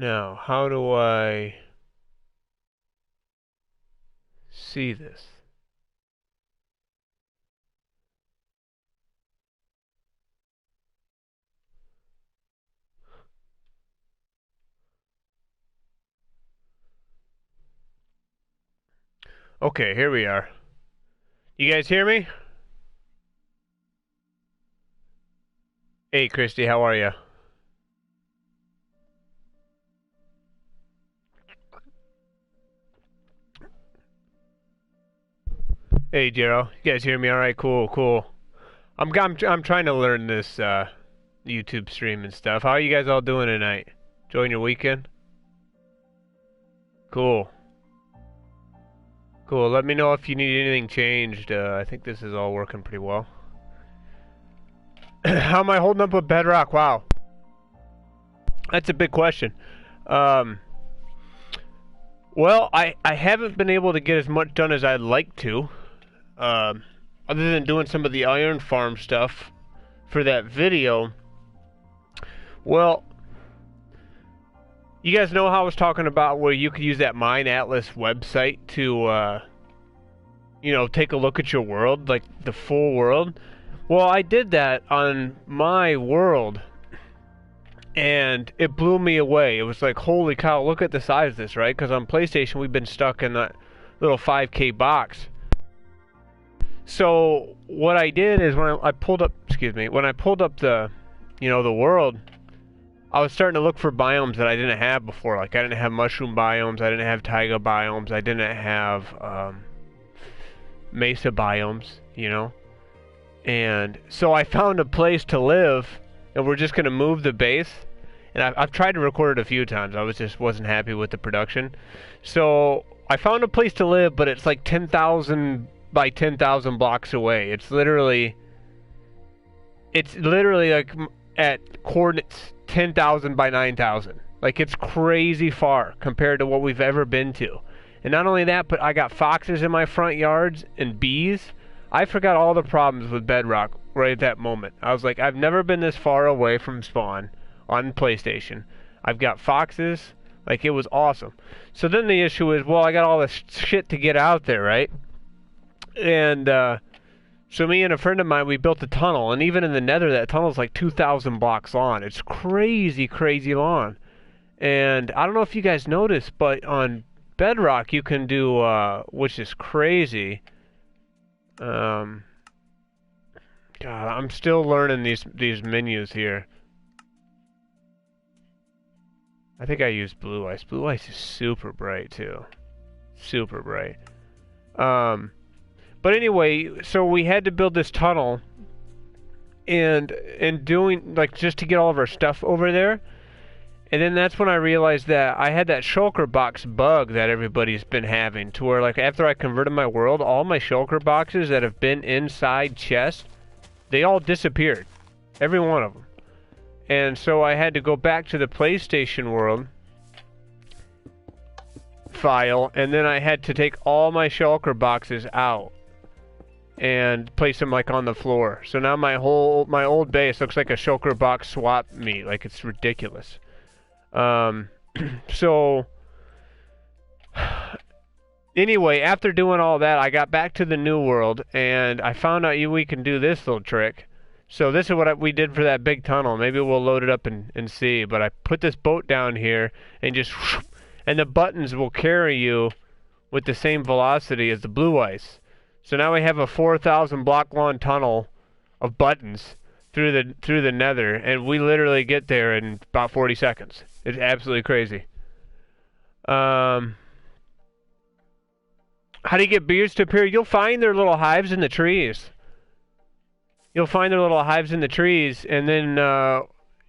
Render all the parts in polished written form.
Now, how do I see this? Okay, here we are. You guys hear me? Hey, Christy, how are you? Hey, Jero. You guys hear me? All right, cool, cool. I'm trying to learn this YouTube stream and stuff. How are you guys all doing tonight? Enjoying your weekend? Cool. Cool. Let me know if you need anything changed. I think this is all working pretty well. How am I holding up with Bedrock? Wow. That's a big question. Well, I haven't been able to get as much done as I'd like to. Other than doing some of the iron farm stuff for that video. Well, you guys know how I was talking about where you could use that Mine Atlas website to, you know, take a look at your world, like the full world. Well, I did that on my world, and it blew me away. It was like, holy cow, look at the size of this, right? Because on PlayStation, we've been stuck in that little 5K box. So what I did is when I pulled up, when I pulled up the, you know, the world, I was starting to look for biomes that I didn't have before. Like I didn't have mushroom biomes, I didn't have taiga biomes, I didn't have mesa biomes, you know. And so I found a place to live, and we're just gonna move the base. And I've tried to record it a few times. I wasn't happy with the production. So I found a place to live, but it's like 10,000 by 10,000 blocks away. It's literally like at coordinates 10,000 by 9,000. Like it's crazy far compared to what we've ever been to. And not only that, but I got foxes in my front yards and bees. I forgot all the problems with Bedrock right at that moment. I was like, I've never been this far away from spawn on PlayStation. I've got foxes. Like it was awesome. So then the issue is, well, I got all this shit to get out there, right? And so me and a friend of mine, we built a tunnel, and even in the Nether, that tunnel's like 2,000 blocks long. It's crazy, crazy long. And I don't know if you guys noticed, but on Bedrock you can do, which is crazy. God, I'm still learning these menus here. I think I used blue ice. Blue ice is super bright too, super bright. But anyway, so we had to build this tunnel, and doing like just to get all of our stuff over there. And then that's when I realized that I had that shulker box bug that everybody's been having, to where like after I converted my world, all my shulker boxes that have been inside chests, they all disappeared, every one of them. And so I had to go back to the PlayStation world file, and then I had to take all my shulker boxes out and place them like on the floor. So now my old base looks like a shulker box swap meet. Like it's ridiculous. So anyway, after doing all that, I got back to the new world, and I found out we can do this little trick. So this is what we did for that big tunnel. Maybe we'll load it up and see. But I put this boat down here and just, and the buttons will carry you with the same velocity as the blue ice. So now we have a 4,000 block long tunnel of buttons through the Nether, and we literally get there in about 40 seconds. It's absolutely crazy. How do you get bees to appear? You'll find their little hives in the trees. You'll find their little hives in the trees, and then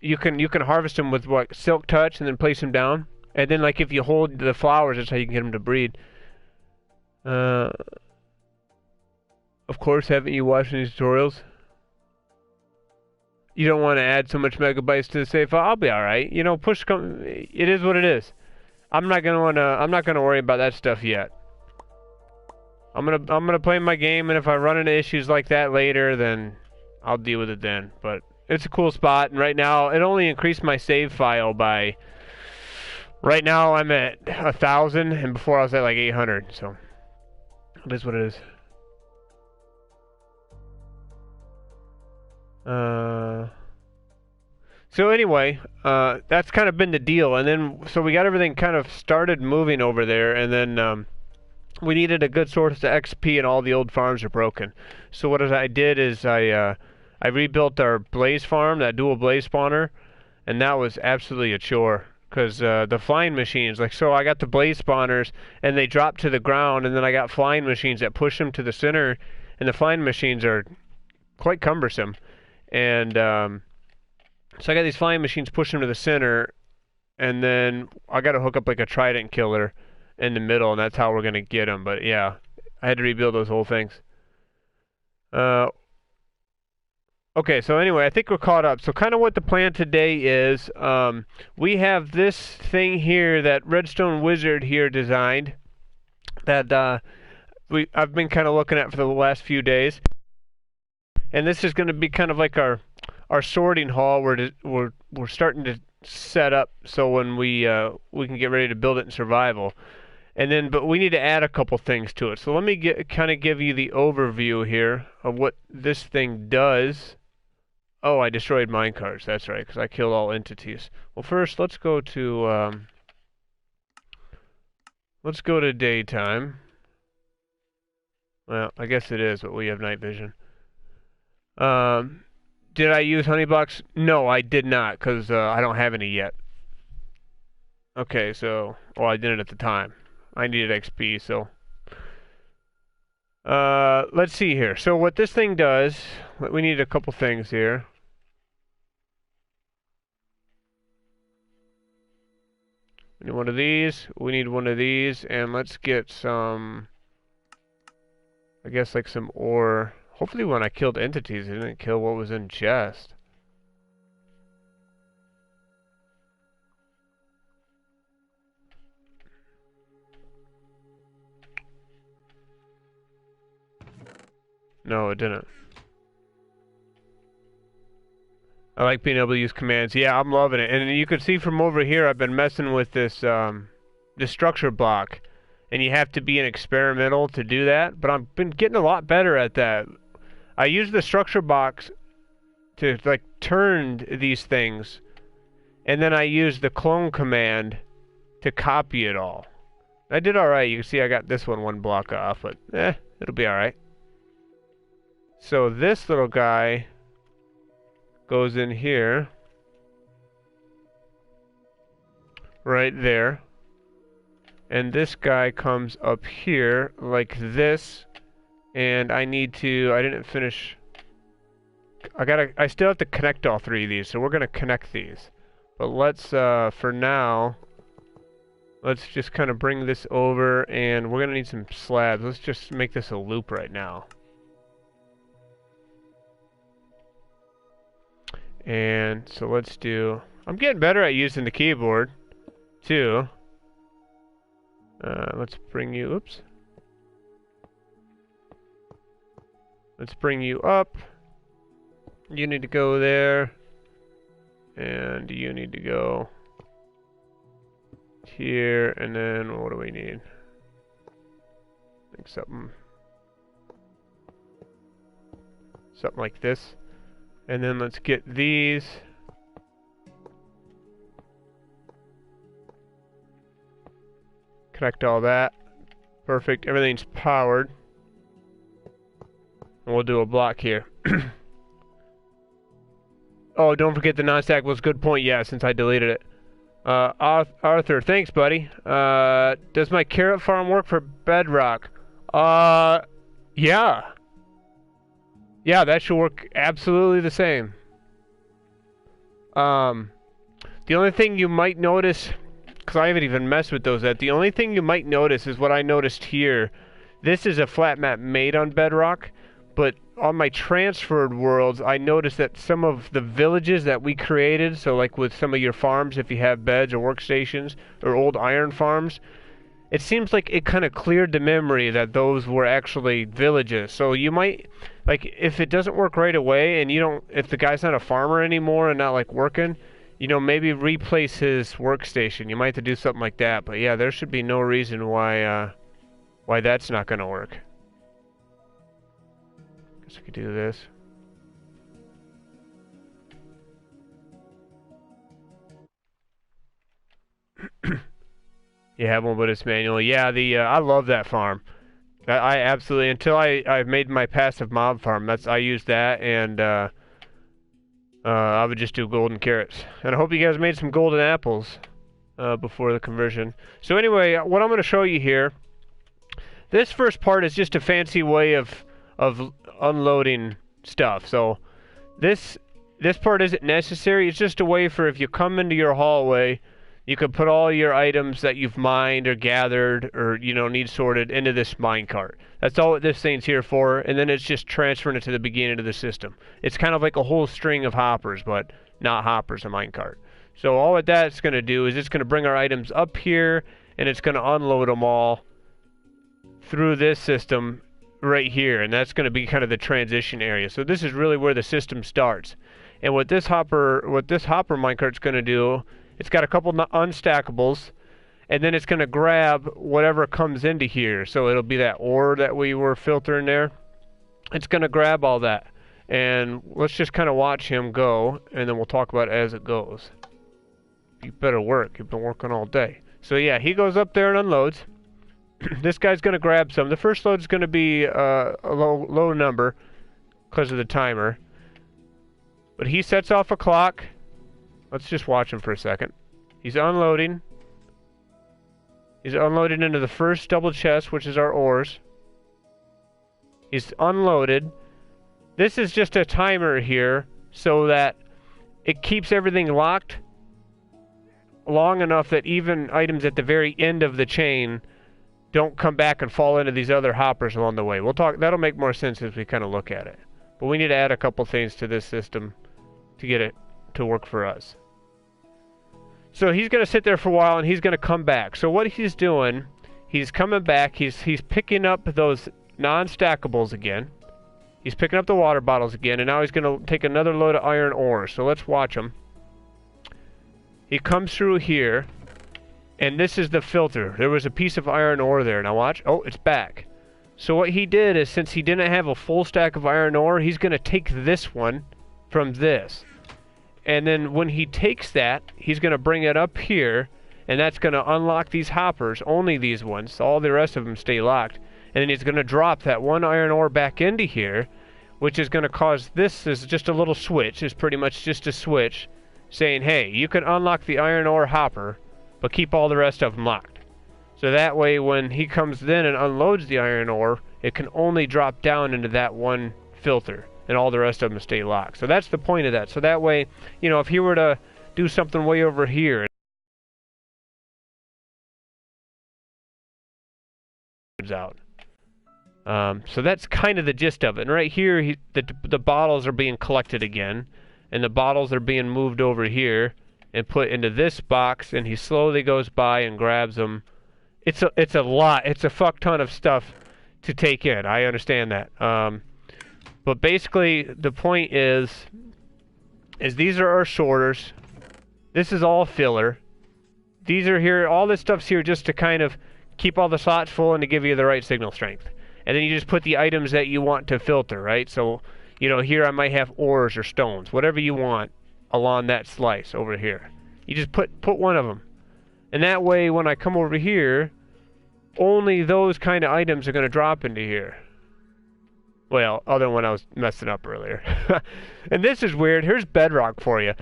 you can harvest them with what, silk touch, and then place them down. And then like if you hold the flowers, that's how you can get them to breed. Of course, haven't you watched any tutorials? You don't want to add so much megabytes to the save file. I'll be all right. You know, it is what it is. I'm not gonna worry about that stuff yet. I'm gonna play my game, and if I run into issues like that later, then I'll deal with it then. But it's a cool spot, and right now it only increased my save file by Right now I'm at 1,000, and before I was at like 800. So it is what it is. So anyway, that's kind of been the deal, and then so we got everything kind of started moving over there, and then we needed a good source of XP, and all the old farms are broken. So what I did is I rebuilt our blaze farm, that dual blaze spawner, and that was absolutely a chore. Because the flying machines, like, so I got the blaze spawners, and they drop to the ground, and then I got flying machines that push them to the center, and the flying machines are quite cumbersome. And so I got these flying machines pushing them to the center, and then I got to hook up like a trident killer in the middle, and that's how we're going to get them. But yeah, I had to rebuild those whole things. Okay, so anyway, I think we're caught up. So kind of what the plan today is, we have this thing here that Redstone Wizard here designed that I've been kind of looking at for the last few days. And this is going to be kind of like our sorting hall. We're starting to set up so when we can get ready to build it in survival. And then, but we need to add a couple things to it. So let me kind of give you the overview here of what this thing does. Oh, I destroyed minecarts. That's right, because I killed all entities. Well, first, let's go to daytime. Well, I guess it is, but we have night vision. Did I use honey blocks? No, I did not, because I don't have any yet. Okay, so, well, I didn't at the time. I needed XP, so. Let's see here. So what this thing does, we need a couple things here. We need one of these, we need one of these, and let's get some, I guess like some ore. Hopefully when I killed entities, it didn't kill what was in chest. No, it didn't. I like being able to use commands. Yeah, I'm loving it. And you can see from over here, I've been messing with this structure block. And you have to be an experimental to do that. But I've been getting a lot better at that. I use the structure box to like turn these things. And then I use the clone command to copy it all. I did alright. You can see I got this one block off. But it'll be alright. So this little guy goes in here, right there, and this guy comes up here like this, and I didn't finish, I still have to connect all three of these, so we're gonna connect these, but let's, for now, let's just kind of bring this over, and we're gonna need some slabs. Let's just make this a loop right now. And so let's do, I'm getting better at using the keyboard too. Let's bring you, oops. Let's bring you up. You need to go there. And you need to go here. And then what do we need? I think something like this. And then let's get these. Connect all that. Perfect. Everything's powered. And we'll do a block here. Oh, don't forget the non-stackables. Good point. Yeah, since I deleted it. Arthur, thanks, buddy. Does my carrot farm work for Bedrock? Yeah. Yeah, that should work absolutely the same. The only thing you might notice, because I haven't even messed with those yet, the only thing you might notice is what I noticed here. This is a flat map made on Bedrock, but on my transferred worlds, I noticed that some of the villages that we created, so like with some of your farms, if you have beds or workstations, or old iron farms, it seems like it kind of cleared the memory that those were actually villages. So you might, like, if it doesn't work right away, and you don't, if the guy's not a farmer anymore and not like working, you know, maybe replace his workstation. You might have to do something like that. But yeah, there should be no reason why that's not going to work. Guess we could do this. You have one, but it's manual. Yeah, I love that farm. I absolutely, until I've made my passive mob farm. I use that, and I would just do golden carrots. And I hope you guys made some golden apples before the conversion. So anyway, what I'm going to show you here, this first part is just a fancy way of unloading stuff. So this part isn't necessary. It's just a way for if you come into your hallway, you can put all your items that you've mined or gathered or, you know, need sorted into this minecart. That's all what this thing's here for, and then it's just transferring it to the beginning of the system. It's kind of like a whole string of hoppers, but not hoppers, a minecart. So all that that's going to do is it's going to bring our items up here, and it's going to unload them all through this system right here, and that's going to be kind of the transition area. So this is really where the system starts. And what this hopper minecart's going to do, it's got a couple unstackables, and then it's going to grab whatever comes into here. So it'll be that ore that we were filtering there. It's going to grab all that. And let's just kind of watch him go, and then we'll talk about it as it goes. You better work. You've been working all day. So yeah, he goes up there and unloads. This guy's going to grab some. The first load is going to be a low number because of the timer. But he sets off a clock. Let's just watch him for a second. He's unloading. He's unloading into the first double chest, which is our ores. He's unloaded. This is just a timer here so that it keeps everything locked long enough that even items at the very end of the chain don't come back and fall into these other hoppers along the way. We'll talk. That'll make more sense as we kind of look at it. But we need to add a couple things to this system to get it to work for us. So he's going to sit there for a while, and he's going to come back. So what he's doing, he's coming back. He's picking up those non-stackables again. He's picking up the water bottles again, and now he's going to take another load of iron ore. So let's watch him. He comes through here, and this is the filter. There was a piece of iron ore there. Now watch. Oh, it's back. So what he did is, since he didn't have a full stack of iron ore, he's going to take this one from this. And then when he takes that, he's going to bring it up here, and that's going to unlock these hoppers, only these ones. All the rest of them stay locked. And then he's going to drop that one iron ore back into here, which is going to cause this is just a little switch. It's pretty much just a switch saying, hey, you can unlock the iron ore hopper, but keep all the rest of them locked. So that way, when he comes in and unloads the iron ore, it can only drop down into that one filter, and all the rest of them stay locked. So that's the point of that. So that way, you know, if he were to do something way over here, out. So that's kind of the gist of it. And right here, the bottles are being collected again, and the bottles are being moved over here and put into this box, and he slowly goes by and grabs them. It's a lot. It's a fuck ton of stuff to take in. I understand that. But basically, the point is these are our sorters. This is all filler. These are here. All this stuff's here just to kind of keep all the slots full and to give you the right signal strength. And then you just put the items that you want to filter, right? So, you know, here I might have ores or stones, whatever you want along that slice over here. You just put one of them. And that way, when I come over here, only those kind of items are going to drop into here. Well, other than when I was messing up earlier. And this is weird. Here's Bedrock for you.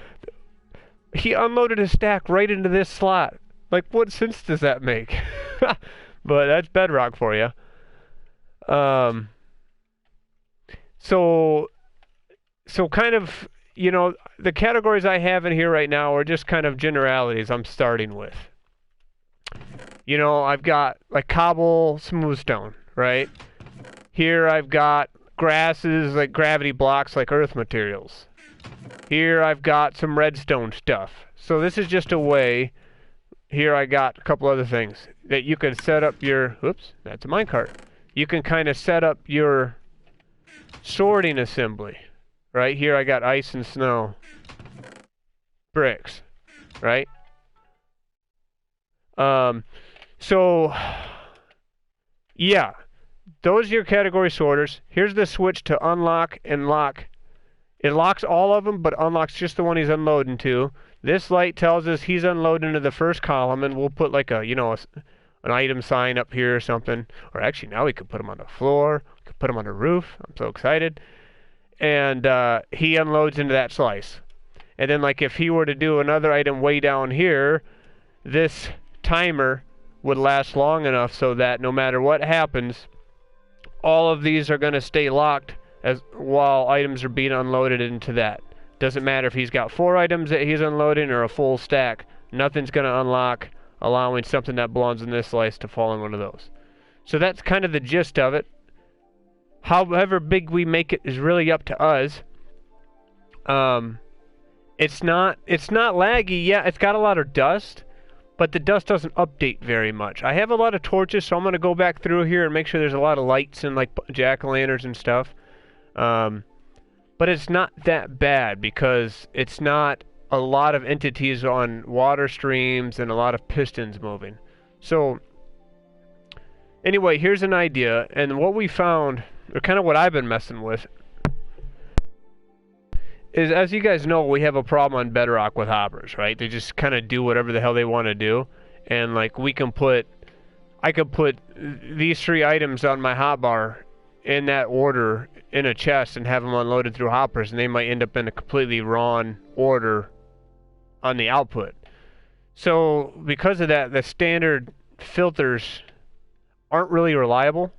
He unloaded his stack right into this slot. Like, what sense does that make? But that's Bedrock for you. So kind of, you know, the categories I have in here right now are just kind of generalities I'm starting with. You know, I've got like cobble, smooth stone, right? Here I've got grasses, like gravity blocks, like earth materials. Here I've got some redstone stuff. So this is just a way. Here I got a couple other things that you can set up your, oops, that's a minecart. You can kind of set up your sorting assembly. Right here I got ice and snow. Bricks. right? Um, so yeah, those are your category sorters. Here's the switch to unlock and lock. It locks all of them, but unlocks just the one he's unloading to. This light tells us he's unloading to the first column, and we'll put like a, an item sign up here or something. Or actually, now we could put them on the floor. We could put them on the roof. I'm so excited. And he unloads into that slice. And then, like, if he were to do another item way down here, this timer would last long enough so that no matter what happens, all of these are going to stay locked as while items are being unloaded into that. Doesn't matter if he's got 4 items that he's unloading or a full stack. Nothing's going to unlock, allowing something that belongs in this slice to fall in one of those. So that's kind of the gist of it. However big we make it is really up to us. It's not laggy. Yeah, it's got a lot of dust, but the dust doesn't update very much. I have a lot of torches, so I'm going to go back through here and make sure there's a lot of lights and like jack-o'-lanterns and stuff. But it's not that bad because it's not a lot of entities on water streams and a lot of pistons moving. So anyway, here's an idea, and what we found, or kind of what I've been messing with, is, as you guys know, we have a problem on Bedrock with hoppers, right? They just kind of do whatever the hell they want to do, and like I could put these 3 items on my hotbar in that order in a chest and have them unloaded through hoppers, and they might end up in a completely wrong order on the output. So because of that, the standard filters aren't really reliable.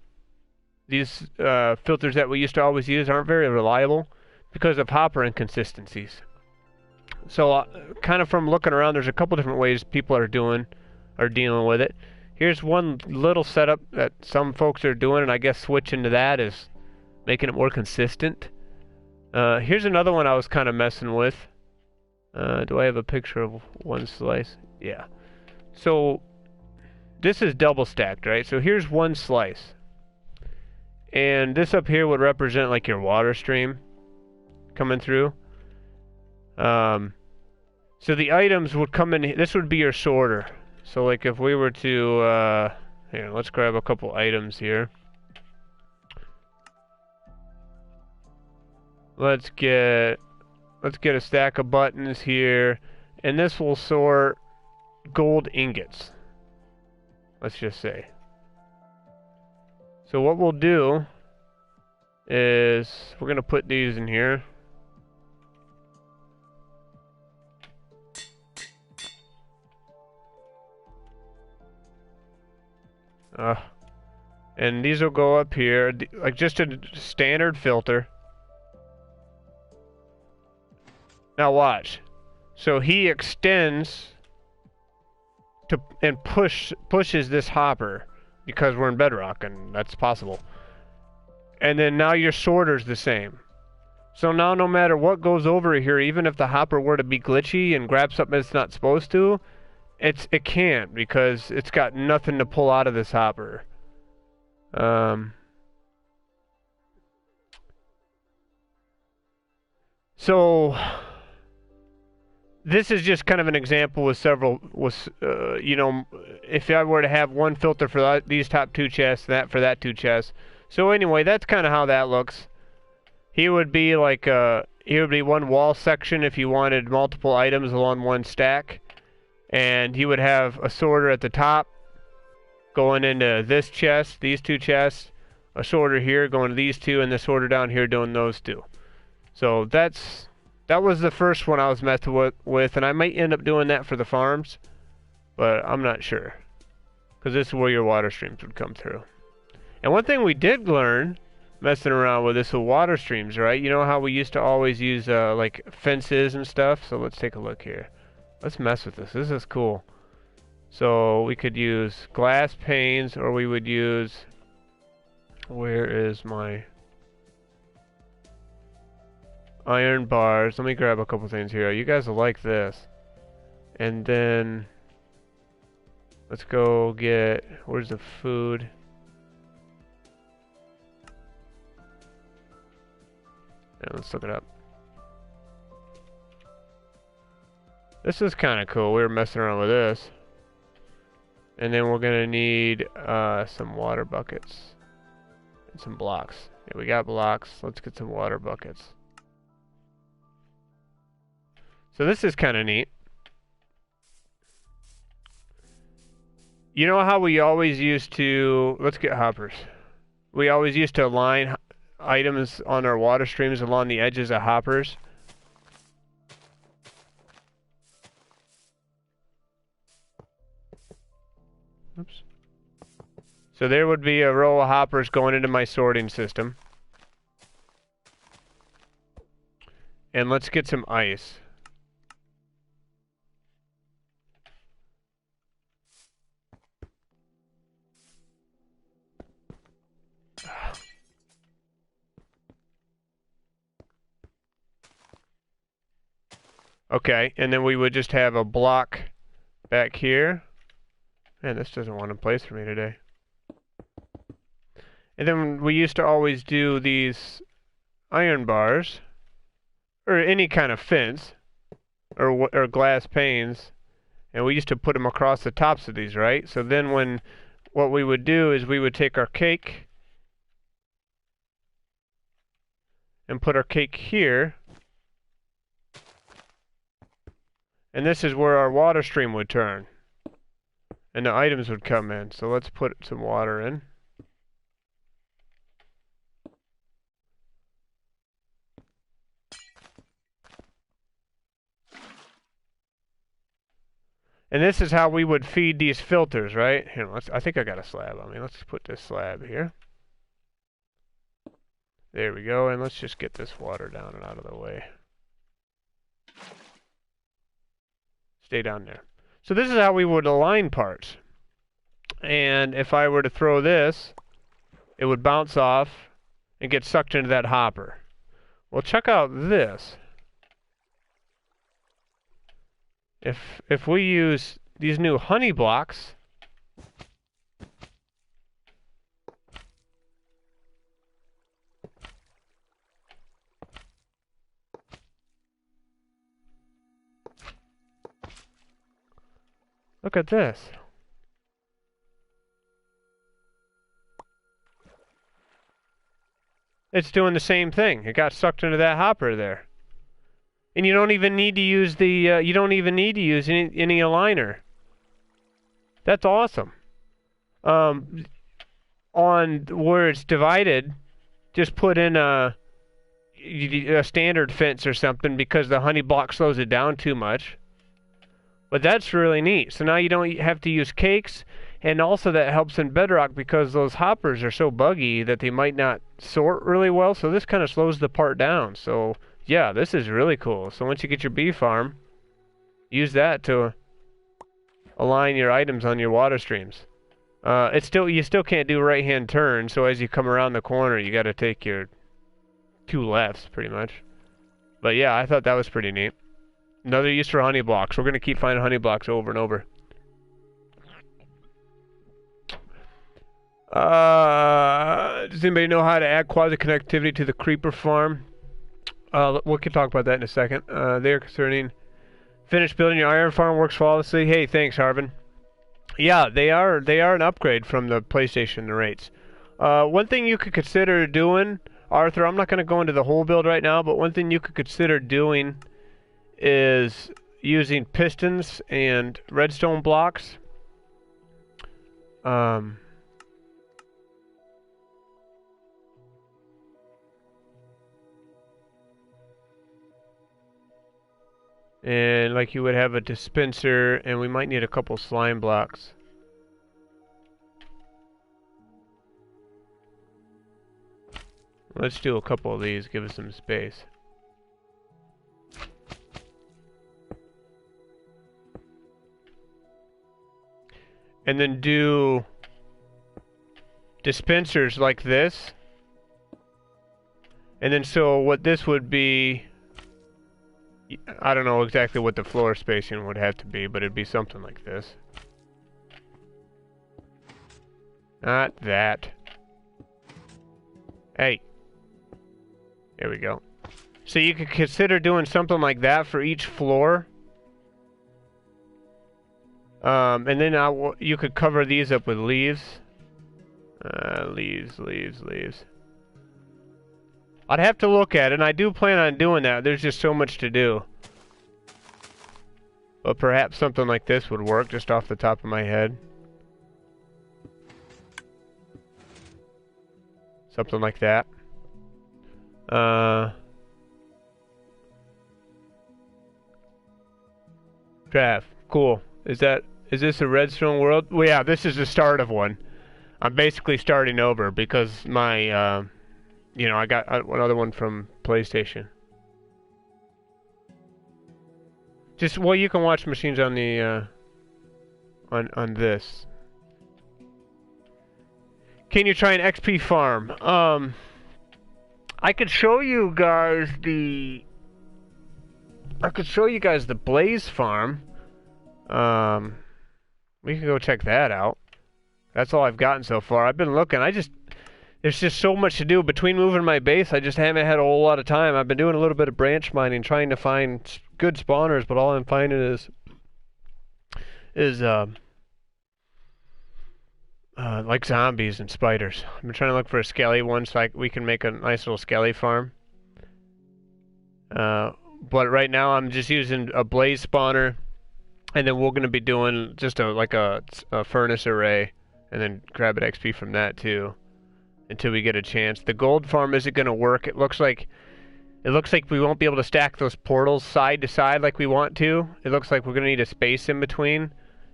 These filters that we used to always use aren't very reliable because of hopper inconsistencies. So kind of from looking around, there's a couple different ways people are dealing with it. Here's one little setup that some folks are doing, and I guess switching to that is making it more consistent. Here's another one I was kind of messing with. Do I have a picture of one slice? Yeah. So this is double stacked, right? So here's one slice. And this up here would represent like your water stream coming through. So the items would come in, this would be your sorter. So like if we were to, here, let's grab a couple items here. Let's get a stack of buttons here, and this will sort gold ingots. Let's just say. So what we'll do is we're going to put these in here. And these will go up here, like just a standard filter. Now watch. So he extends to and pushes this hopper because we're in Bedrock and that's possible. And then now your sorter's the same. So now no matter what goes over here, even if the hopper were to be glitchy and grab something it's not supposed to, it can't because it's got nothing to pull out of this hopper. So this is just kind of an example with several, if I were to have one filter for these top 2 chests, that for that 2 chests. So anyway, that's kind of how that looks. He would be like he would be one wall section if you wanted multiple items along one stack, and he would have a sorter at the top going into this chest, these 2 chests, a sorter here going to these 2, and the sorter down here doing those 2. So that was the first one I was messing with, and I might end up doing that for the farms, but I'm not sure, because this is where your water streams would come through. And one thing we did learn messing around with this with water streams, right? You know how we used to always use like fences and stuff? So let's take a look here. Let's mess with this. This is cool. So we could use glass panes, or we would use, where is my iron bars? Let me grab a couple things here. You guys will like this. And then let's go get, where's the food? Yeah, let's look it up. This is kind of cool. We were messing around with this. And then we're gonna need some water buckets and some blocks. Yeah, we got blocks. Let's get some water buckets. So this is kind of neat. You know how we always used to, let's get hoppers. We always used to align items on our water streams along the edges of hoppers. Oops. So there would be a row of hoppers going into my sorting system. And let's get some ice. Okay, and then we would just have a block back here. Man, this doesn't want to place for me today. And then we used to always do these iron bars, or any kind of fence, or glass panes, and we used to put them across the tops of these, right? So then what we would do is we would take our cake and put our cake here. And this is where our water stream would turn. And the items would come in. So let's put some water in. And this is how we would feed these filters, right? Here, I think I got a slab on me. Let's put this slab here. There we go. And let's just get this water down and out of the way. Stay down there. So this is how we would align parts. And if I were to throw this, it would bounce off and get sucked into that hopper. Well, check out this. If we use these new honey blocks, look at this. It's doing the same thing. It got sucked into that hopper there. And you don't even need to use any aligner. That's awesome. On where it's divided, just put in a standard fence or something because the honey block slows it down too much. But that's really neat. So now you don't have to use cakes, and also that helps in Bedrock because those hoppers are so buggy that they might not sort really well. So this kind of slows the part down. So yeah, this is really cool. So once you get your bee farm, use that to align your items on your water streams. You still can't do right-hand turn. So as you come around the corner, you got to take your 2 lefts pretty much. But yeah, I thought that was pretty neat. Another use for honey blocks. We're going to keep finding honey blocks over and over. Does anybody know how to add quasi-connectivity to the creeper farm? We can talk about that in a second. They're concerning finished building your iron farm works flawlessly. Hey, thanks, Harvin. Yeah, they are an upgrade from the PlayStation rates. One thing you could consider doing, Arthur, I'm not going to go into the whole build right now, but one thing you could consider doing is using pistons and redstone blocks. And like you would have a dispenser, and we might need a couple slime blocks. Let's do a couple of these, give us some space. And then do dispensers like this. And then so what this would be, I don't know exactly what the floor spacing would have to be, but it'd be something like this. Not that. Hey. There we go. So you could consider doing something like that for each floor. And then you could cover these up with leaves. Leaves. I'd have to look at it, and I do plan on doing that. There's just so much to do. But perhaps something like this would work just off the top of my head. Something like that. Trav, cool. Is this a redstone world? Well, yeah, this is the start of one. I'm basically starting over because my, you know, I got another one from PlayStation. Well, you can watch machines on the, on this. Can you try an XP farm? I could show you guys the Blaze farm. We can go check that out. That's all I've gotten so far. I've been looking. There's just so much to do. Between moving my base, I just haven't had a whole lot of time. I've been doing a little bit of branch mining, trying to find good spawners, but all I'm finding is like zombies and spiders. I've been trying to look for a skelly one so we can make a nice little skelly farm. But right now I'm just using a blaze spawner, and then we're going to be doing just a furnace array, and then grabbing XP from that too, until we get a chance. The gold farm isn't going to work. It looks like we won't be able to stack those portals side to side like we want to. It looks like we're going to need a space in between.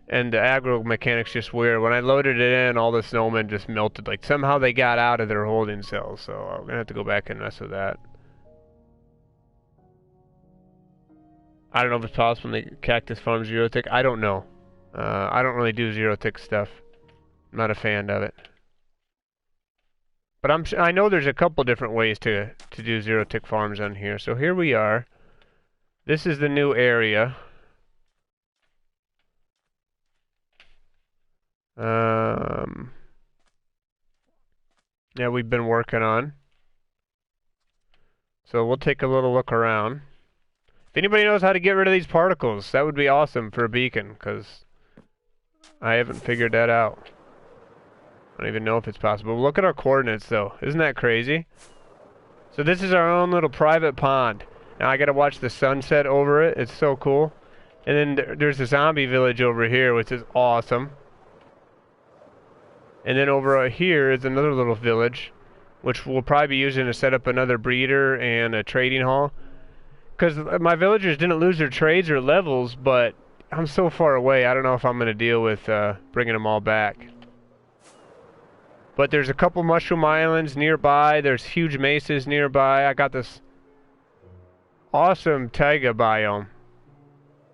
And the aggro mechanic's just weird. When I loaded it in, all the snowmen just melted. Like, somehow they got out of their holding cells. So I'm going to have to go back and mess with that. I don't know if it's possible to make cactus farm zero tick. I don't know. I don't really do zero tick stuff. I'm not a fan of it. But I know there's a couple different ways to do zero tick farms on here. So here we are. This is the new area. Yeah, we've been working on. So we'll take a little look around. If anybody knows how to get rid of these particles, that would be awesome for a beacon, because I haven't figured that out. I don't even know if it's possible. Look at our coordinates, though. Isn't that crazy? So this is our own little private pond. Now I gotta watch the sunset over it. It's so cool. And then there's a zombie village over here, which is awesome. And then over here is another little village, which we'll probably be using to set up another breeder and a trading hall. Because my villagers didn't lose their trades or levels, but I'm so far away, I don't know if I'm going to deal with bringing them all back. But there's a couple mushroom islands nearby. There's huge mesas nearby. I got this awesome taiga biome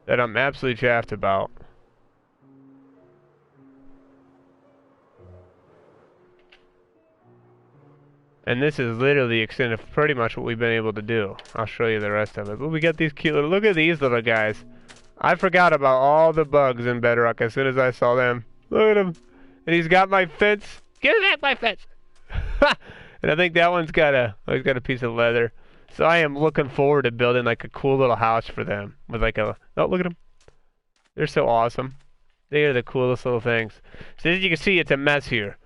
that I'm absolutely jazzed about. And this is literally the extent of pretty much what we've been able to do. I'll show you the rest of it. But we got these cute little... Look at these little guys. I forgot about all the bugs in Bedrock as soon as I saw them. Look at him. And he's got my fence. Give me back my fence. And I think that one's got he's got a piece of leather. So I am looking forward to building like a cool little house for them. With like a... Oh, look at them. They're so awesome. They are the coolest little things. So as you can see, it's a mess here.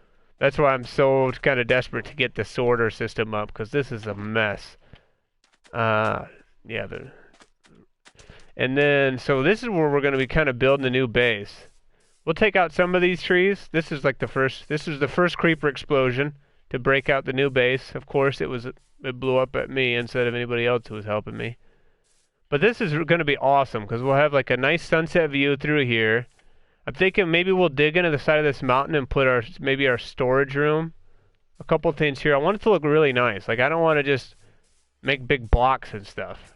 That's why I'm so kind of desperate to get the sorter system up, because this is a mess. Yeah. And then, so this is where we're going to be kind of building a new base. We'll take out some of these trees. This is like this is the first creeper explosion to break out the new base. Of course, it blew up at me instead of anybody else who was helping me. But this is going to be awesome, because we'll have like a nice sunset view through here. I'm thinking maybe we'll dig into the side of this mountain and put maybe our storage room. A couple things here. I want it to look really nice. Like, I don't want to just make big blocks and stuff.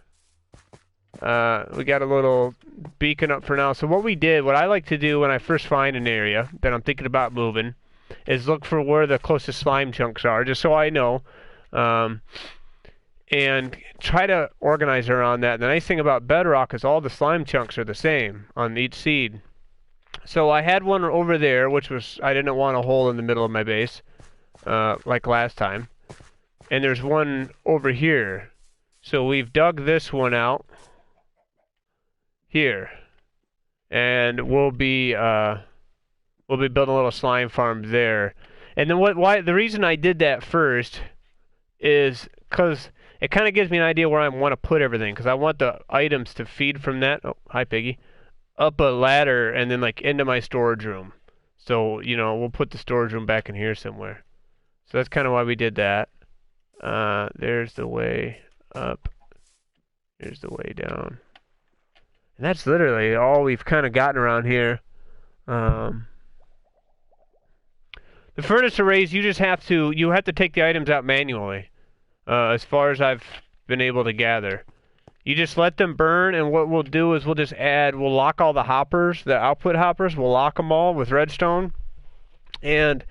We got a little beacon up for now. So what I like to do when I first find an area that I'm thinking about moving, is look for where the closest slime chunks are, just so I know. And try to organize around that. The nice thing about Bedrock is all the slime chunks are the same on each seed. So I had one over there, which was, I didn't want a hole in the middle of my base, like last time. And there's one over here. So we've dug this one out here. and we'll be building a little slime farm there. And then why the reason I did that first is because it kind of gives me an idea where I want to put everything, because I want the items to feed from that. Oh, hi Piggy. Up a ladder and then like into my storage room. So, you know, we'll put the storage room back in here somewhere. So that's kind of why we did that. There's the way up. Here's the way down. And that's literally all we've kind of gotten around here. The furnace arrays, you have to take the items out manually. As far as I've been able to gather. You just let them burn, and what we'll do is we'll lock all the hoppers, the output hoppers, we'll lock them all with redstone. And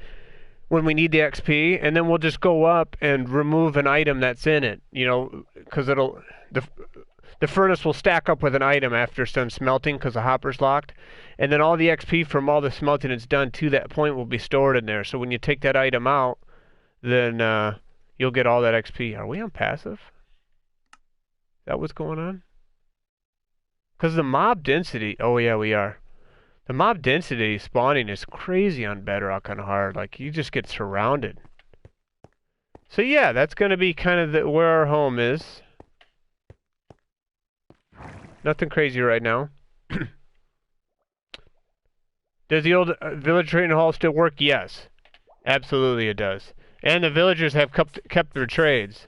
when we need the XP, and then we'll just go up and remove an item that's in it, you know, because the furnace will stack up with an item after it's done smelting because the hopper's locked. And then all the XP from all the smelting it's done to that point will be stored in there. So when you take that item out, then you'll get all that XP. Are we on passive? Is that what's going on? Because the mob density... Oh, yeah, we are. The mob density spawning is crazy on Bedrock on hard. Like, you just get surrounded. So, yeah, that's going to be kind of where our home is. Nothing crazy right now. Does the old village trading hall still work? Yes. Absolutely it does. And the villagers have kept their trades.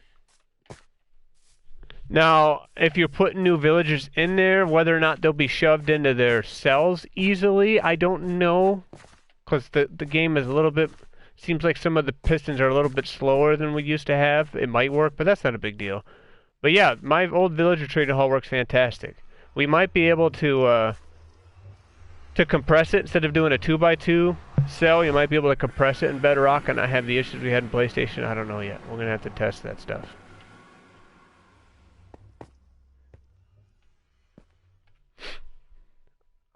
Now, if you're putting new villagers in there, whether or not they'll be shoved into their cells easily, I don't know. Because the game is a little bit... Seems like some of the pistons are a little bit slower than we used to have. It might work, but that's not a big deal. But yeah, my old villager trading hall works fantastic. We might be able to compress it instead of doing a 2x2 cell. You might be able to compress it in Bedrock and not have the issues we had in PlayStation. I don't know yet. We're gonna have to test that stuff.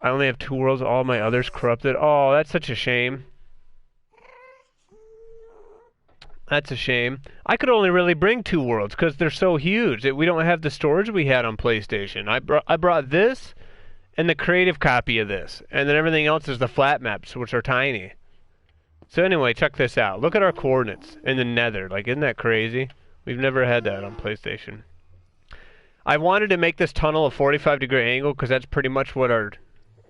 I only have 2 worlds. All my others corrupted. Oh, that's such a shame. That's a shame. I could only really bring 2 worlds because they're so huge that we don't have the storage we had on PlayStation. I brought this and the creative copy of this, and then everything else is the flat maps, which are tiny. So anyway, check this out. Look at our coordinates in the nether. Like, isn't that crazy? We've never had that on PlayStation. I wanted to make this tunnel a 45-degree angle because that's pretty much what our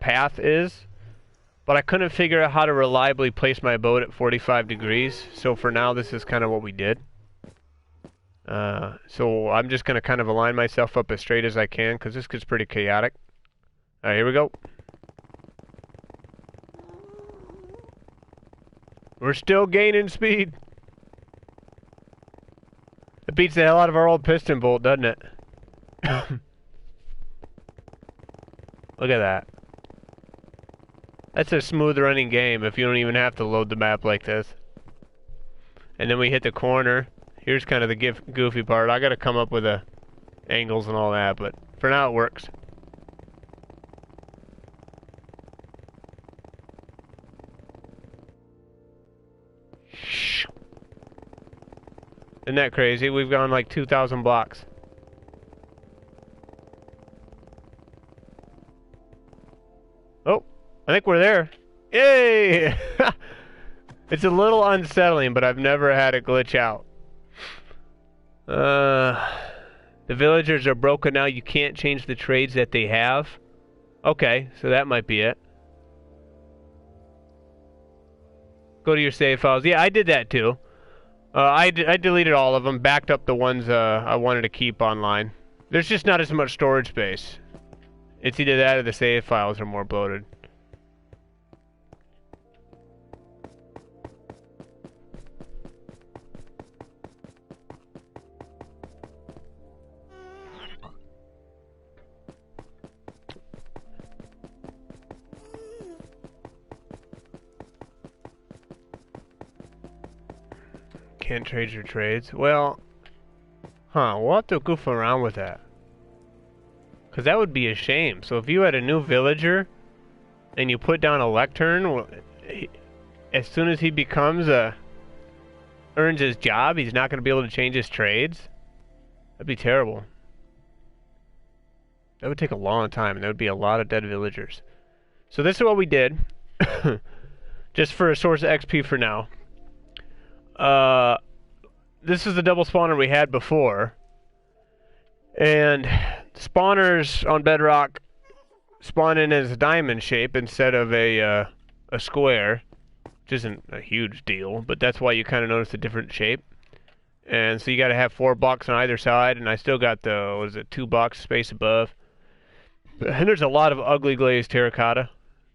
path is. But I couldn't figure out how to reliably place my boat at 45 degrees. So for now, this is kind of what we did. So I'm just going to kind of align myself up as straight as I can because this gets pretty chaotic. Alright, here we go. We're still gaining speed. It beats the hell out of our old piston bolt, doesn't it? Look at that. That's a smooth running game if you don't even have to load the map like this. And then we hit the corner. Here's kind of the goofy part. I gotta come up with the angles and all that, but for now it works. Isn't that crazy? We've gone like 2,000 blocks. Oh, I think we're there. Yay! It's a little unsettling, but I've never had it glitch out. The villagers are broken now. You can't change the trades that they have. Okay, so that might be it. Go to your save files. Yeah, I did that too. I deleted all of them, backed up the ones I wanted to keep online. There's just not as much storage space. It's either that or the save files are more bloated. Can't trade your trades. Well, we'll have to goof around with that. Because that would be a shame. So if you had a new villager and you put down a lectern, well, as soon as he becomes earns his job, he's not going to be able to change his trades. That'd be terrible. That would take a long time, and there would be a lot of dead villagers. So this is what we did, just for a source of XP for now. This is the double spawner we had before, and spawners on Bedrock spawn in as a diamond shape instead of a square, which isn't a huge deal, but that's why you kind of notice a different shape. And so you got to have 4 blocks on either side, and I still got the, what is it, 2 blocks space above. And there's a lot of ugly glazed terracotta.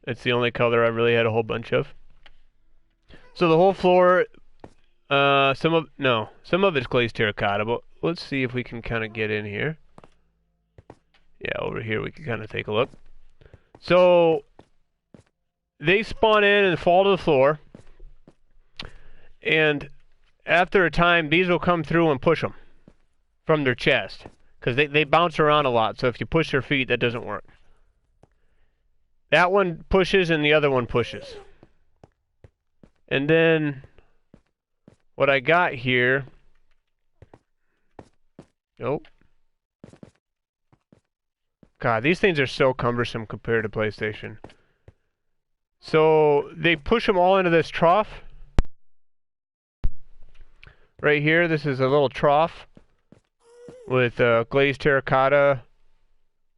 It's the only color I really had a whole bunch of. So the whole floor, some of it's glazed terracotta, but let's see if we can kind of get in here. Yeah, over here we can kind of take a look. So they spawn in and fall to the floor, and after a time, these will come through and push them from their chest, because they bounce around a lot, so if you push their feet, that doesn't work. That one pushes and the other one pushes. And then what I got here, nope. God, these things are so cumbersome compared to PlayStation. So they push them all into this trough. Right here, this is a little trough with glazed terracotta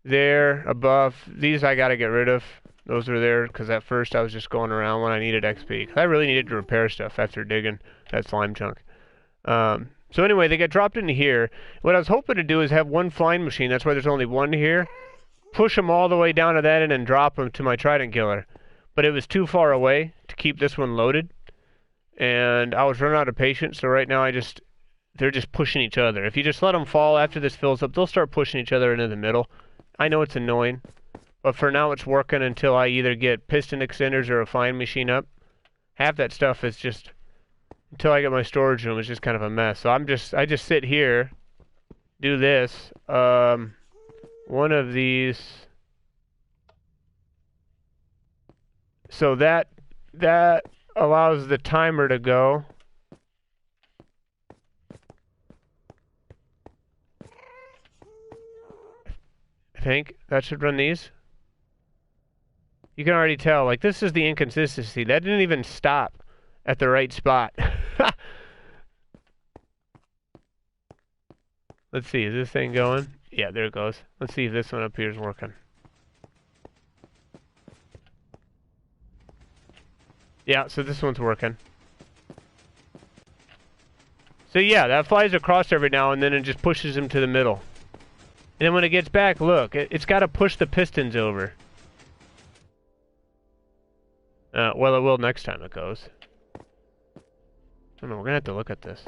there above. These I gotta get rid of. Those are there because at first I was just going around when I needed XP. I really needed to repair stuff after digging that slime chunk. So anyway, they get dropped into here. What I was hoping to do is have one flying machine. That's why there's only one here. Push them all the way down to that end and drop them to my trident killer. But it was too far away to keep this one loaded. And I was running out of patience, so right now they're just pushing each other. If you just let them fall after this fills up, they'll start pushing each other into the middle. I know it's annoying, but for now it's working until I either get piston extenders or a flying machine up. Half that stuff is just, until I get my storage room, it's just kind of a mess. So I just sit here, do this. One of these, so that allows the timer to go. I think that should run these. You can already tell, like, this is the inconsistency. That didn't even stop at the right spot. Let's see, is this thing going? Yeah, there it goes. Let's see if this one up here is working. Yeah, so this one's working. So yeah, that flies across every now and then and just pushes him to the middle. And then when it gets back, look, it's got to push the pistons over. Well, it will next time it goes. I don't know, we're going to have to look at this.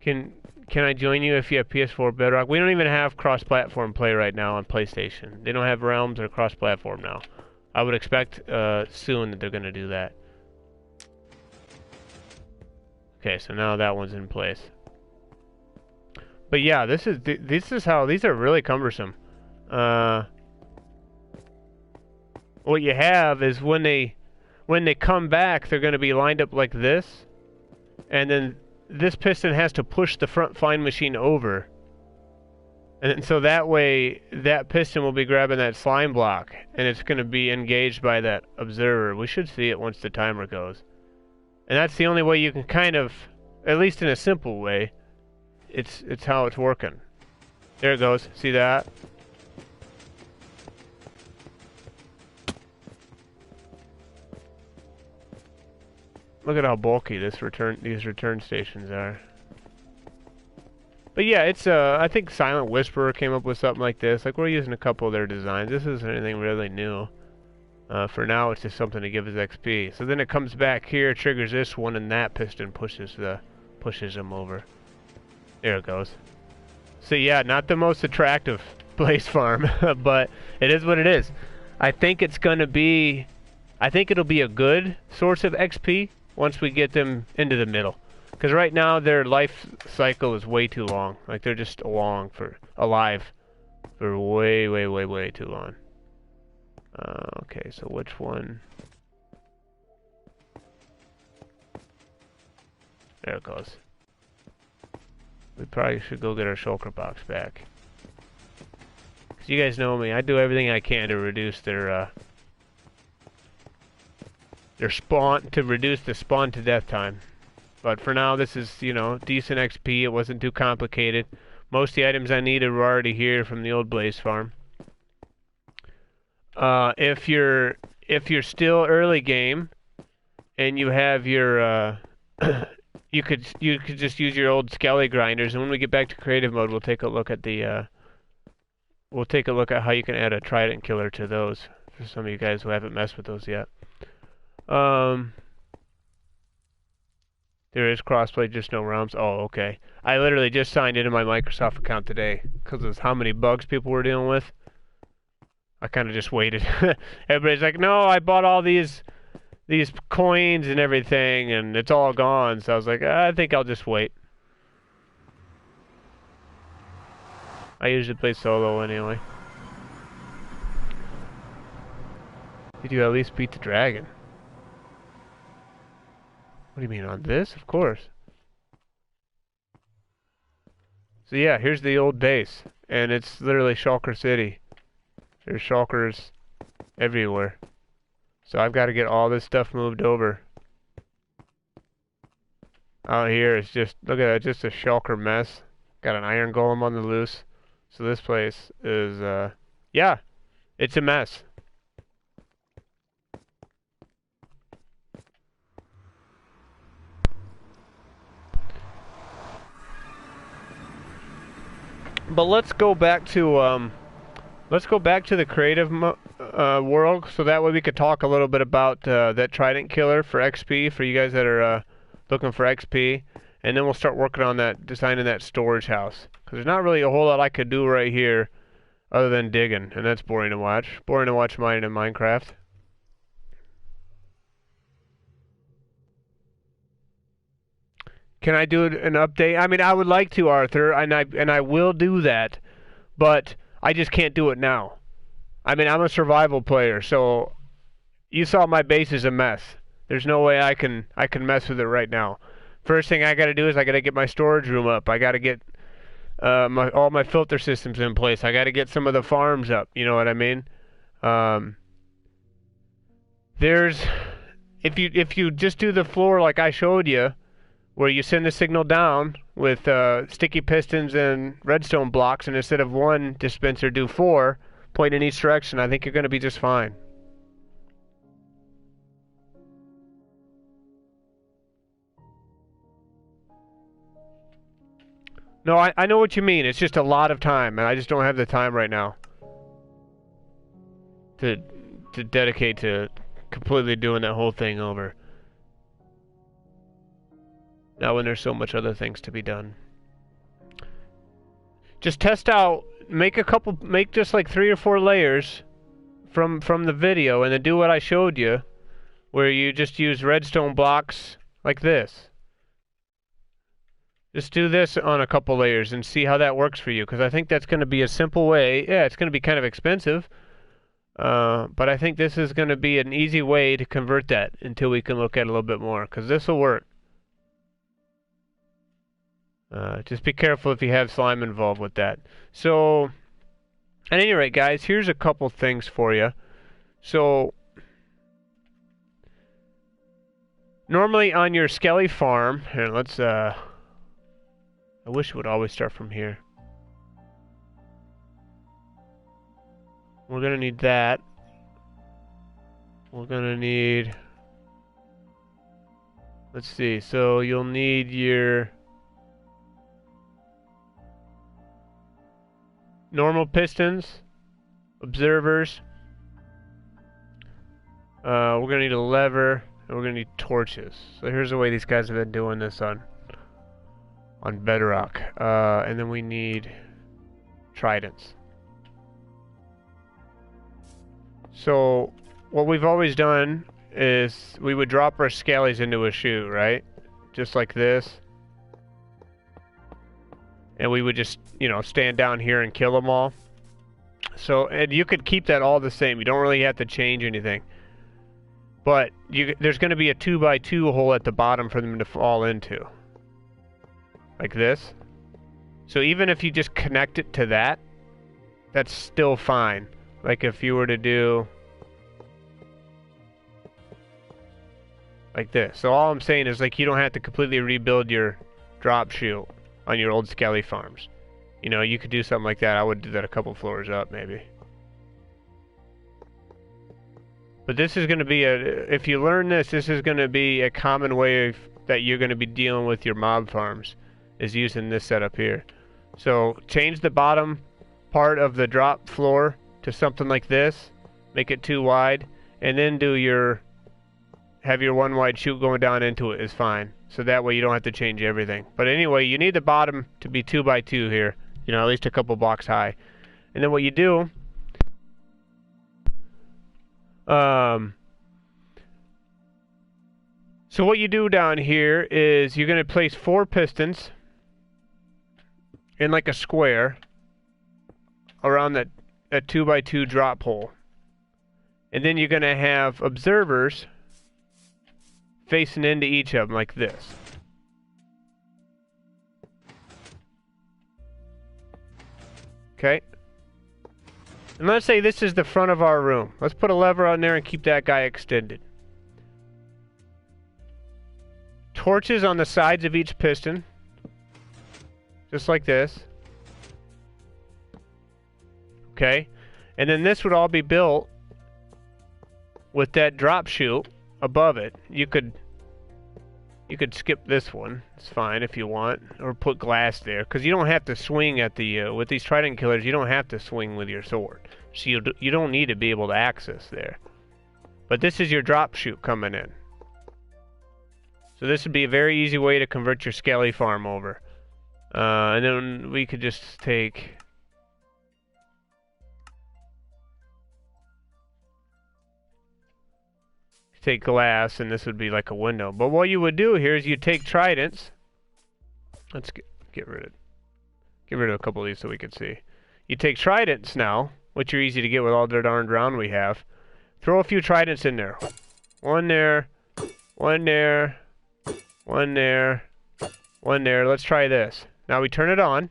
Can I join you if you have PS4 Bedrock? We don't even have cross-platform play right now on PlayStation. They don't have Realms or cross-platform now. I would expect soon that they're going to do that. Okay, so now that one's in place. But yeah, this is how these are really cumbersome. What you have is when they come back, they're going to be lined up like this, and then this piston has to push the front flying machine over. And so that way, that piston will be grabbing that slime block, and it's going to be engaged by that observer. We should see it once the timer goes. And that's the only way you can kind of, at least in a simple way, it's how it's working. There it goes. See that? Look at how bulky these return stations are. But yeah, it's I think Silent Whisperer came up with something like this. Like, we're using a couple of their designs. This isn't anything really new. For now, it's just something to give us XP. So then it comes back here, triggers this one, and that piston pushes them over. There it goes. So yeah, not the most attractive place farm, but it is what it is. I think it'll be a good source of XP once we get them into the middle. Because right now their life cycle is way too long. Like, they're just alive for way too long. Okay, so which one? There it goes. We probably should go get our shulker box back. Cause you guys know me, I do everything I can to reduce their spawn, to reduce the spawn to death time. But for now, this is, you know, decent XP. It wasn't too complicated. Most of the items I needed were already here from the old Blaze farm. If you're still early game and you have your you could just use your old skelly grinders, and when we get back to creative mode, we'll take a look at how you can add a trident killer to those for some of you guys who haven't messed with those yet. There is crossplay, just no realms. Oh, okay. I literally just signed into my Microsoft account today because of how many bugs people were dealing with. I kind of just waited. Everybody's like, no, I bought all these coins and everything, and it's all gone. So I was like, I think I'll just wait. I usually play solo anyway. Did you at least beat the dragon? What do you mean, on this? Of course. So yeah, here's the old base, and it's literally Shulker City. There's shulkers everywhere. So I've got to get all this stuff moved over. Out here, it's just, look at that, just a shulker mess. Got an iron golem on the loose. So this place is, yeah, it's a mess. But let's go back to the creative world, so that way we could talk a little bit about that trident killer for XP for you guys that are looking for XP, and then we'll start working on that, designing that storage house. Because there's not really a whole lot I could do right here other than digging, and that's boring to watch. Boring to watch mining in Minecraft. Can I do an update? I mean, I would like to, Arthur, and I will do that, but I just can't do it now. I mean, I'm a survival player, so you saw my base is a mess. There's no way I can mess with it right now. First thing I got to do is I got to get my storage room up. I got to get all my filter systems in place. I got to get some of the farms up. You know what I mean? If you just do the floor like I showed you, where you send the signal down with sticky pistons and redstone blocks, and instead of one dispenser, do 4, point in each direction, I think you're going to be just fine. No, I know what you mean. It's just a lot of time, and I just don't have the time right now to dedicate to completely doing that whole thing over. Now when there's so much other things to be done. Just test out, make just like 3 or 4 layers from the video, and then do what I showed you, where you just use redstone blocks like this. Just do this on a couple layers and see how that works for you, because I think that's going to be a simple way. Yeah, it's going to be kind of expensive, but I think this is going to be an easy way to convert that until we can look at it a little bit more, because this will work. Just be careful if you have slime involved with that. So, at any rate, guys, here's a couple things for you. So, normally on your skelly farm, here, let's, I wish it would always start from here. We're gonna need that. We're gonna need, let's see, so you'll need your normal pistons, observers, we're gonna need a lever, and we're gonna need torches. So here's the way these guys have been doing this on Bedrock. And then we need tridents. So what we've always done is we would drop our skellies into a chute, right? Just like this. And we would just, you know, stand down here and kill them all. So, and you could keep that all the same. You don't really have to change anything. But there's going to be a 2x2 hole at the bottom for them to fall into. Like this. So even if you just connect it to that, that's still fine. Like if you were to do like this. So all I'm saying is like you don't have to completely rebuild your drop chute on your old skelly farms. You know, you could do something like that. I would do that a couple floors up maybe. But this is going to be if you learn this is going to be a common way that you're going to be dealing with your mob farms, is using this setup here. So change the bottom part of the drop floor to something like this, make it 2 wide, and then have your 1 wide chute going down into it is fine. So that way you don't have to change everything. But anyway, you need the bottom to be 2 by 2 here, you know, at least a couple blocks high. And then what you do, so what you do down here is you're going to place 4 pistons in like a square around that 2 by 2 drop hole. And then you're going to have observers facing into each of them like this. Okay? And let's say this is the front of our room. Let's put a lever on there and keep that guy extended. Torches on the sides of each piston. Just like this. Okay? And then this would all be built with that drop chute above it. You could skip this one. It's fine if you want, or put glass there, because you don't have to swing at the with these trident killers. You don't have to swing with your sword, so you don't need to be able to access there. But this is your drop chute coming in. So this would be a very easy way to convert your skelly farm over. And then we could just take glass, and this would be like a window. But what you would do here is you take tridents. Let's get rid of a couple of these so we can see. You take tridents now, which are easy to get with all the darn ground we have. Throw a few tridents in there. One there, one there, one there, one there. Let's try this. Now we turn it on.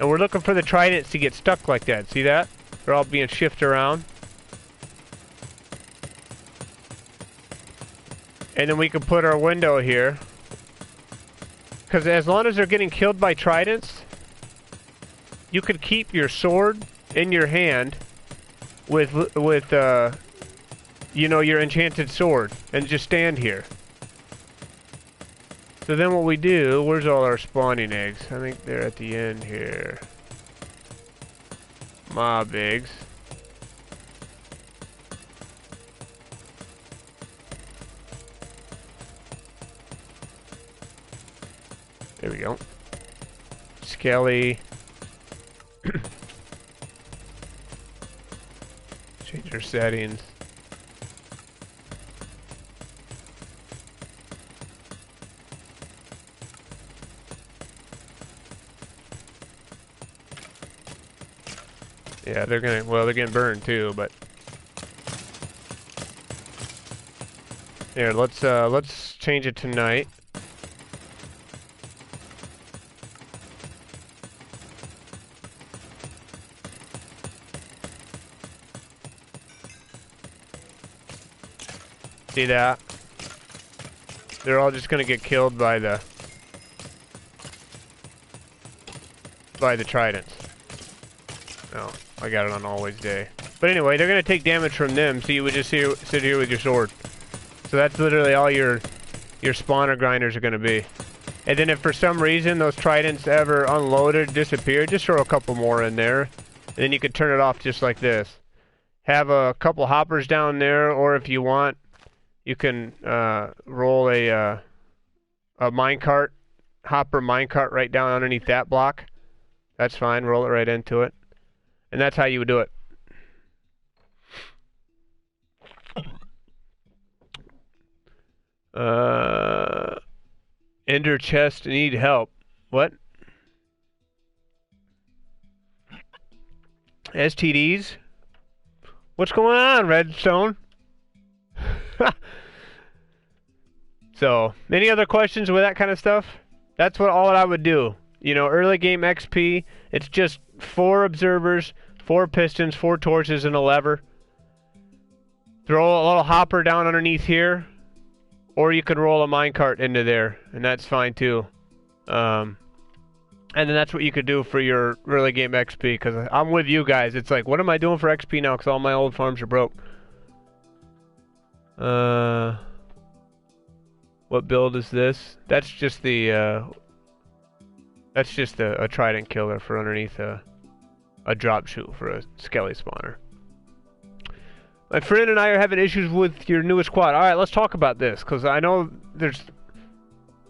And we're looking for the tridents to get stuck like that. See that? They're all being shifted around. And then we can put our window here. Because as long as they're getting killed by tridents, you could keep your sword in your hand with you know, your enchanted sword, and just stand here. So then what we do, where's all our spawning eggs? I think they're at the end here. Mob eggs. There we go. Skelly. Change our settings. Yeah, they're getting burned too, but here, let's change it to night. See that? They're all just gonna get killed by the tridents. Oh, I got it on always day. But anyway, they're gonna take damage from them, so you would just sit here with your sword. So that's literally all your spawner grinders are gonna be. And then if for some reason those tridents ever unloaded, disappeared, just throw a couple more in there. And then you could turn it off just like this. Have a couple hoppers down there, or if you want, you can roll a minecart, hopper minecart right down underneath that block. That's fine, roll it right into it. And that's how you would do it. Ender chest, need help. What? STDs? What's going on, Redstone? So, any other questions with that kind of stuff? That's all I would do. You know, early game XP, it's just 4 observers, 4 pistons, 4 torches, and a lever. Throw a little hopper down underneath here, or you could roll a minecart into there, and that's fine too. And then that's what you could do for your early game XP, because I'm with you guys. It's like, what am I doing for XP now, because all my old farms are broke. What build is this? That's just the, that's just a trident killer for underneath a drop chute for a skelly spawner. My friend and I are having issues with your newest quad. Alright, let's talk about this, because I know there's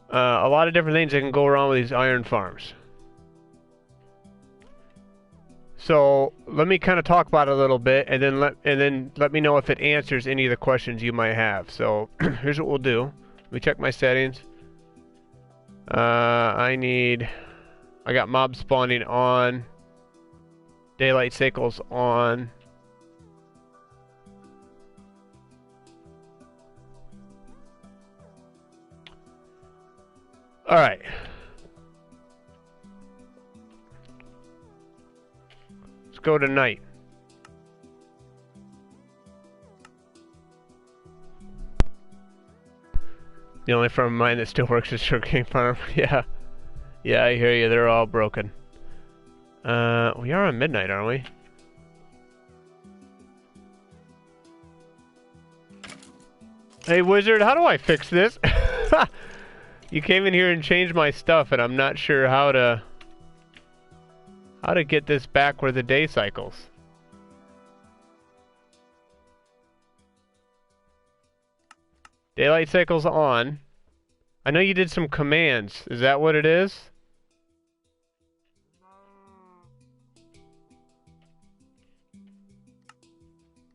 a lot of different things that can go wrong with these iron farms. So let me kind of talk about it a little bit, and then let me know if it answers any of the questions you might have. So here's what we'll do. Let me check my settings. I got mob spawning on, daylight cycles on. All right. Let's go to night. The only farm of mine that still works is sugarcane farm. Yeah. Yeah, I hear you. They're all broken. We are on midnight, aren't we? Hey, wizard, how do I fix this? You came in here and changed my stuff, and I'm not sure how to get this back where the day cycles. Daylight cycles on. I know you did some commands. Is that what it is?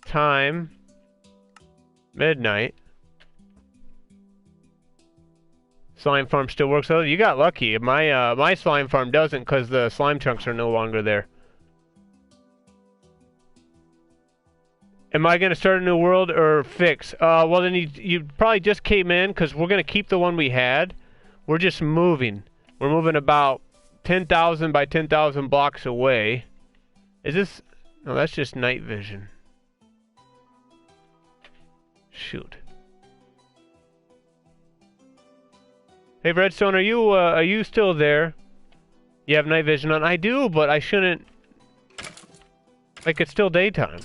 Time. Midnight. Slime farm still works. Oh, you got lucky. My slime farm doesn't, because the slime chunks are no longer there. Am I going to start a new world or fix? Well, then you probably just came in, because we're going to keep the one we had. We're just moving. We're moving about 10,000 by 10,000 blocks away. Is this... No, that's just night vision. Shoot. Hey, Redstone, are you still there? You have night vision on? I do, but I shouldn't... Like, it's still daytime.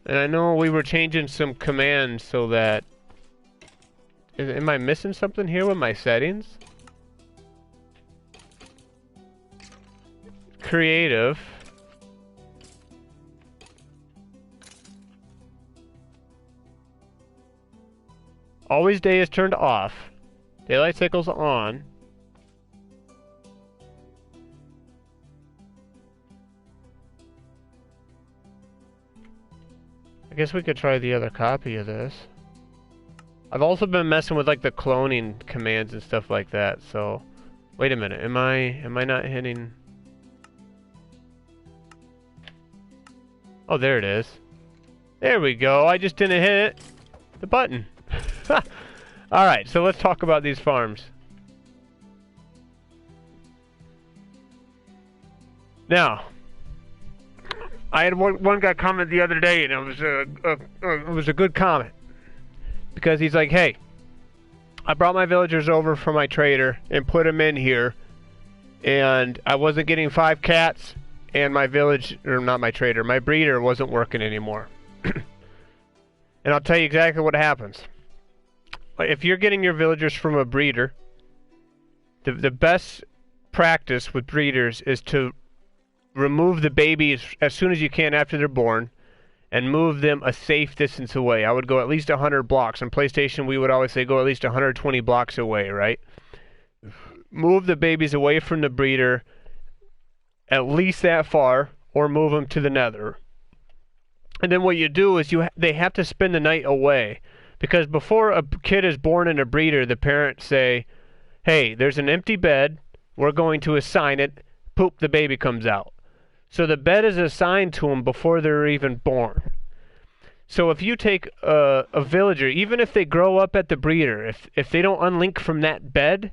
And I know we were changing some commands so that... Am I missing something here with my settings? Creative. Always day is turned off. Daylight cycle's on. I guess we could try the other copy of this. I've also been messing with like the cloning commands and stuff like that, so... Wait a minute, am I not hitting... Oh, there it is. There we go, I just didn't hit the button. Alright, so let's talk about these farms. Now, I had one guy comment the other day, and it was a good comment. Because he's like, hey, I brought my villagers over from my trader and put them in here, and I wasn't getting 5 cats, and my village, or not my trader, my breeder wasn't working anymore. And I'll tell you exactly what happens. If you're getting your villagers from a breeder, the best practice with breeders is to remove the babies as soon as you can after they're born and move them a safe distance away. I would go at least 100 blocks. On PlayStation, we would always say go at least 120 blocks away, right? Move the babies away from the breeder at least that far, or move them to the nether. And then what you do is they have to spend the night away. Because before a kid is born in a breeder, the parents say, hey, there's an empty bed, we're going to assign it, poop, the baby comes out. So the bed is assigned to them before they're even born. So if you take a villager, even if they grow up at the breeder, if they don't unlink from that bed,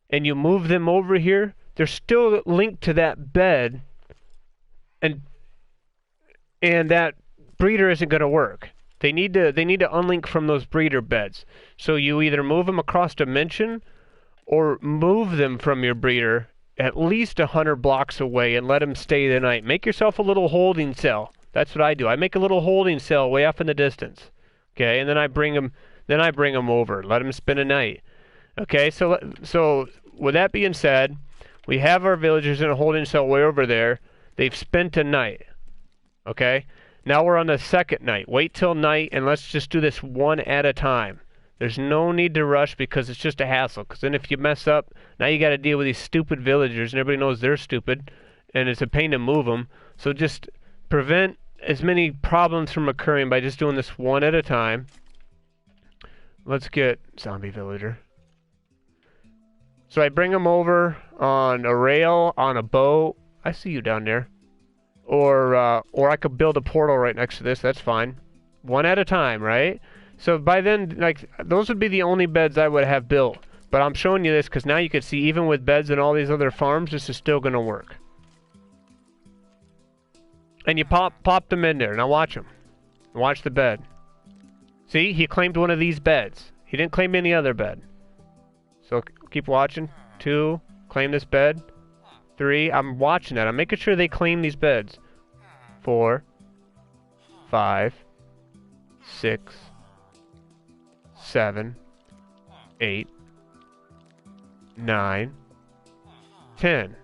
and you move them over here, they're still linked to that bed, and that breeder isn't going to work. They need to unlink from those breeder beds. So you either move them across dimension, or move them from your breeder at least 100 blocks away and let them stay the night. Make yourself a little holding cell. That's what I do. I make a little holding cell way off in the distance. Okay, and then I bring them over. Let them spend a night. Okay, so with that being said, we have our villagers in a holding cell way over there. They've spent a night. Okay, now we're on the second night. Wait till night and let's just do this one at a time. There's no need to rush because it's just a hassle. Because then if you mess up, now you got to deal with these stupid villagers, and everybody knows they're stupid, and it's a pain to move them. So just prevent as many problems from occurring by just doing this one at a time. Let's get zombie villager. So I bring them over on a rail, on a boat. I see you down there. Or I could build a portal right next to this. That's fine. One at a time, right? So by then, like, those would be the only beds I would have built. But I'm showing you this because now you can see even with beds and all these other farms, this is still going to work. And you pop them in there. Now watch them. Watch the bed. See, he claimed one of these beds. He didn't claim any other bed. So keep watching. 2, claim this bed. 3, I'm watching that. I'm making sure they claim these beds. 4, 5, 6, 7, 8, 9, 10.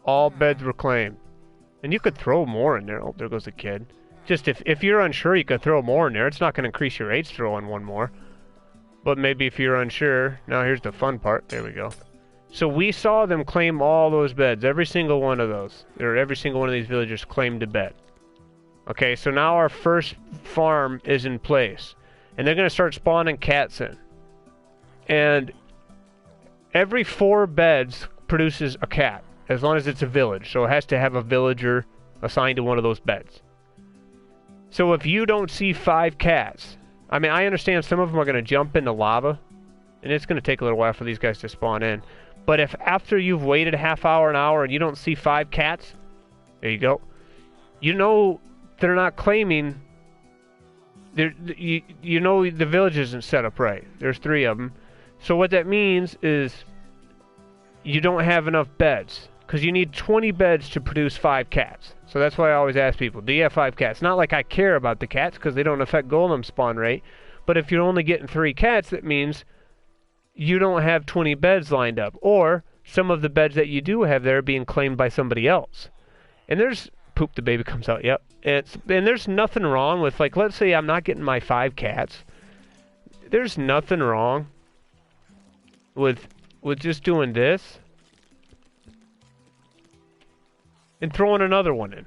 All beds were claimed. And you could throw more in there. Oh, there goes a kid. Just if you're unsure, you could throw more in there. It's not going to increase your rates throwing one more. But maybe if you're unsure... Now here's the fun part. There we go. So we saw them claim all those beds. Every single one of those. Or every single one of these villagers claimed a bed. Okay, so now our first farm is in place. And they're going to start spawning cats in. And every 4 beds produces a cat. As long as it's a village. So it has to have a villager assigned to one of those beds. So if you don't see 5 cats... I mean, I understand some of them are going to jump into lava. And it's going to take a little while for these guys to spawn in. But if after you've waited a half hour, an hour, and you don't see 5 cats... There you go. You know they're not claiming... You know the village isn't set up right. There's 3 of them. So what that means is... You don't have enough beds. Because you need 20 beds to produce 5 cats. So that's why I always ask people, do you have 5 cats? Not like I care about the cats, because they don't affect golem spawn rate. But if you're only getting 3 cats, that means you don't have 20 beds lined up. Or some of the beds that you do have there are being claimed by somebody else. And there's... Poop, the baby comes out, yep. And there's nothing wrong with, like, let's say I'm not getting my 5 cats. There's nothing wrong with just doing this. And throwing another one in.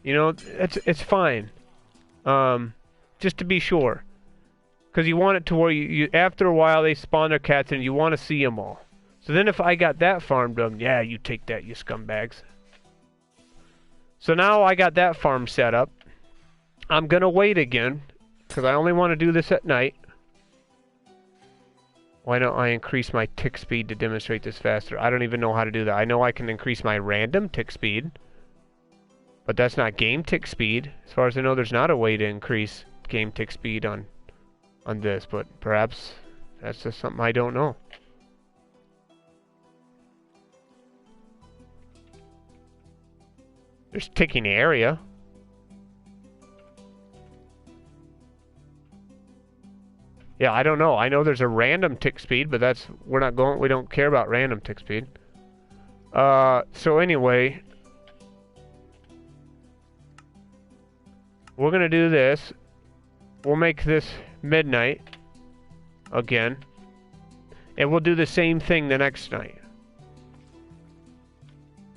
You know, it's fine. Just to be sure. Because you want it to where you after a while they spawn their cats and you want to see them all. So then if I got that farm done, yeah, you take that, you scumbags. So now I got that farm set up. I'm going to wait again. Because I only want to do this at night. Why don't I increase my tick speed to demonstrate this faster? I don't even know how to do that. I know I can increase my random tick speed. But that's not game tick speed. As far as I know, there's not a way to increase game tick speed on this. But perhaps that's just something I don't know. There's ticking area. Yeah, I don't know. I know there's a random tick speed, but that's... we don't care about random tick speed. So anyway... we're gonna do this. We'll make this midnight. Again. And we'll do the same thing the next night.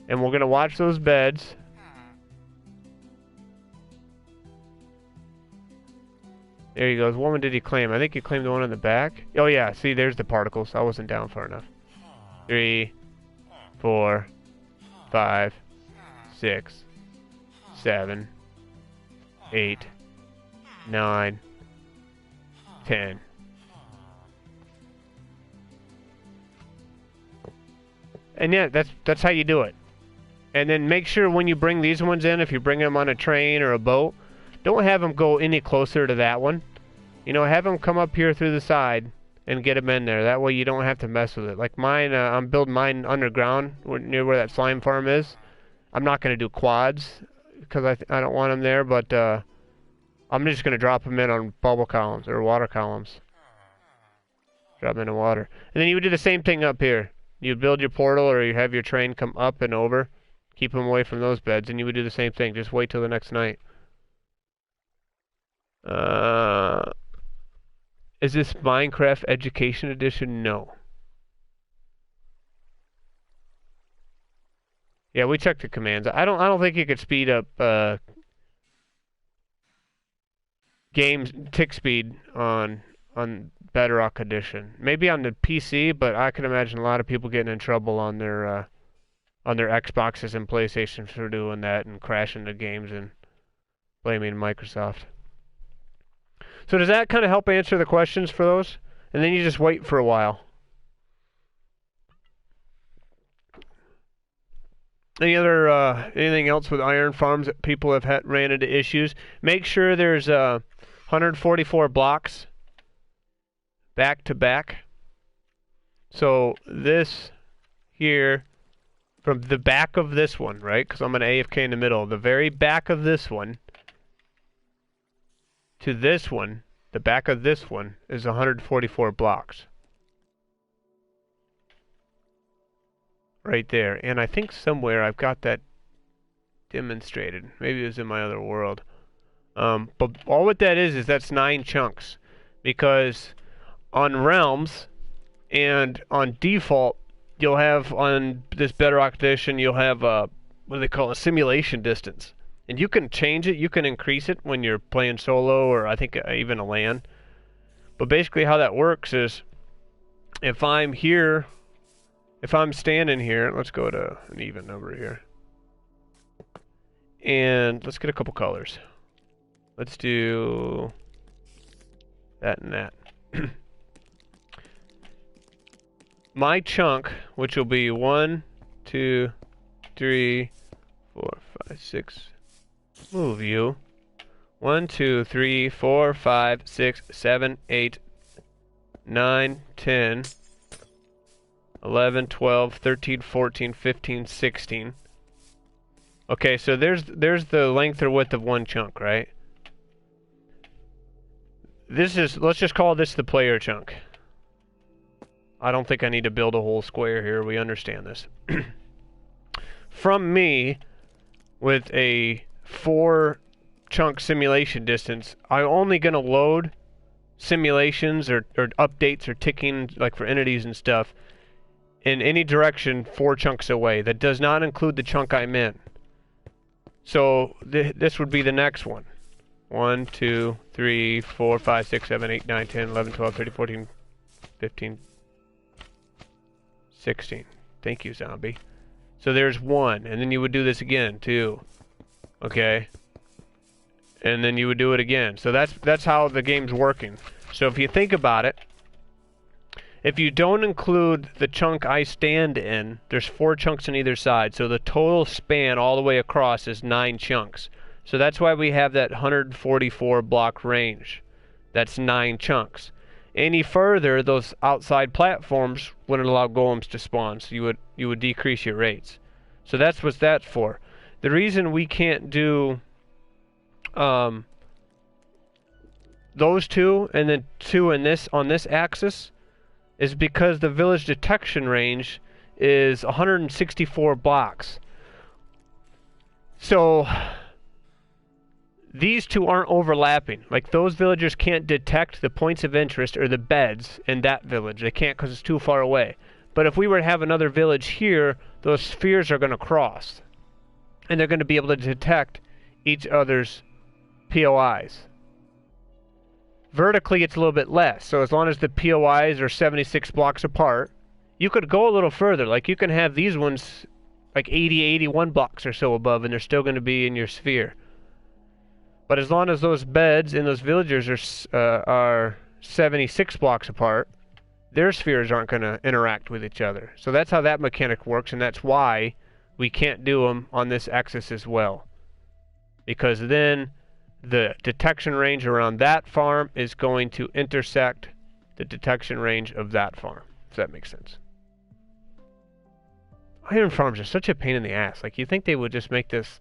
And we're gonna watch those beds. There he goes. What one did he claim? I think he claimed the one in the back. Oh yeah, see, there's the particles. I wasn't down far enough. 3, 4, 5, 6, 7, 8, 9, 10. And yeah, that's how you do it. And then make sure when you bring these ones in, if you bring them on a train or a boat, don't have them go any closer to that one. You know, have them come up here through the side and get them in there. That way you don't have to mess with it. Like mine, I'm building mine underground near where that slime farm is. I'm not going to do quads because I don't want them there, but I'm just going to drop them in on bubble columns or water columns. Drop them in the water. And then you would do the same thing up here. You build your portal or you have your train come up and over. Keep them away from those beds, and you would do the same thing. Just wait till the next night. Is this Minecraft Education Edition? No. Yeah, we checked the commands. I don't think you could speed up games tick speed on Bedrock Edition. Maybe on the PC, but I can imagine a lot of people getting in trouble on their Xboxes and PlayStations for doing that and crashing the games and blaming Microsoft. So does that kind of help answer the questions for those? And then you just wait for a while. Anything else with iron farms that people have ran into issues? Make sure there's 144 blocks back to back. So this here, from the back of this one, right? Because I'm going to AFK in the middle. The very back of this one to this one, the back of this one is 144 blocks. Right there. And I think somewhere I've got that demonstrated. Maybe it was in my other world. But all what that is that's 9 chunks. Because on realms and on default, you'll have on this Bedrock Edition, you'll have what do they call a simulation distance. And you can change it, you can increase it when you're playing solo or I think even a LAN. But basically how that works is if I'm here, if I'm standing here, let's go to an even number here. And let's get a couple colors. Let's do that and that. My chunk, which will be 1, 2, 3, 4, 5, 6. Move you. 1, 2, 3, 4, 5, 6, 7, 8, 9, 10, 11, 12, 13, 14, 15, 16. Okay, so there's the length or width of one chunk, right? This is, let's just call this the player chunk. I don't think I need to build a whole square here. We understand this. From me, with a 4 chunk simulation distance, I'm only going to load simulations or updates or ticking, like for entities and stuff, in any direction 4 chunks away. That does not include the chunk I'm in. So this would be the next one. 1, 2, 3, 4, 5, 6, 7, 8, 9, 10, 11, 12, 13, 14, 15, 16. Thank you, zombie. So there's 1, and then you would do this again, 2. Okay? And then you would do it again. So that's how the game's working. So if you think about it, if you don't include the chunk I stand in, there's 4 chunks on either side. So the total span all the way across is 9 chunks. So that's why we have that 144 block range. That's 9 chunks. Any further, those outside platforms wouldn't allow golems to spawn, so you would decrease your rates. So that's what that's for. The reason we can't do those 2 and then 2 in this on this axis is because the village detection range is 164 blocks. So these 2 aren't overlapping. Like, those villagers can't detect the points of interest or the beds in that village. They can't because it's too far away. But if we were to have another village here, those spheres are going to cross. And they're going to be able to detect each other's POIs. Vertically, it's a little bit less. So as long as the POIs are 76 blocks apart, you could go a little further. Like, you can have these ones like 80, 81 blocks or so above, and they're still going to be in your sphere. But as long as those beds and those villagers are 76 blocks apart, their spheres aren't going to interact with each other. So that's how that mechanic works, and that's why we can't do them on this axis as well. Because then the detection range around that farm is going to intersect the detection range of that farm, if that makes sense. Iron farms are such a pain in the ass. Like, you think they would just make this,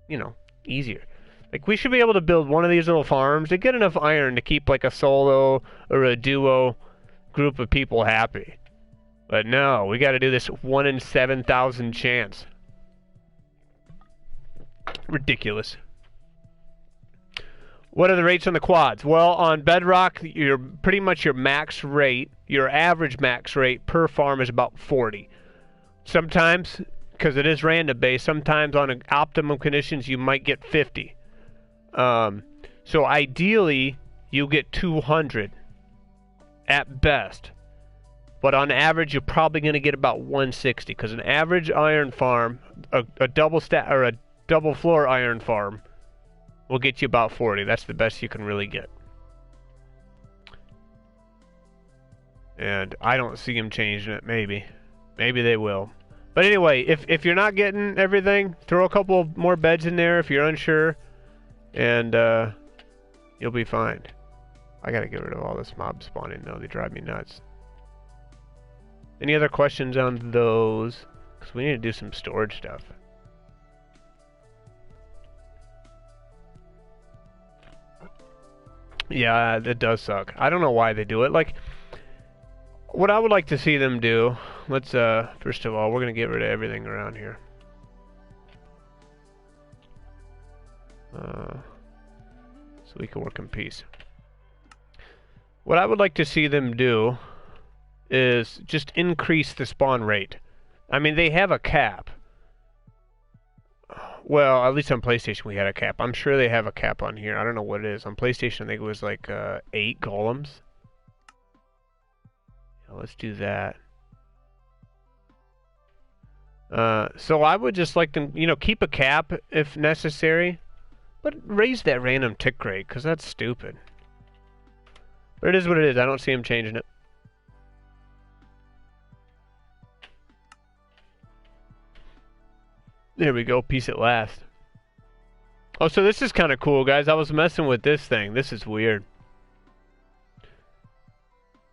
you know, easier. Like, we should be able to build one of these little farms to get enough iron to keep, like, a solo or a duo group of people happy. But no, we got to do this 1 in 7,000 chance. Ridiculous. What are the rates on the quads? Well, on Bedrock, you're pretty much your max rate, your average max rate per farm is about 40. Sometimes, because it is random based, sometimes on optimum conditions you might get 50. So ideally, you get 200 at best. But on average, you're probably going to get about 160, because an average iron farm, a double floor iron farm, will get you about 40. That's the best you can really get. And I don't see them changing it. Maybe they will. But anyway, if you're not getting everything, throw a couple more beds in there if you're unsure, and you'll be fine. I gotta get rid of all this mob spawning though. They drive me nuts. Any other questions on those? Because we need to do some storage stuff. Yeah, it does suck. I don't know why they do it. Like, what I would like to see them do, let's, first of all, we're going to get rid of everything around here. So we can work in peace. What I would like to see them do is just increase the spawn rate. I mean, they have a cap. Well, at least on PlayStation we had a cap. I'm sure they have a cap on here. I don't know what it is. On PlayStation I think it was like 8 golems. Yeah, let's do that. So I would just like them, you know, keep a cap if necessary, but raise that random tick rate, because that's stupid. But it is what it is. I don't see them changing it. There we go. Peace at last. Oh, so this is kind of cool, guys. I was messing with this thing. This is weird.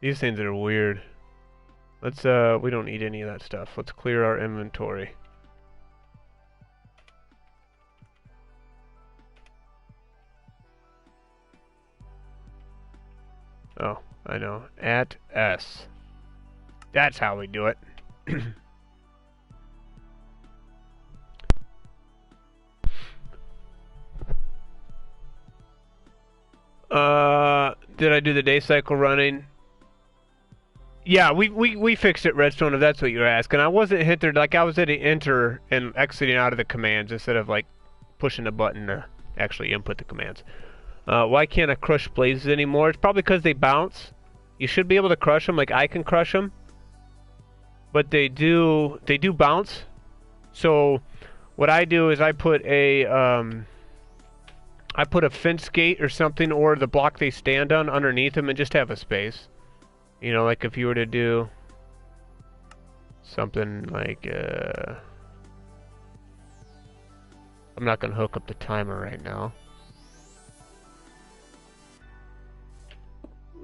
These things are weird. Let's, we don't need any of that stuff. Let's clear our inventory. Oh, I know. At S. That's how we do it. Did I do the day cycle running? Yeah, we fixed it, Redstone, if that's what you're asking. I wasn't hindered, like I was hitting enter and exiting out of the commands instead of like pushing the button to actually input the commands. Why can't I crush blazes anymore? It's probably because they bounce. You should be able to crush them, like I can crush them. But they do bounce. So what I do is I put a fence gate or something, or the block they stand on underneath them, and just have a space. You know, like if you were to do something like, I'm not going to hook up the timer right now.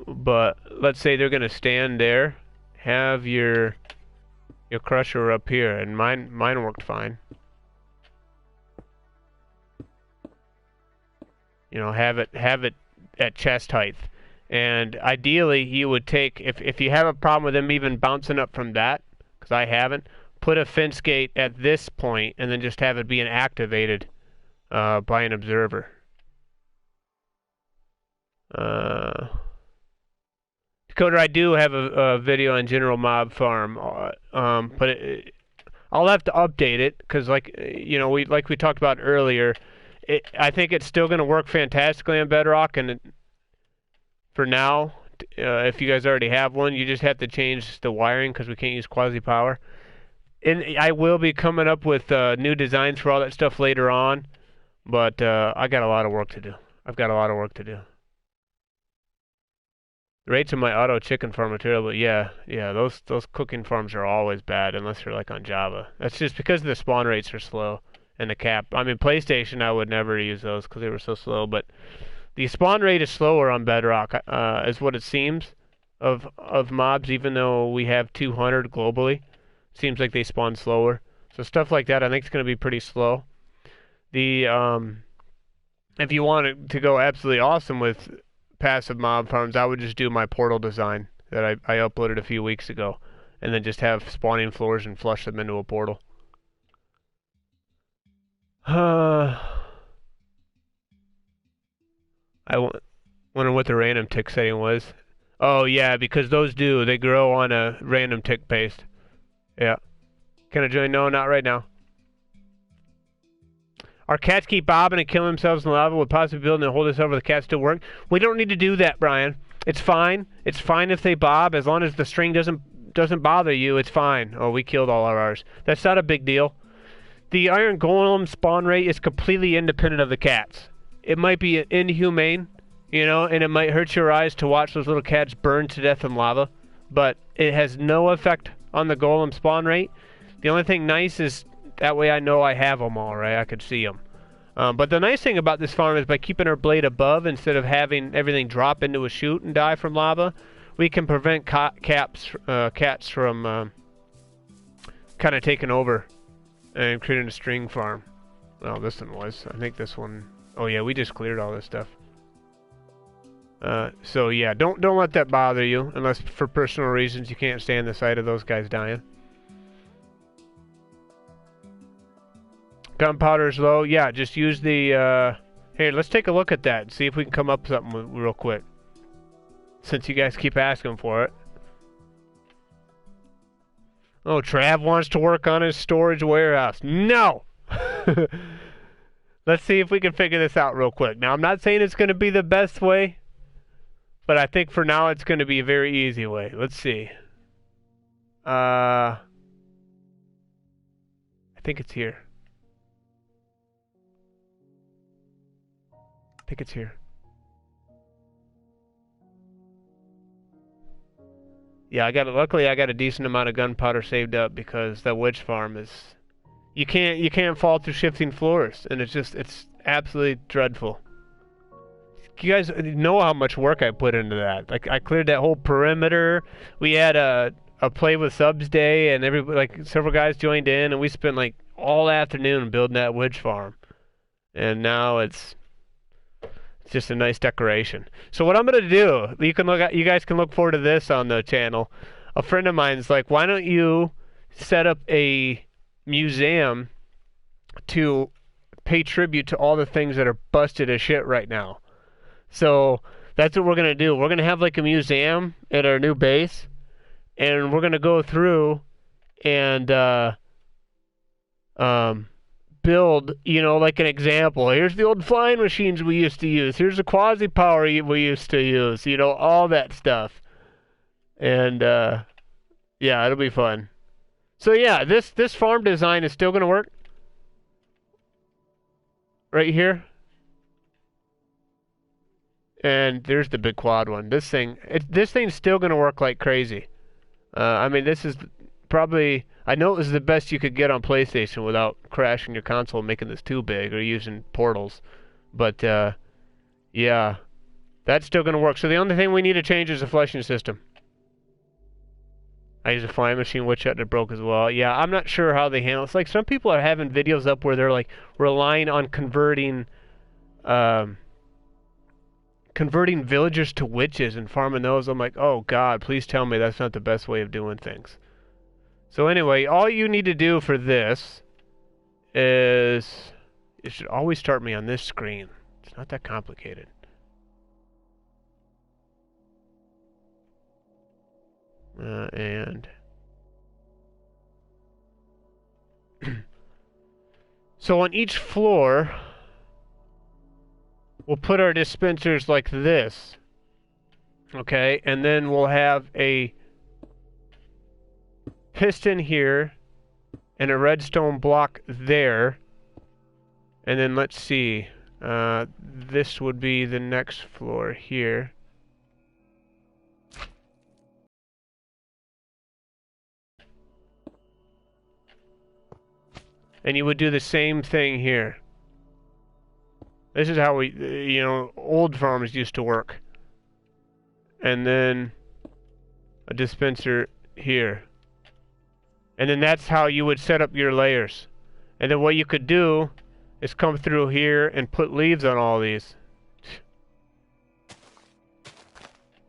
But let's say they're going to stand there, have your crusher up here, and mine worked fine. You know, have it at chest height. And ideally, you would take, if you have a problem with them even bouncing up from that, because I haven't, put a fence gate at this point, and then just have it being activated by an observer. Decoder, I do have a video on General Mob Farm, but I'll have to update it, because like, you know, we talked about earlier, I think it's still going to work fantastically on Bedrock, and for now, if you guys already have one, you just have to change the wiring because we can't use quasi-power. And I will be coming up with new designs for all that stuff later on, But I got a lot of work to do. I've got a lot of work to do. The rates in my auto chicken farm are terrible. Yeah, those cooking farms are always bad unless you're like on Java. That's just because the spawn rates are slow and the cap. I mean, PlayStation, I would never use those because they were so slow. But the spawn rate is slower on Bedrock, is what it seems, of mobs. Even though we have 200 globally, seems like they spawn slower. So stuff like that, I think, is going to be pretty slow. The if you want it to go absolutely awesome with passive mob farms, I would just do my portal design that I uploaded a few weeks ago, and then just have spawning floors and flush them into a portal. I wonder what the random tick setting was. Oh yeah, because they grow on a random tick paste. Yeah. Can I join? No, not right now. Our cats keep bobbing and killing themselves in lava. Would possibly build and hold us over. The cats still work. We don't need to do that, Brian. It's fine. It's fine if they bob, as long as the string doesn't bother you. It's fine. Oh, we killed all of ours. That's not a big deal. The iron golem spawn rate is completely independent of the cats. It might be inhumane, and it might hurt your eyes to watch those little cats burn to death in lava, but it has no effect on the golem spawn rate. The only thing nice is that way I know I have them all, right? I could see them. But the nice thing about this farm is by keeping our blade above instead of having everything drop into a chute and die from lava, we can prevent cats from kind of taking over and creating a string farm. Well, this one was. I think this one... Oh yeah, we just cleared all this stuff. So yeah, don't let that bother you, unless for personal reasons you can't stand the sight of those guys dying. Gunpowder's low. Yeah, just use the... Here, let's take a look at that and see if we can come up with something real quick. Since you guys keep asking for it. Oh, Trav wants to work on his storage warehouse. No! Let's see if we can figure this out real quick. Now, I'm not saying it's going to be the best way, but I think for now it's going to be a very easy way. Let's see. I think it's here. I think it's here. Yeah, luckily I got a decent amount of gunpowder saved up because that witch farm is... You can't fall through shifting floors, and it's absolutely dreadful. You guys know how much work I put into that. Like, I cleared that whole perimeter. We had a play with subs day, and several guys joined in, and we spent like all afternoon building that witch farm. And now it's just a nice decoration. So what I'm gonna do, you guys can look forward to this on the channel. A friend of mine's like, why don't you set up a museum to pay tribute to all the things that are busted as shit right now? So that's what we're gonna do. We're gonna have like a museum at our new base, and we're gonna go through and build, like an example. Here's the old flying machines we used to use. Here's the quasi power we used to use. All that stuff. And yeah, it'll be fun. So yeah, this farm design is still gonna work. Right here. And there's the big quad one. This thing's still gonna work like crazy. I mean, this is probably... I know it was the best you could get on PlayStation without crashing your console and making this too big or using portals. But, yeah. That's still going to work. So the only thing we need to change is the flushing system. I used a flying machine witch hut and it broke as well. Yeah, I'm not sure how they handle it. It's like some people are having videos up where they're like relying on converting villagers to witches and farming those. I'm like, oh God, please tell me that's not the best way of doing things. So anyway, all you need to do for this is... It should always start me on this screen. It's not that complicated. And... So on each floor, we'll put our dispensers like this. Okay, and then we'll have a piston here and a redstone block there, And then let's see. This would be the next floor here. And you would do the same thing here. This is how we, you know, old farms used to work. And then a dispenser here. And then that's how you would set up your layers. And then what you could do is come through here and put leaves on all these.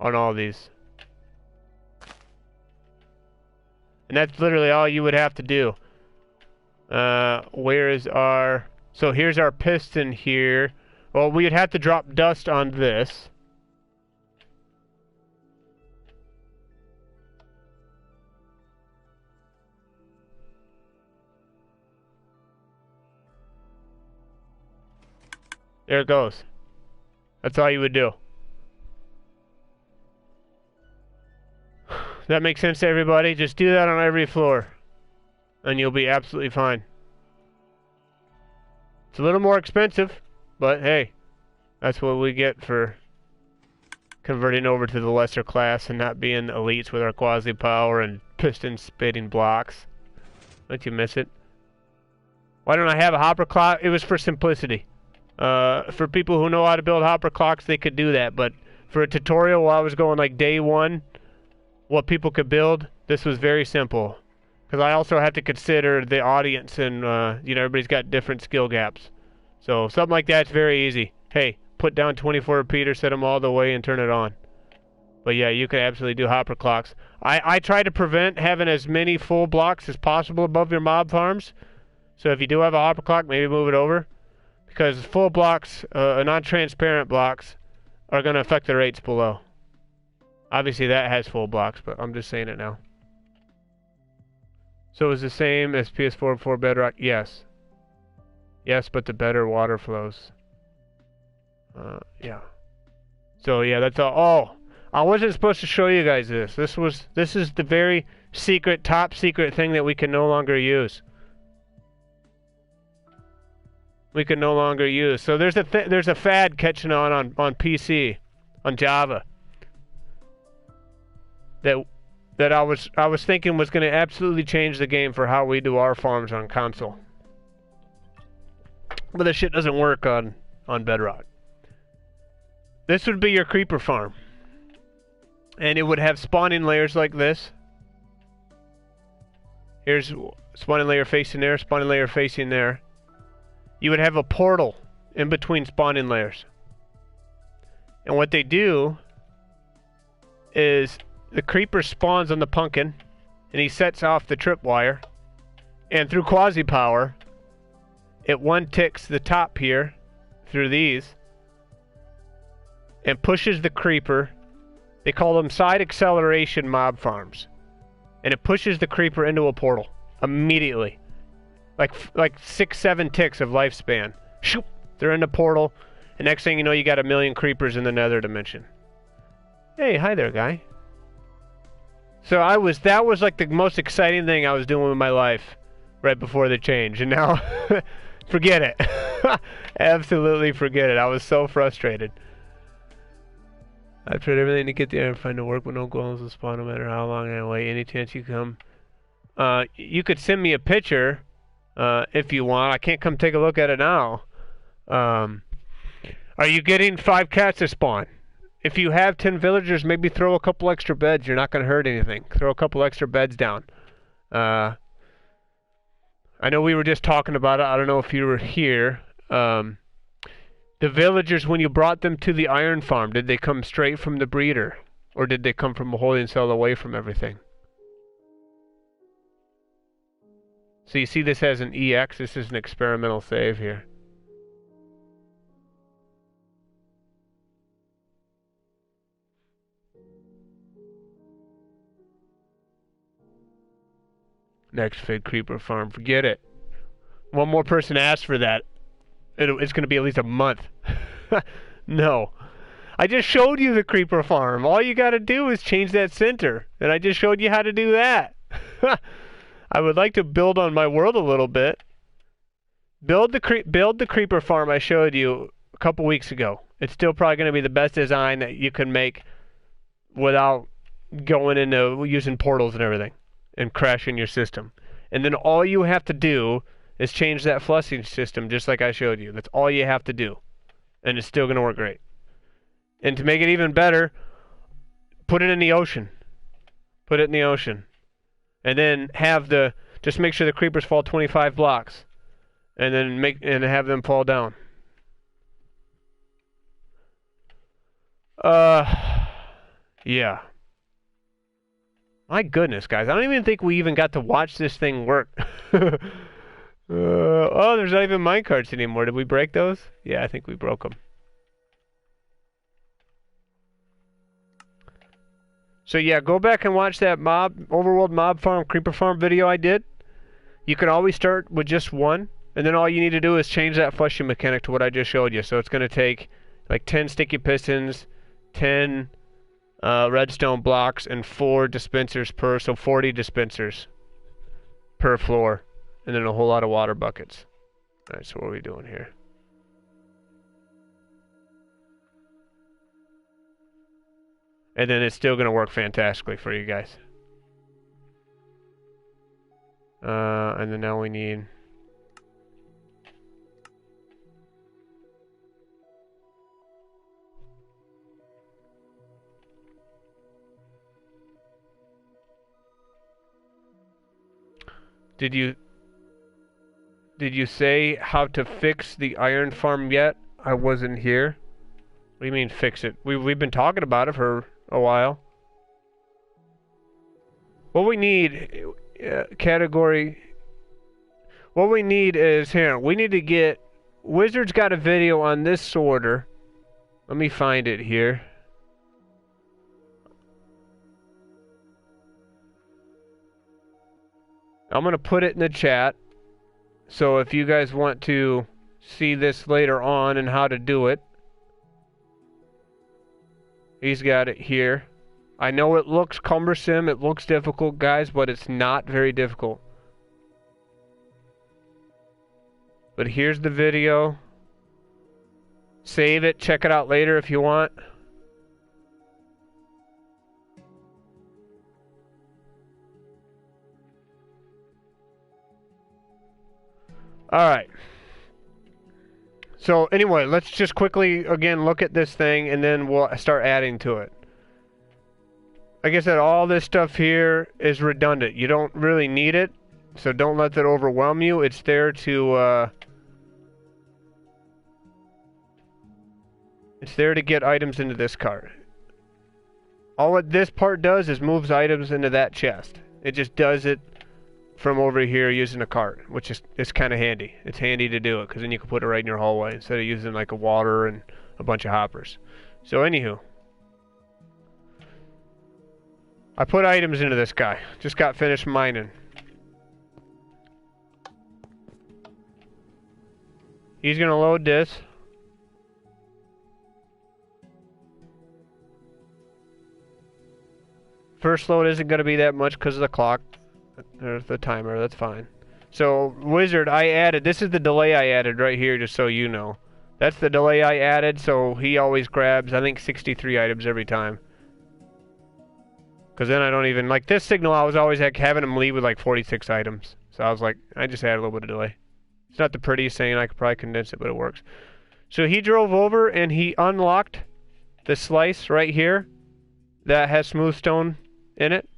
On all these. And that's literally all you would have to do. Where is our... So here's our piston here. Well, we'd have to drop dust on this. There it goes. That's all you would do. That makes sense to everybody? Just do that on every floor. And you'll be absolutely fine. It's a little more expensive, but hey, that's what we get for converting over to the lesser class and not being elites with our quasi power and piston spitting blocks. Don't you miss it? Why don't I have a hopper clock? It was for simplicity. For people who know how to build hopper clocks, they could do that, but for a tutorial while I was going like day one, what people could build, this was very simple. Because I also have to consider the audience and, you know, everybody's got different skill gaps. So something like that's very easy. Hey, put down 24 repeaters, set them all the way, and turn it on. But yeah, you could absolutely do hopper clocks. I try to prevent having as many full blocks as possible above your mob farms. So if you do have a hopper clock, maybe move it over. Because full blocks, non-transparent blocks, are going to affect the rates below. Obviously that has full blocks, but I'm just saying it now. So it's the same as PS4 before Bedrock? Yes. Yes, but the better water flows. Yeah. So yeah, that's all. Oh, I wasn't supposed to show you guys this. This is the very secret, top secret thing that we can no longer use. We can no longer use. So there's a fad catching on PC, on Java. That I was thinking was going to absolutely change the game for how we do our farms on console. But this shit doesn't work on Bedrock. This would be your creeper farm. And it would have spawning layers like this. Here's spawning layer facing there, spawning layer facing there. You would have a portal in between spawning layers. And what they do is the creeper spawns on the pumpkin and he sets off the tripwire, and through quasi power it one ticks the top here through these and pushes the creeper. They call them side acceleration mob farms, and it pushes the creeper into a portal immediately, like 6-7 ticks of lifespan. Shoop, they're in the portal, and next thing you know, you got a million creepers in the nether dimension. Hey, hi there, guy. So that was like the most exciting thing I was doing with my life right before the change, and now forget it. Absolutely forget it. I was so frustrated. I tried everything to get there and find the work, but no goals will spawn no matter how long I wait. Any chance you come? You could send me a picture if you want. I can't come take a look at it now. Are you getting 5 cats to spawn? If you have 10 villagers, maybe throw a couple extra beds. You're not going to hurt anything. Throw a couple extra beds down. I know we were just talking about it. I don't know if you were here. The villagers, when you brought them to the iron farm, did they come straight from the breeder? Or did they come from a holding cell away from everything? So you see this has an EX. This is an experimental save here. Next fig creeper farm. Forget it. One more person asks for that. It's going to be at least a month. No. I just showed you the creeper farm. All you got to do is change that center. And I just showed you how to do that. I would like to build on my world a little bit. Build the creeper farm I showed you a couple weeks ago. It's still probably going to be the best design that you can make without going into using portals and everything and crashing your system. And then all you have to do is change that flushing system just like I showed you. That's all you have to do. And it's still going to work great. And to make it even better, put it in the ocean. Put it in the ocean. And then just make sure the creepers fall 25 blocks. And then have them fall down. Yeah. My goodness, guys. I don't even think we even got to watch this thing work. Oh, there's not even minecarts anymore. Did we break those? Yeah, I think we broke them. So yeah, go back and watch that overworld mob farm, creeper farm video I did. You can always start with just one. And then all you need to do is change that flushing mechanic to what I just showed you. So it's going to take like 10 sticky pistons, 10 redstone blocks, and 4 dispensers per, so 40 dispensers per floor. And then a whole lot of water buckets. Alright, so what are we doing here? And then it's still going to work fantastically for you guys. And then now we need... Did you say how to fix the iron farm yet? I wasn't here. What do you mean fix it? We've been talking about it for a while. What we need, what we need is, here, we need to get, Wizard's got a video on this sorter. Let me find it here. I'm going to put it in the chat. So if you guys want to see this later on and how to do it. He's got it here. I know it looks cumbersome, it looks difficult, guys, but it's not very difficult. But here's the video. Save it, check it out later if you want. Alright. So anyway, let's just quickly again look at this thing and then we'll start adding to it. Like I said, all this stuff here is redundant. You don't really need it, so don't let that overwhelm you. It's there to get items into this cart. All what this part does is moves items into that chest. It just does it from over here using a cart, which is kind of handy. It's handy to do it because then you can put it right in your hallway instead of using like a water and a bunch of hoppers. So anywho, I put items into this guy. Just got finished mining. He's gonna load this. First load isn't gonna be that much because of the clock. There's the timer, that's fine. So, Wizard, I added, this is the delay I added right here, just so you know. That's the delay I added, so he always grabs, I think, 63 items every time. Because then I don't even, like this signal, I was always having him leave with like 46 items. So I was like, I just added a little bit of delay. It's not the prettiest thing, I could probably condense it, but it works. So he drove over and he unlocked the slice right here that has smooth stone in it.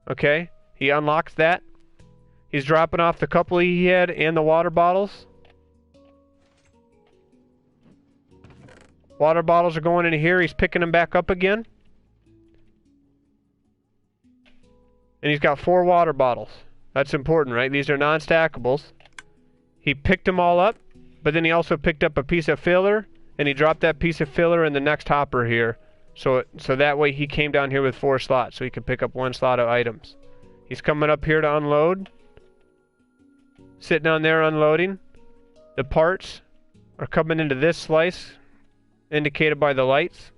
Okay, he unlocks that. He's dropping off the couple he had and the water bottles. Water bottles are going in here. He's picking them back up again. And he's got 4 water bottles. That's important, right? These are non-stackables. He picked them all up, but then he also picked up a piece of filler, and he dropped that piece of filler in the next hopper here. So that way he came down here with 4 slots, so he could pick up 1 slot of items. He's coming up here to unload. Sitting down there unloading. The parts are coming into this slice, indicated by the lights.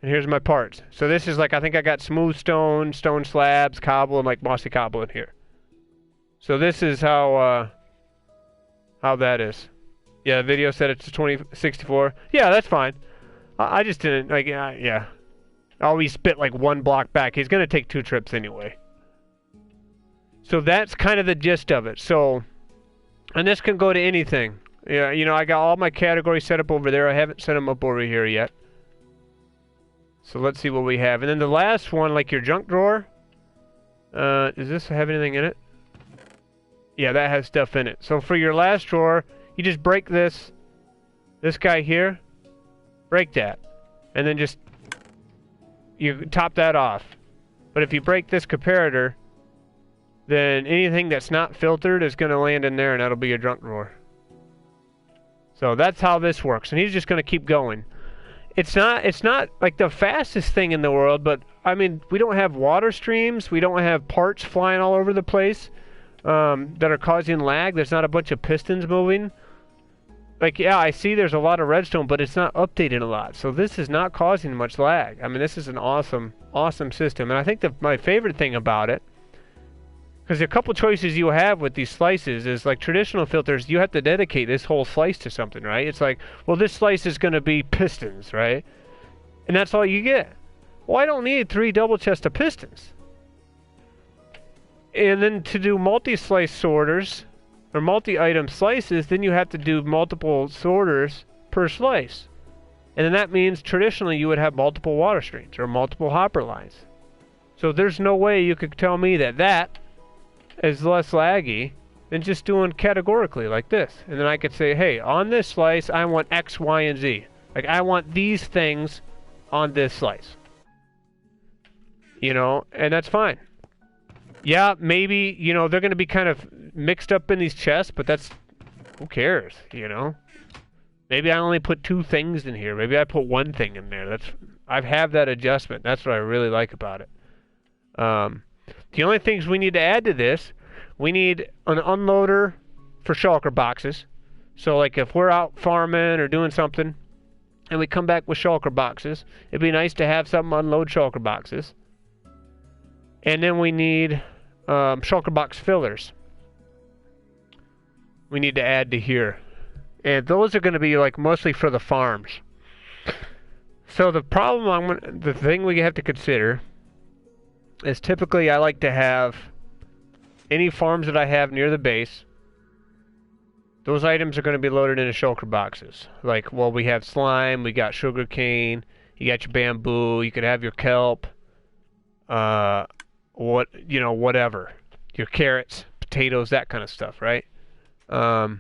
And here's my parts. So this is like, I think I got smooth stone, stone slabs, cobble, and like mossy cobble in here. So this is how that is. Yeah, the video said it's 2064. Yeah, that's fine. I just didn't, like, yeah. I always spit like one block back. He's going to take 2 trips anyway. So that's kind of the gist of it. So, and this can go to anything. Yeah, you know, I got all my categories set up over there. I haven't set them up over here yet. So let's see what we have. And then the last one, like your junk drawer. Does this have anything in it? Yeah, that has stuff in it. So for your last drawer, you just break this guy here. Break that. And then just, you top that off. But if you break this comparator, then anything that's not filtered is going to land in there, and that'll be your junk drawer. So that's how this works. And he's just going to keep going. It's not like the fastest thing in the world, but I mean, we don't have water streams. We don't have parts flying all over the place that are causing lag. There's not a bunch of pistons moving. Like, yeah, I see there's a lot of redstone, but it's not updated a lot. So this is not causing much lag. I mean, this is an awesome, awesome system. And I think my favorite thing about it, because a couple choices you have with these slices is, like traditional filters, you have to dedicate this whole slice to something, right? It's like, well, this slice is going to be pistons, right? And that's all you get. Well, I don't need 3 double chests of pistons. And then to do multi-slice sorters, or multi-item slices, then you have to do multiple sorters per slice. And then that means traditionally you would have multiple water streams, or multiple hopper lines. So there's no way you could tell me that is less laggy than just doing categorically like this. And then I could say, hey, on this slice, I want X, Y, and Z. Like, I want these things on this slice. You know, and that's fine. Yeah, maybe, you know, they're going to be kind of mixed up in these chests, but that's, who cares, you know? Maybe I only put 2 things in here. Maybe I put 1 thing in there. I have that adjustment. That's what I really like about it. The only things we need to add to this, we need an unloader for shulker boxes. So like if we're out farming or doing something and we come back with shulker boxes, it'd be nice to have something unload shulker boxes. And then we need shulker box fillers. We need to add to here. And those are going to be like mostly for the farms. So the thing we have to consider is typically I like to have any farms that I have near the base, those items are going to be loaded into shulker boxes. Like, well, we have slime, we got sugar cane, you got your bamboo, you could have your kelp, whatever, your carrots, potatoes, that kind of stuff, right? You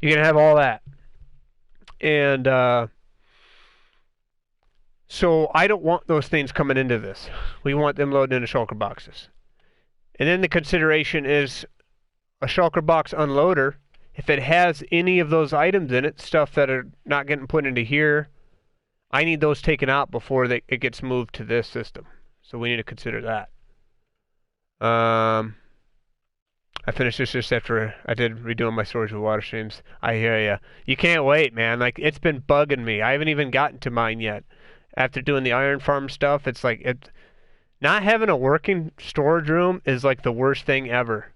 can have all that. And so I don't want those things coming into this. We want them loaded into shulker boxes. And then the consideration is a shulker box unloader. If it has any of those items in it, stuff that are not getting put into here, I need those taken out before it gets moved to this system. So we need to consider that. I finished this just after I did redoing my storage with water streams. I hear ya. You can't wait, man. Like, it's been bugging me. I haven't even gotten to mine yet. After doing the iron farm stuff, it's like not having a working storage room is like the worst thing ever.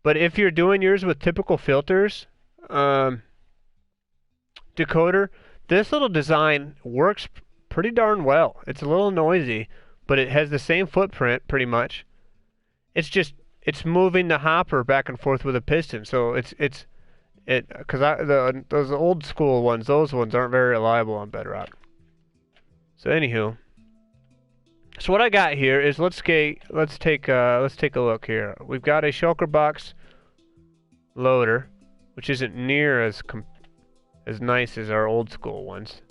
But if you're doing yours with typical filters, decoder, this little design works pretty darn well. It's a little noisy, but it has the same footprint pretty much. It's moving the hopper back and forth with a piston. So because those old school ones, those ones aren't very reliable on Bedrock. So anywho, so what I got here is let's take a look here. We've got a shulker box loader, which isn't near as nice as our old school ones.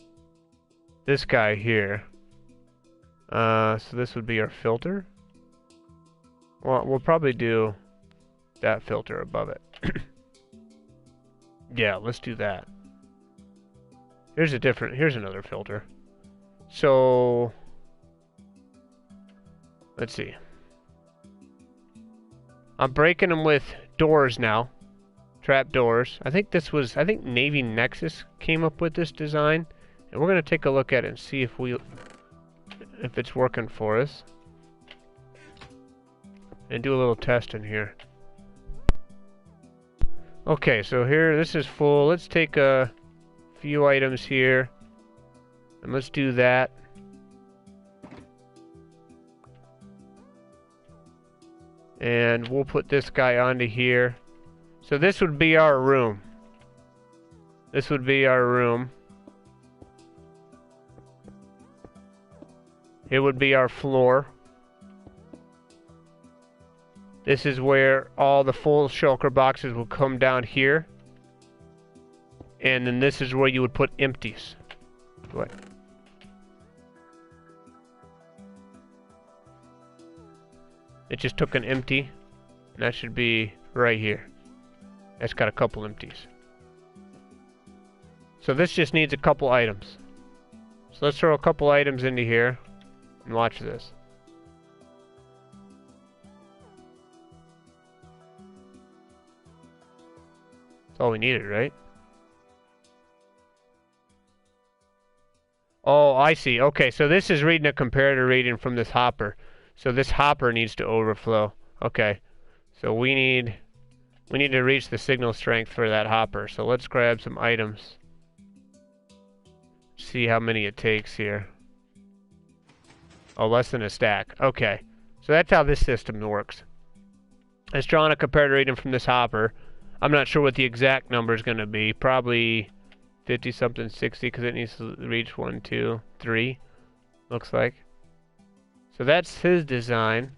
This guy here. So this would be our filter. Well, we'll probably do that filter above it. Yeah, let's do that. Here's another filter. So let's see. I'm breaking them with doors now. Trap doors. I think Navy Nexus came up with this design. And we're going to take a look at it and see if it's working for us. and do a little testing here. Okay, so here, this is full. Let's take a few items here, and let's do that. And we'll put this guy onto here. So this would be our room. This would be our room. It would be our floor. This is where all the full shulker boxes will come down here. And then this is where you would put empties. What? It just took an empty, and that should be right here. That's got a couple empties. So this just needs a couple items. So let's throw a couple items into here, and watch this. That's all we needed, right? Oh, I see. Okay, so this is reading a comparator reading from this hopper. So this hopper needs to overflow. Okay. So we need to reach the signal strength for that hopper. So let's grab some items. See how many it takes here. Oh, less than a stack. Okay. So that's how this system works. It's drawing a comparator reading from this hopper. I'm not sure what the exact number is going to be. Probably 50 something, 60, because it needs to reach 1, 2, 3. Looks like. So that's his design.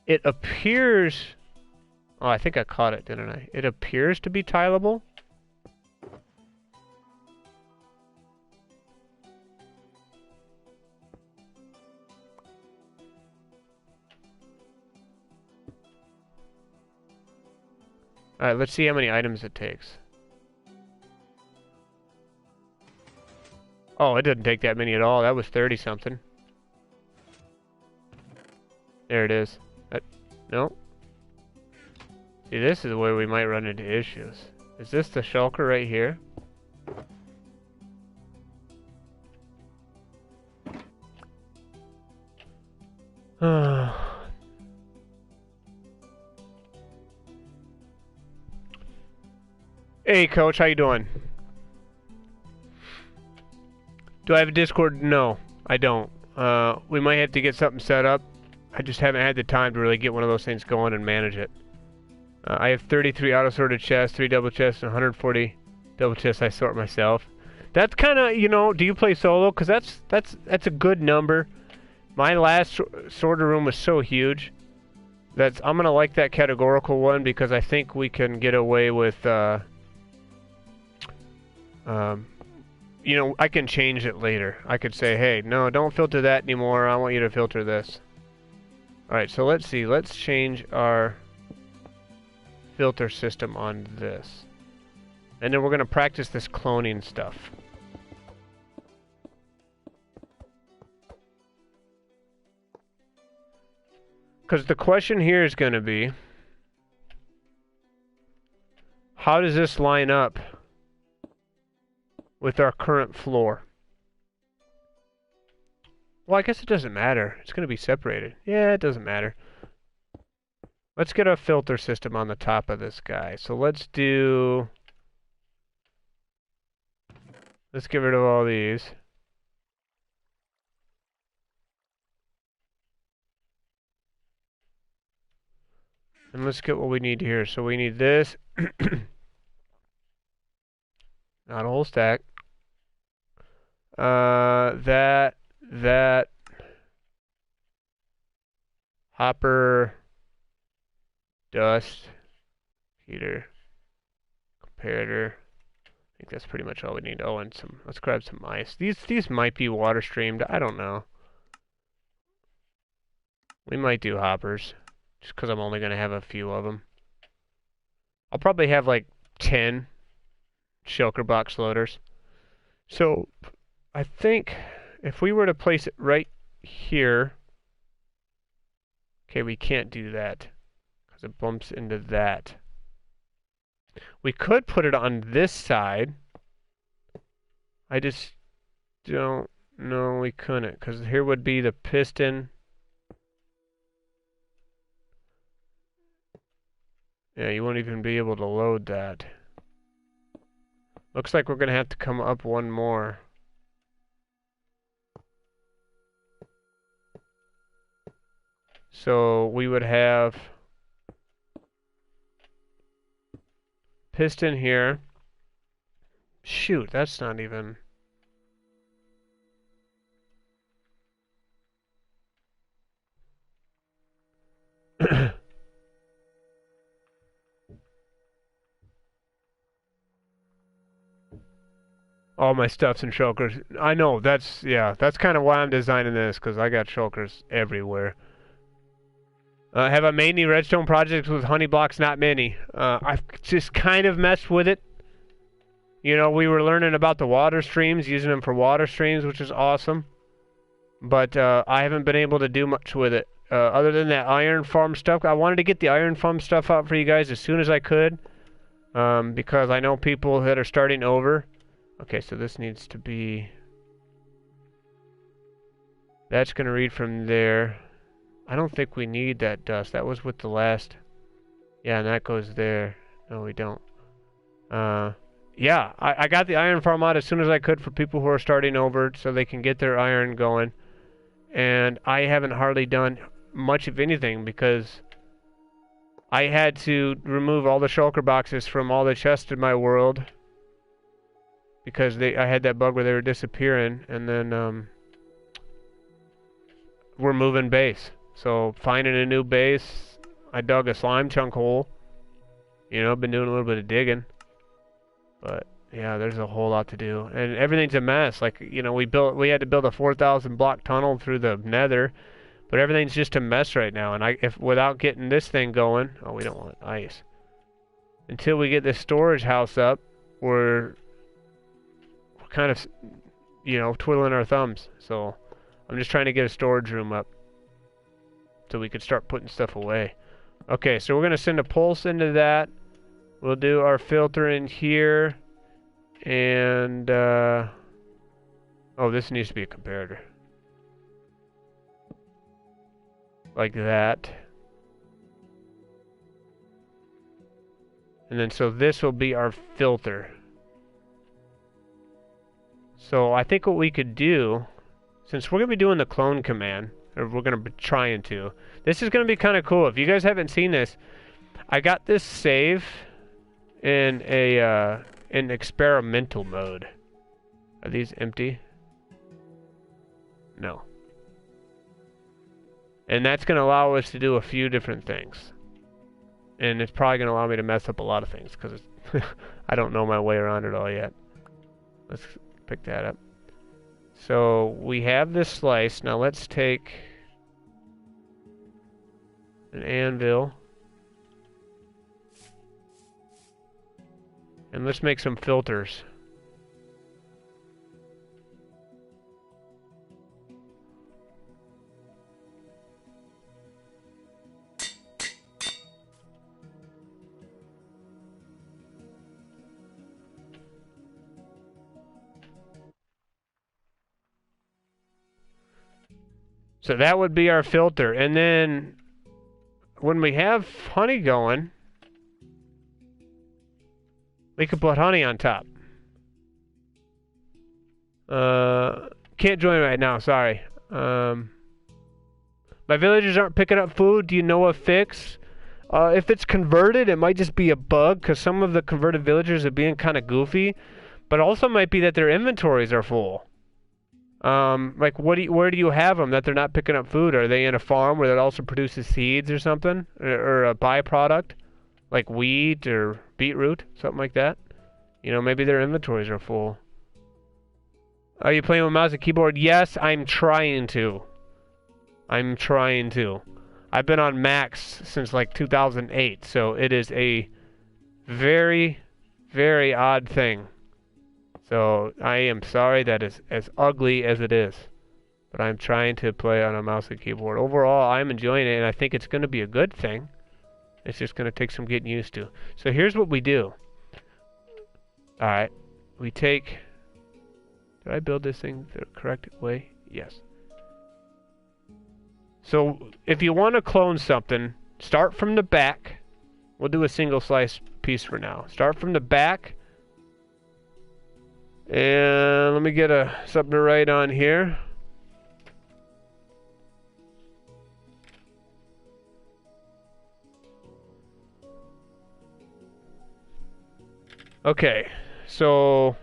It appears... Oh, I think I caught it, didn't I? It appears to be tileable. Alright, let's see how many items it takes. Oh, it didn't take that many at all. That was 30 something. There it is. No. See, this is where we might run into issues. Is this the shulker right here? Hey, Coach, how you doing? Do I have a Discord? No, I don't. We might have to get something set up. I just haven't had the time to really get one of those things going and manage it. I have 33 auto-sorted chests, 3 double chests, and 140 double chests I sort myself. That's kind of, you know, do you play solo? Because that's a good number. My last sorter room was so huge that I'm going to like that categorical one because I think we can get away with, you know, I can change it later. I could say, hey, no, don't filter that anymore. I want you to filter this. Alright, so let's see. Let's change our filter system on this. And then we're going to practice this cloning stuff. Because the question here is going to be, how does this line up with our current floor? Well, I guess it doesn't matter. It's going to be separated. Yeah, it doesn't matter. Let's get a filter system on the top of this guy. So let's get rid of all these. And let's get what we need here. So we need this. Not a whole stack. That hopper, dust, heater, comparator. I think that's pretty much all we need. Oh, and some. Let's grab some ice. These might be water streamed. I don't know. We might do hoppers, just because I'm only gonna have a few of them. I'll probably have like 10 shulker box loaders. So I think if we were to place it right here, okay, we can't do that because it bumps into that. We could put it on this side. I just don't know we couldn't, because here would be the piston. Yeah, you won't even be able to load that. Looks like we're gonna have to come up one more. So we would have piston here. Shoot, that's not even... All my stuff's in shulkers. I know, that's kind of why I'm designing this, because I got shulkers everywhere. Have I made any redstone projects with honey blocks? Not many. I've just kind of messed with it. You know, we were learning about the water streams, using them for water streams, which is awesome. But I haven't been able to do much with it. Other than that iron farm stuff, I wanted to get the iron farm stuff out for you guys as soon as I could. Because I know people that are starting over. Okay, so this needs to be... That's going to read from there. I don't think we need that dust. That was with the last... Yeah, and that goes there. No, we don't. Yeah, I got the iron farm out as soon as I could for people who are starting over so they can get their iron going. And I haven't hardly done much of anything because I had to remove all the shulker boxes from all the chests in my world because I had that bug where they were disappearing, and then we're moving base. So finding a new base, I dug a slime chunk hole. You know, been doing a little bit of digging. But yeah, there's a whole lot to do, and everything's a mess. Like, you know, we had to build a 4,000 block tunnel through the Nether, but everything's just a mess right now. And if without getting this thing going, oh, we don't want ice. Until we get this storage house up, we're kind of, you know, twiddling our thumbs. So I'm just trying to get a storage room up so we could start putting stuff away. Okay, so we're gonna send a pulse into that. We'll do our filter in here, and oh, this needs to be a comparator. Like that. And then so this will be our filter. So I think what we could do, since we're going to be doing the clone command, or we're going to be trying to, this is going to be kind of cool. If you guys haven't seen this, I got this save in in experimental mode. Are these empty? No. And that's going to allow us to do a few different things. And it's probably going to allow me to mess up a lot of things because I don't know my way around it all yet. Let's pick that up. So we have this slice. Now let's take an anvil. And let's make some filters. So that would be our filter. And then when we have honey going, we could put honey on top. Can't join right now, sorry. My villagers aren't picking up food. Do you know a fix? If it's converted, it might just be a bug, because some of the converted villagers are being kind of goofy. But also might be that their inventories are full. Like, where do you have them that they're not picking up food? Are they in a farm where that also produces seeds or something? Or a byproduct? Like wheat or beetroot? Something like that? You know, maybe their inventories are full. Are you playing with mouse and keyboard? Yes, I'm trying to. I'm trying to. I've been on Macs since like 2008, so it is a very, very odd thing. So I am sorry that is as ugly as it is. But I'm trying to play on a mouse and keyboard. Overall, I'm enjoying it, and I think it's going to be a good thing. It's just going to take some getting used to. So here's what we do. Alright. We take... Did I build this thing the correct way? Yes. So if you want to clone something, start from the back. We'll do a single slice piece for now. Start from the back. And let me get something to write on here. Okay, so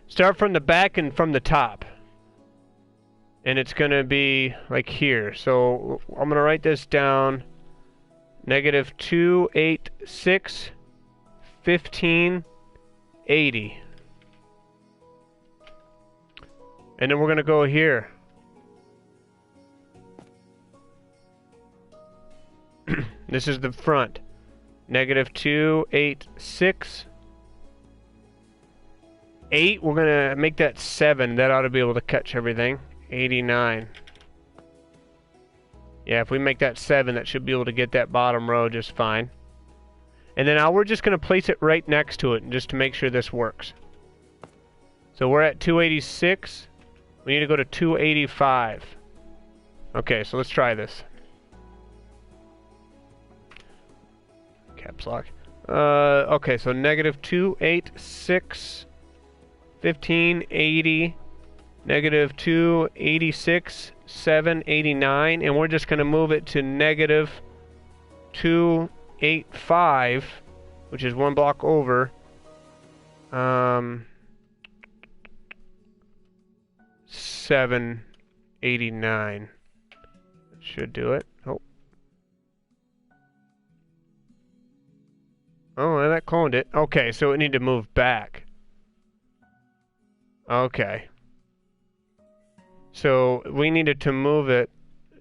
start from the back and from the top. And it's going to be like here. So I'm going to write this down. Negative 286 1580. And then we're going to go here. This is the front. Negative 286 8. We're going to make that 7. That ought to be able to catch everything. 89. Yeah, if we make that 7, that should be able to get that bottom row just fine. And then now we're just going to place it right next to it just to make sure this works. So we're at 286. We need to go to 285. Okay, so let's try this. Caps lock. Okay, so negative 286 1580. Negative 286 789, and we're just going to move it to negative 285, which is one block over. 789 should do it. Oh, that cloned it. Okay, so it need to move back. Okay. So we needed to move it.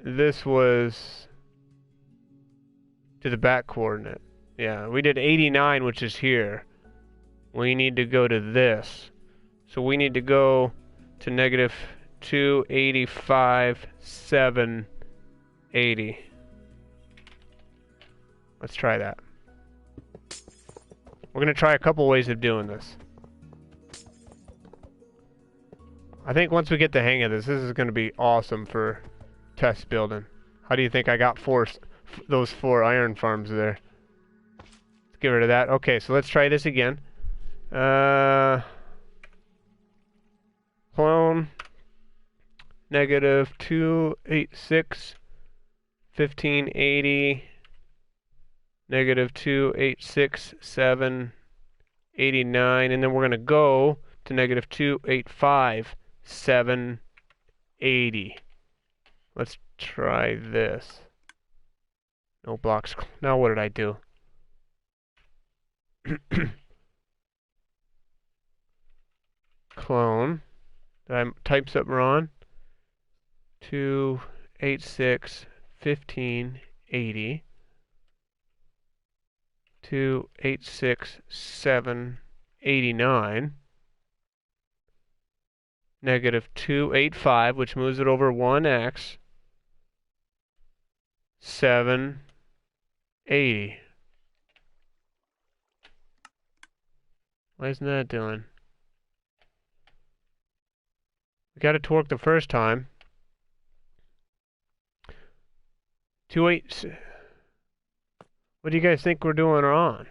This was to the back coordinate. Yeah, we did 89, which is here. We need to go to this. So we need to go to negative 285, 780. Let's try that. We're going to try a couple ways of doing this. I think once we get the hang of this, this is going to be awesome for test building. How do you think I got those 4 iron farms there? Let's get rid of that. Okay, so let's try this again. Clone. Negative 286. 1580. Negative 286. 789. And then we're going to go to negative 285. 780. Let's try this. No blocks. Now what did I do? Clone. Did I type something wrong? 286 1580. 286 789. Negative 285, which moves it over 1x. 780. Why isn't that doing? We got it to work the first time. 28. What do you guys think we're doing wrong?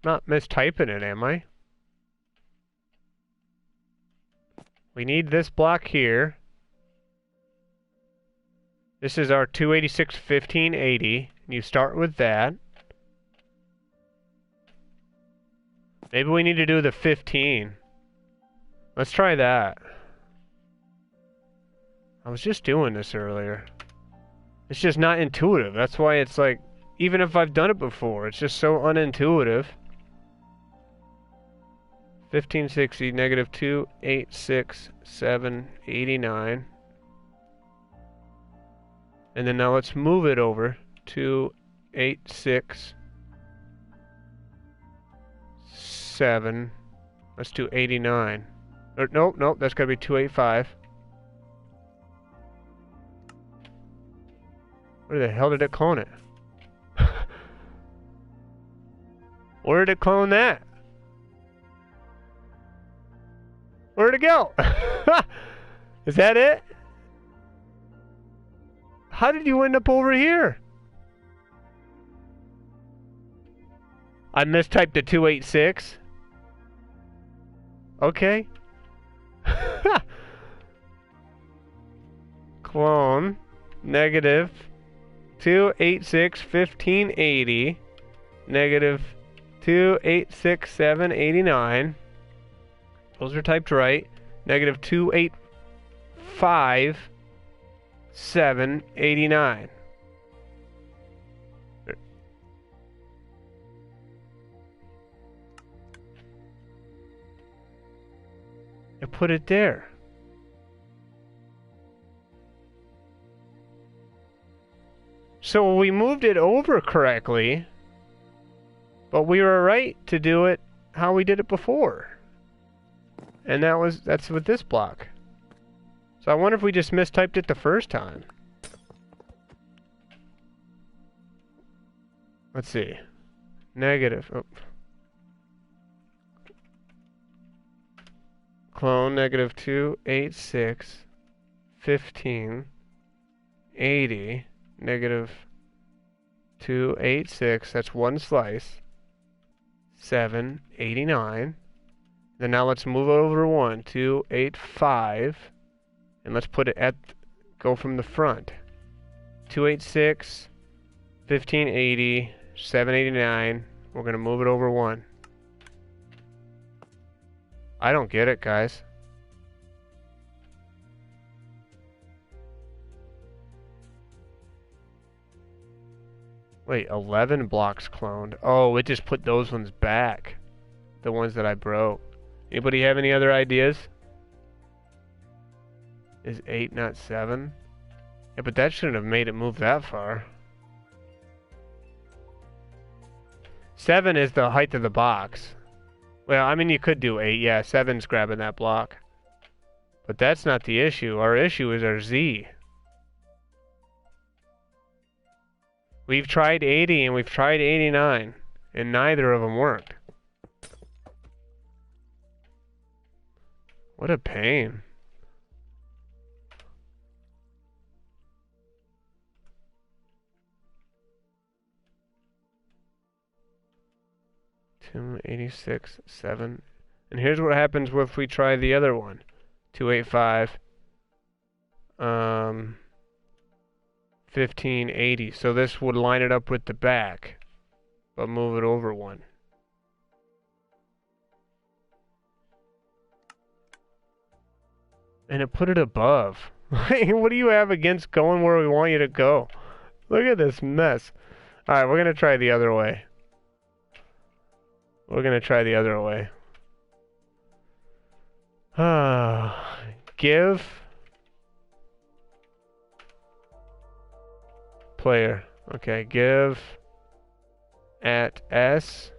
Not mistyping it, am I? We need this block here. This is our 286 1580. You start with that. Maybe we need to do the 15. Let's try that. I was just doing this earlier. It's just not intuitive. That's why it's like, even if I've done it before, it's just so unintuitive. 1560, negative 286 789. And then now let's move it over. 286 7. Let's do 89. Or, nope, that's gotta be 285. Where the hell did it clone it? Where did it clone that? Where'd it go? Is that it? How did you end up over here? I mistyped the 286. Okay. Clone. Negative 286 1580. Negative 286789. Those are typed right. Negative 285 789. I put it there. So we moved it over correctly, but we were right to do it how we did it before. And that's with this block. So I wonder if we just mistyped it the first time. Let's see. Negative. Oh. Clone negative 286 15 80 negative 286. That's one slice. 789. Then now let's move it over 1 285. And let's put it at, go from the front. 286, 1580, 789. We're going to move it over 1. I don't get it, guys. Wait, 11 blocks cloned. Oh, it just put those ones back. The ones that I broke. Anybody have any other ideas? Is 8 not 7? Yeah, but that shouldn't have made it move that far. 7 is the height of the box. Well, I mean, you could do 8. Yeah, 7's grabbing that block. But that's not the issue. Our issue is our Z. We've tried 80 and we've tried 89. And neither of them worked. What a pain. Two 86, 7. And here's what happens if we try the other one. 285. 1580. So this would line it up with the back. But move it over 1. And it put it above. What do you have against going where we want you to go? Look at this mess. Alright, we're going to try the other way. We're going to try the other way. Give player. Okay, give at S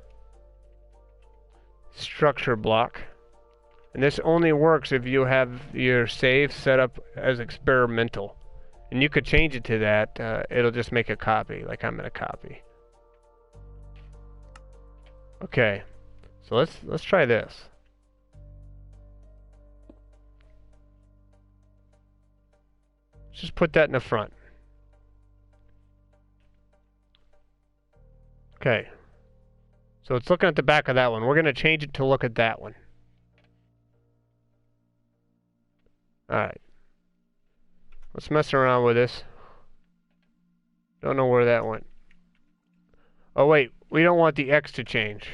structure block. And this only works if you have your save set up as experimental. And you could change it to that. It'll just make a copy, like I'm going to copy. Okay, so let's try this. Let's just put that in the front. Okay, so it's looking at the back of that one. We're going to change it to look at that one. Alright. Let's mess around with this. Don't know where that went. Oh wait, we don't want the X to change.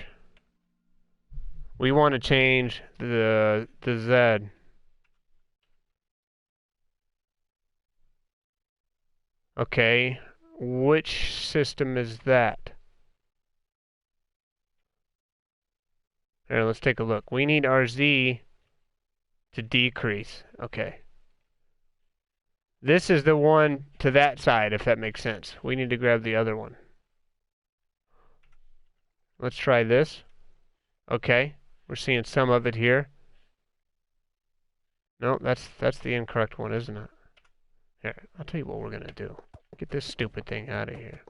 We want to change the Z. Okay, which system is that? Here, let's take a look. We need our Z to decrease. Okay. This is the one to that side, if that makes sense. We need to grab the other one. Let's try this. Okay. We're seeing some of it here. No, that's the incorrect one, isn't it? Here, I'll tell you what we're gonna do. Get this stupid thing out of here.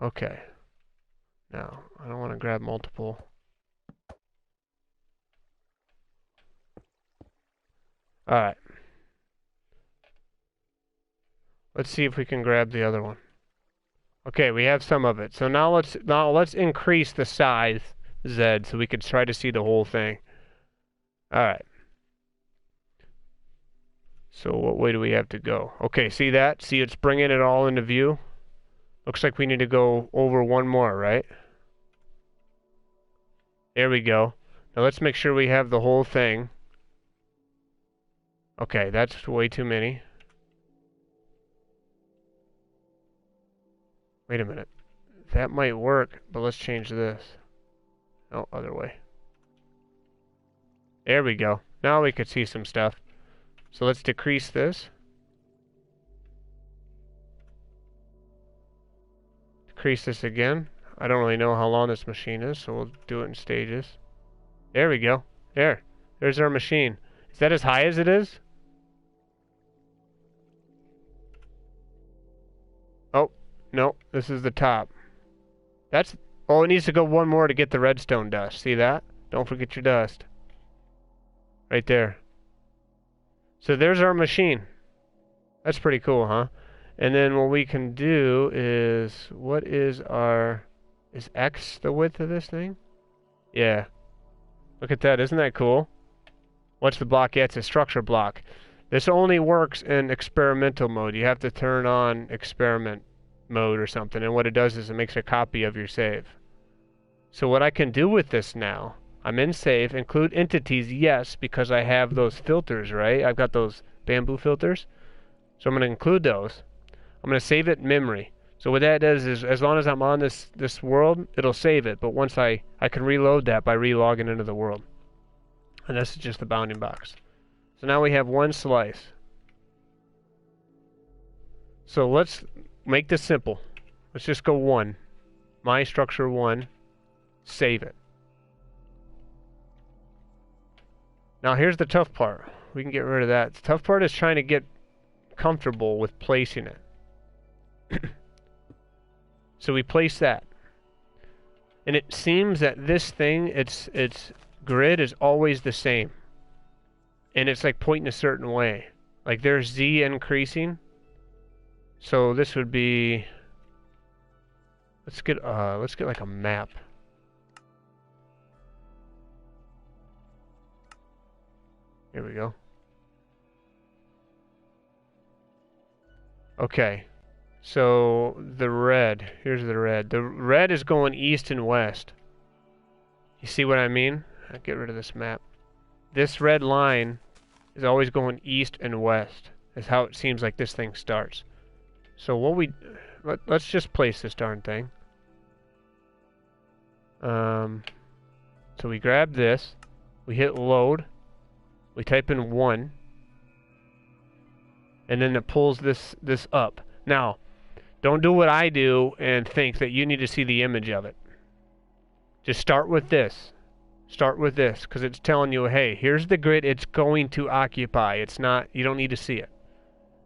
Okay. Now, I don't want to grab multiple. Alright. Let's see if we can grab the other one. Okay, we have some of it. So now let's increase the size Z so we could try to see the whole thing. Alright. So what way do we have to go? Okay, see that? See, it's bringing it all into view. Looks like we need to go over one more, right? There we go. Now let's make sure we have the whole thing. Okay, that's way too many. Wait a minute. That might work, but let's change this. No, other way. There we go. Now we could see some stuff. So let's decrease this. Decrease this again. I don't really know how long this machine is, so we'll do it in stages. There we go. There's our machine. Is that as high as it is? Oh, no, this is the top. That's, oh, it needs to go one more to get the redstone dust. See that? Don't forget your dust. Right there. So there's our machine. That's pretty cool, huh? And then what we can do is, what is our, is X the width of this thing? Yeah. Look at that, isn't that cool? What's the block? Yeah, it's a structure block. This only works in experimental mode. You have to turn on experiment mode or something, and what it does is it makes a copy of your save. So what I can do with this now, I'm in save, include entities, yes, because I have those filters, right? I've got those bamboo filters. So I'm going to include those. I'm going to save it in memory. So what that does is, as long as I'm on this world, it'll save it. But once I can reload that by relogging into the world. And this is just the bounding box. So now we have one slice. So let's make this simple. Let's just go 1. My structure 1. Save it. Now here's the tough part. We can get rid of that. The tough part is trying to get comfortable with placing it. So we place that. And it seems that this thing, its grid is always the same. And it's like pointing a certain way. Like there's Z increasing. So this would be, let's get like a map. Here we go. Okay. So the red, here's the red. The red is going east and west. You see what I mean? I'll get rid of this map. This red line is always going east and west. Is how it seems like this thing starts. So what let's just place this darn thing. So we grab this, we hit load, we type in 1, and then it pulls this up. Now, don't do what I do and think that you need to see the image of it. Just start with this. Start with this, because it's telling you, hey, here's the grid it's going to occupy. It's not, you don't need to see it.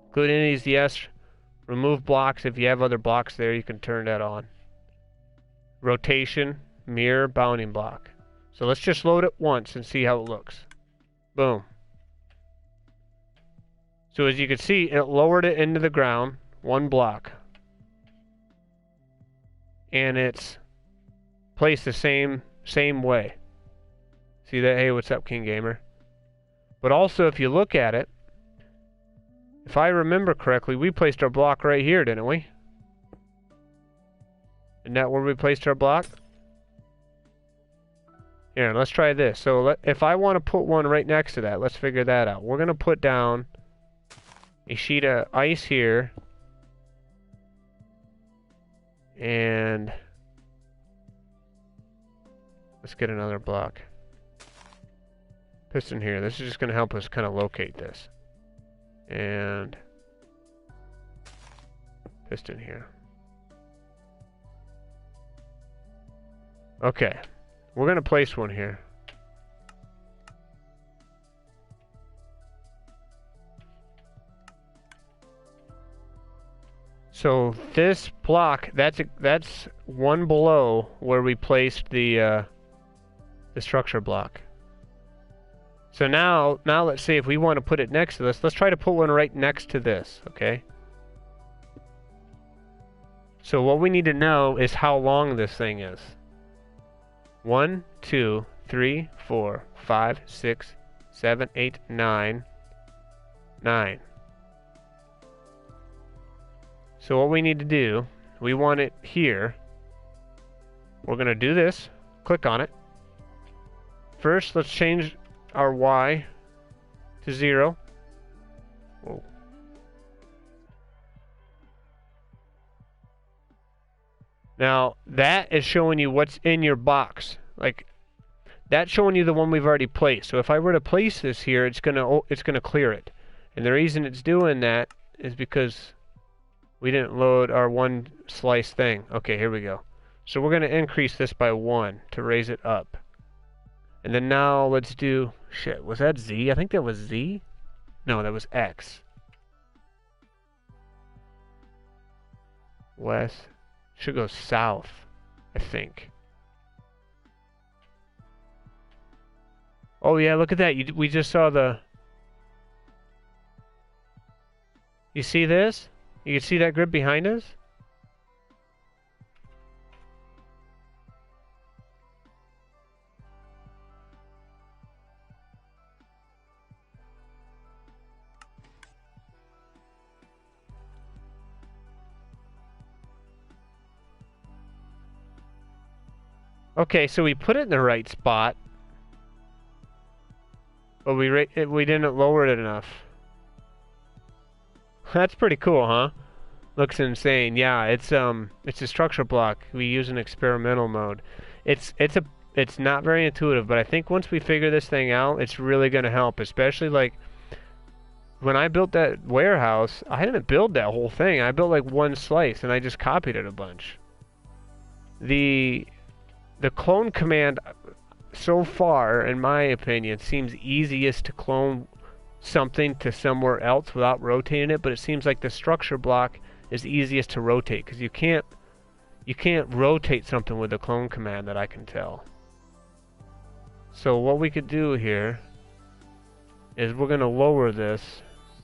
Include entities, yes. Remove blocks. If you have other blocks there, you can turn that on. Rotation, mirror, bounding block. So let's just load it once and see how it looks. Boom. So as you can see, it lowered it into the ground, 1 block. And it's placed the same way. See that? Hey, what's up, King Gamer? But also, if you look at it, if I remember correctly, we placed our block right here, didn't we? Isn't that where we placed our block? Here, let's try this. So if I want to put one right next to that, let's figure that out. We're going to put down a sheet of ice here. And let's get another block. Piston here. This is just going to help us kind of locate this. And piston here. Okay. We're going to place one here. So this block, that's one below where we placed the structure block. So now let's say if we want to put it next to this, let's try to put one right next to this, okay? So what we need to know is how long this thing is. 1, 2, 3, 4, 5, 6, 7, 8, 9, 9. So what we need to do, we want it here. We're going to do this. Click on it. First, let's change our Y to 0. Whoa. Now, that is showing you what's in your box. Like, that's showing you the one we've already placed. So if I were to place this here, it's gonna clear it. And the reason it's doing that is because we didn't load our one slice thing. Okay, here we go. So we're gonna increase this by 1 to raise it up. And then now let's do, shit, was that Z? I think that was Z? No, that was X. West. Should go south, I think. Oh yeah, look at that. We just saw the... You see this? You can see that grid behind us? Okay, so we put it in the right spot, but we didn't lower it enough. That's pretty cool, huh? Looks insane. Yeah, it's a structure block. We use an experimental mode. It's not very intuitive, but I think once we figure this thing out, it's really gonna help. Especially like when I built that warehouse, I didn't build that whole thing. I built like one slice, and I just copied it a bunch. The clone command, so far, in my opinion, seems easiest to clone something to somewhere else without rotating it, but it seems like the structure block is easiest to rotate, because you can't rotate something with the clone command that I can tell. So what we could do here is we're going to lower this.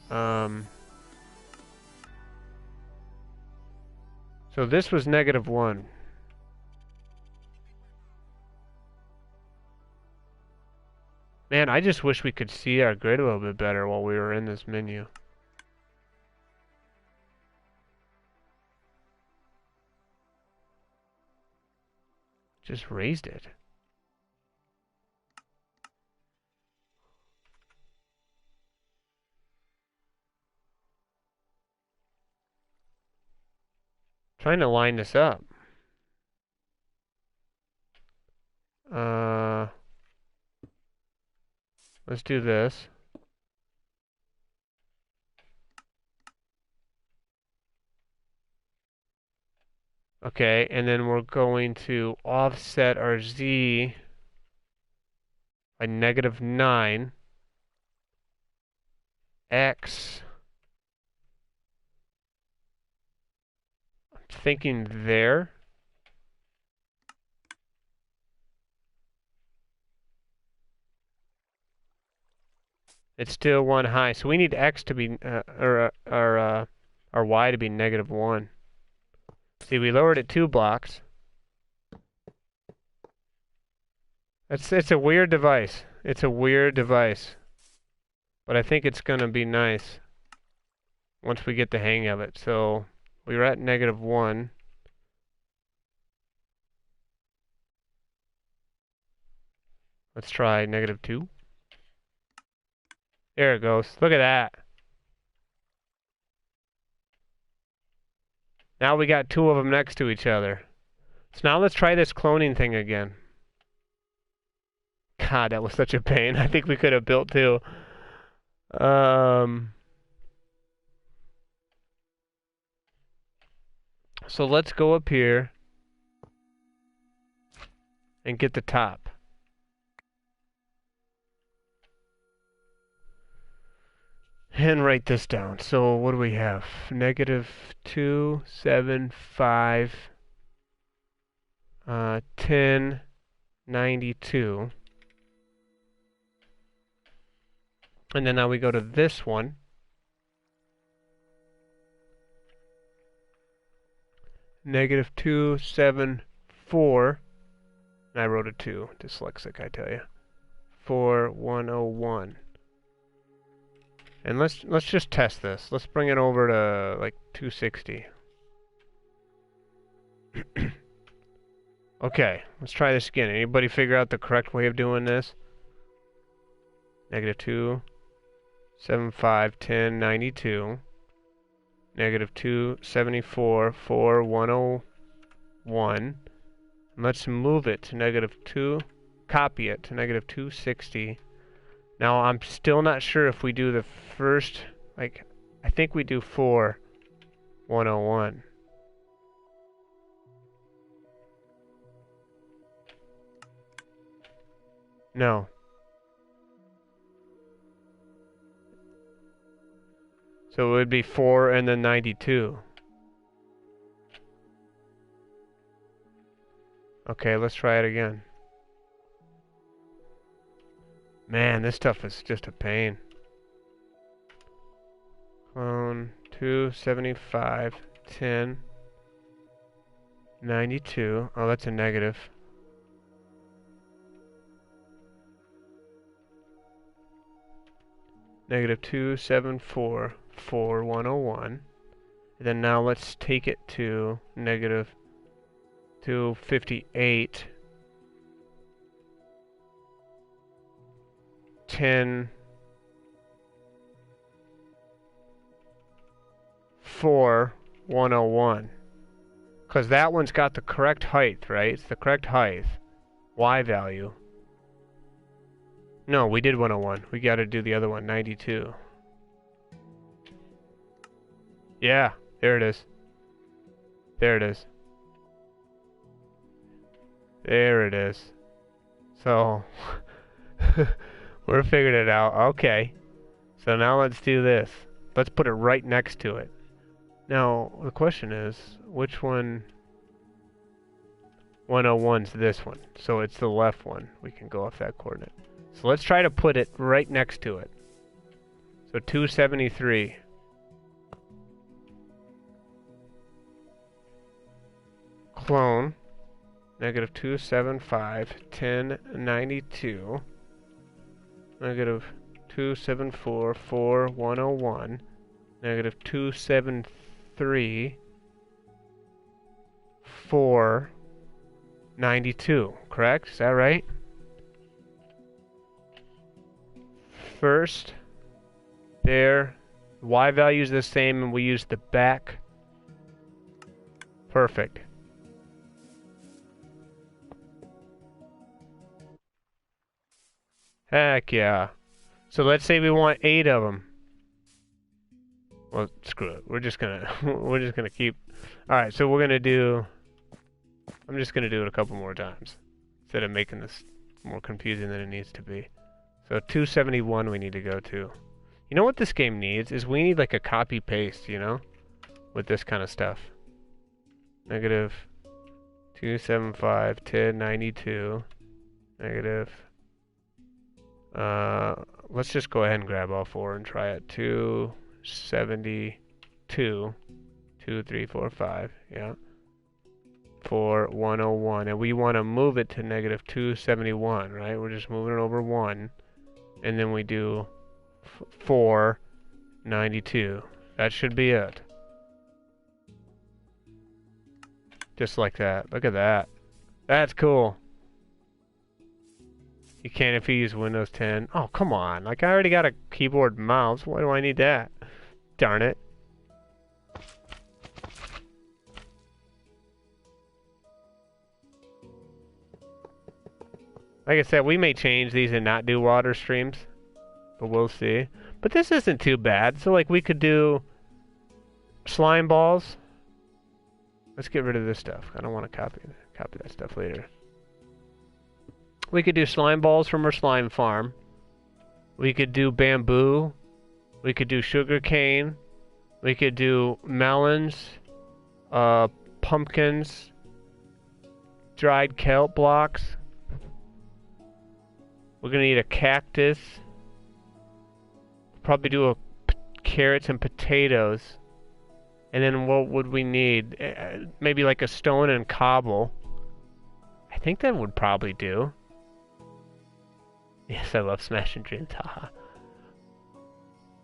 So this was -1. Man, I just wish we could see our grid a little bit better while we were in this menu. Just raised it. Trying to line this up. Let's do this. Okay, and then we're going to offset our Z by -9. X. I'm thinking there. It's still 1 high, so we need X to be, or our Y to be -1. See, we lowered it 2 blocks. It's a weird device. It's a weird device. But I think it's gonna be nice once we get the hang of it. So we were at -1. Let's try -2. There it goes. Look at that. Now we got 2 of them next to each other. So now let's try this cloning thing again. God, that was such a pain. I think we could have built 2. So let's go up here and get the top. And write this down. So what do we have? -275, 1092. And then now we go to this one. -274. And I wrote a 2. Dyslexic, I tell you. 4101. And let's just test this. Let's bring it over to like 260. Okay, let's try this again. Anybody figure out the correct way of doing this? -275, 1092. -274, 4101. And let's move it to -2. Copy it to -260. Now I'm still not sure if we do the first, like, I think we do 4101. No. So it would be 4 and then 92. Okay, let's try it again. Man, this stuff is just a pain. Clone 275, 10, 92. Oh, that's a negative. -274, 4101. And then now let's take it to -258, 10, 4101. Because that one's got the correct height, right? It's the correct height. Y value. No, we did 101. We got to do the other one, 92. Yeah, there it is. There it is. There it is. So, we're figuring it out. Okay. So now let's do this. Let's put it right next to it. Now, the question is, which one? 101's this one. So it's the left one. We can go off that coordinate. So let's try to put it right next to it. So 273. Clone. -275, 1092. -274, 4101. -273, 492. Correct? Is that right? First, there, y value is the same, and we use the back. Perfect. Heck yeah. So let's say we want 8 of them. Well, screw it. We're just gonna keep. All right. So we're gonna do. I'm just gonna do it a couple more times instead of making this more confusing than it needs to be. So 271 we need to go to. You know what this game needs is we need like a copy paste, you know, with this kind of stuff. -275, 1092. Let's just go ahead and grab all 4 and try it. 272, 2, 3, 4, 5. Yeah. 4101, and we want to move it to -271, right? We're just moving it over 1. And then we do 492. That should be it. Just like that. Look at that. That's cool. You can't if you use Windows 10. Oh, come on. Like, I already got a keyboard and mouse. Why do I need that? Darn it. Like I said, we may change these and not do water streams, but we'll see. But this isn't too bad. So, like, we could do slime balls. Let's get rid of this stuff. I don't want to copy that stuff later. We could do slime balls from our slime farm. We could do bamboo We could do sugar cane. We could do melons, pumpkins, dried kelp blocks. We're gonna need a cactus. Probably do carrots and potatoes. And then what would we need? Maybe like a stone and cobble. I think that would probably do. Yes, I love smashing dreams. Haha.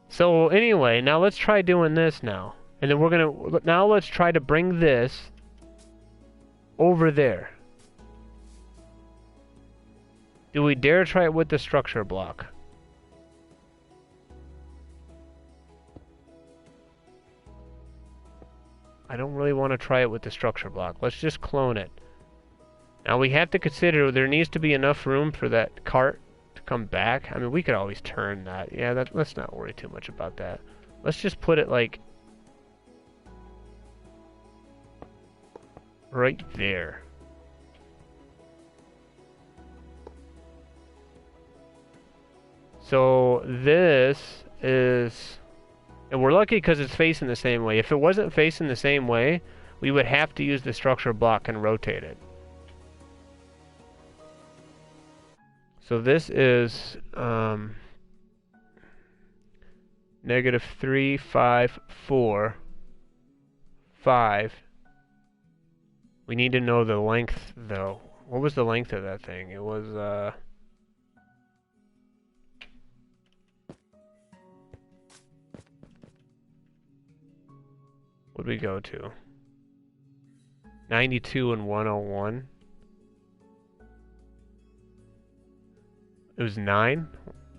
So anyway, now let's try doing this now. And then let's try to bring this over there. Do we dare try it with the structure block? I don't really want to try it with the structure block. Let's just clone it. Now we have to consider there needs to be enough room for that cart to come back. I mean, we could always turn that. Yeah, let's not worry too much about that. Let's just put it like right there. So this is, and we're lucky because it's facing the same way. If it wasn't facing the same way, we would have to use the structure block and rotate it. So this is -3, 5, 4, 5. We need to know the length though. What was the length of that thing? It was what'd we go to? 92 and 101. It was 9?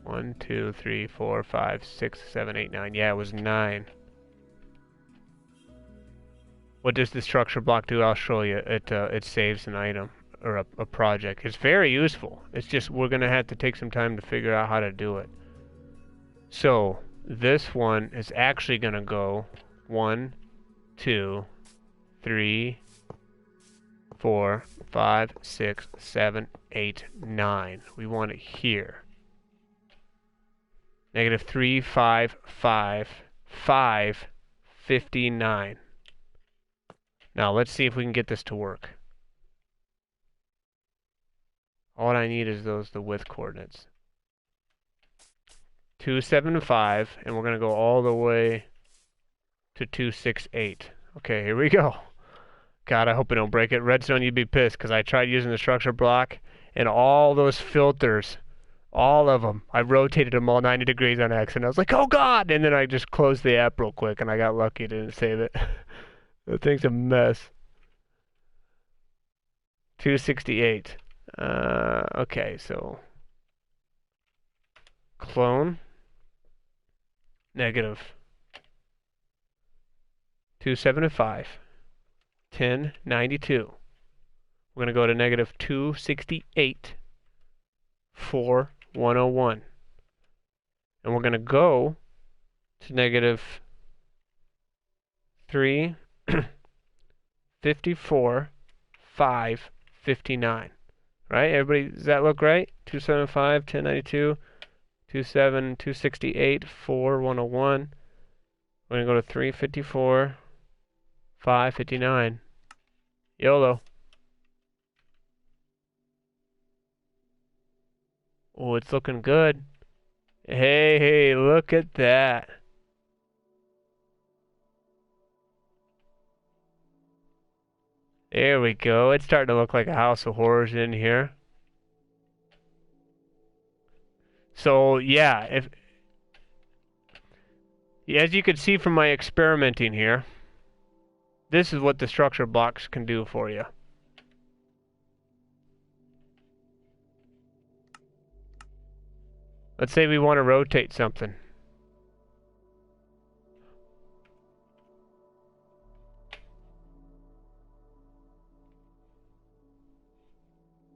1, 2, 3, 4, 5, 6, 7, 8, 9. Yeah, it was 9. What does the structure block do? I'll show you. It saves an item or a project. It's very useful. It's just we're going to have to take some time to figure out how to do it. So this one is actually going to go 1, 2, 3, 4, 5, 6, 7, 8, 9. We want it here. -3, 5, 5, 5, 59. Now let's see if we can get this to work. All I need is the width coordinates. 275, and we're gonna go all the way to 268. Okay, here we go. God, I hope I don't break it. Redstone, you'd be pissed because I tried using the structure block and all those filters, all of them, I rotated them all 90 degrees on accident. I was like, oh God! And then I just closed the app real quick and I got lucky it didn't save it. The thing's a mess. 268. Okay, so clone -275. 1092. We're going to go to -268, 4, 101. And we're going to go to -3, 54, 5, 59. Right? Everybody, does that look right? 275, 1092, 268, 4, 101. We're going to go to 354, 559. YOLO. Oh, it's looking good. Hey, look at that. There we go. It's starting to look like a house of horrors in here. So, yeah, as you can see from my experimenting here, this is what the structure blocks can do for you. Let's say we want to rotate something.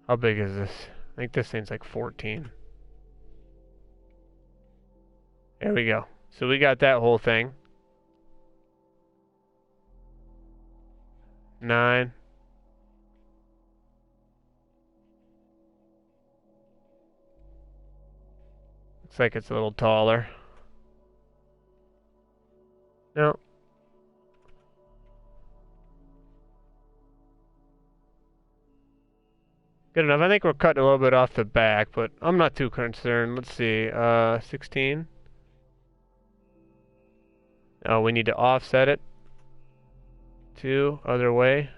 How big is this? I think this thing's like 14. There we go. So we got that whole thing. 9. Looks like it's a little taller. No. Good enough. I think we're cutting a little bit off the back, but I'm not too concerned. Let's see. 16. Oh, we need to offset it. 2, other way.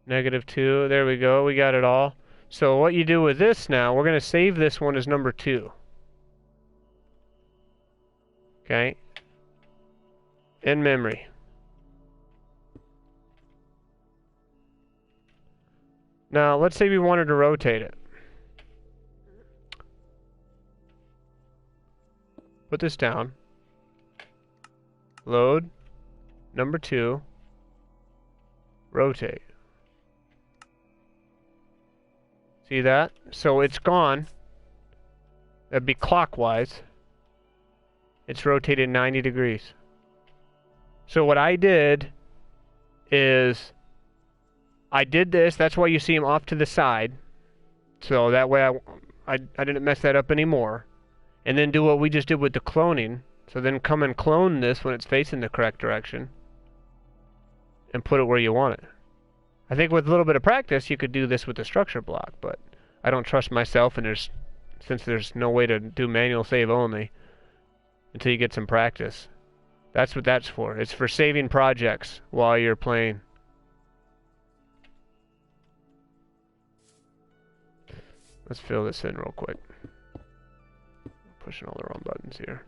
-2. There we go. We got it all. So what you do with this now, we're going to save this one as number 2. Okay. In memory. Now, let's say we wanted to rotate it. Put this down. Load. Number 2. Rotate. See that? So it's gone. That'd be clockwise. It's rotated 90 degrees. So what I did is I did this. That's why you see them off to the side. So that way I didn't mess that up anymore. And then do what we just did with the cloning. So then come and clone this when it's facing the correct direction. And put it where you want it. I think with a little bit of practice, you could do this with the structure block, but I don't trust myself, and since there's no way to do manual save only until you get some practice. That's what that's for. It's for saving projects while you're playing. Let's fill this in real quick. Pushing all the wrong buttons here.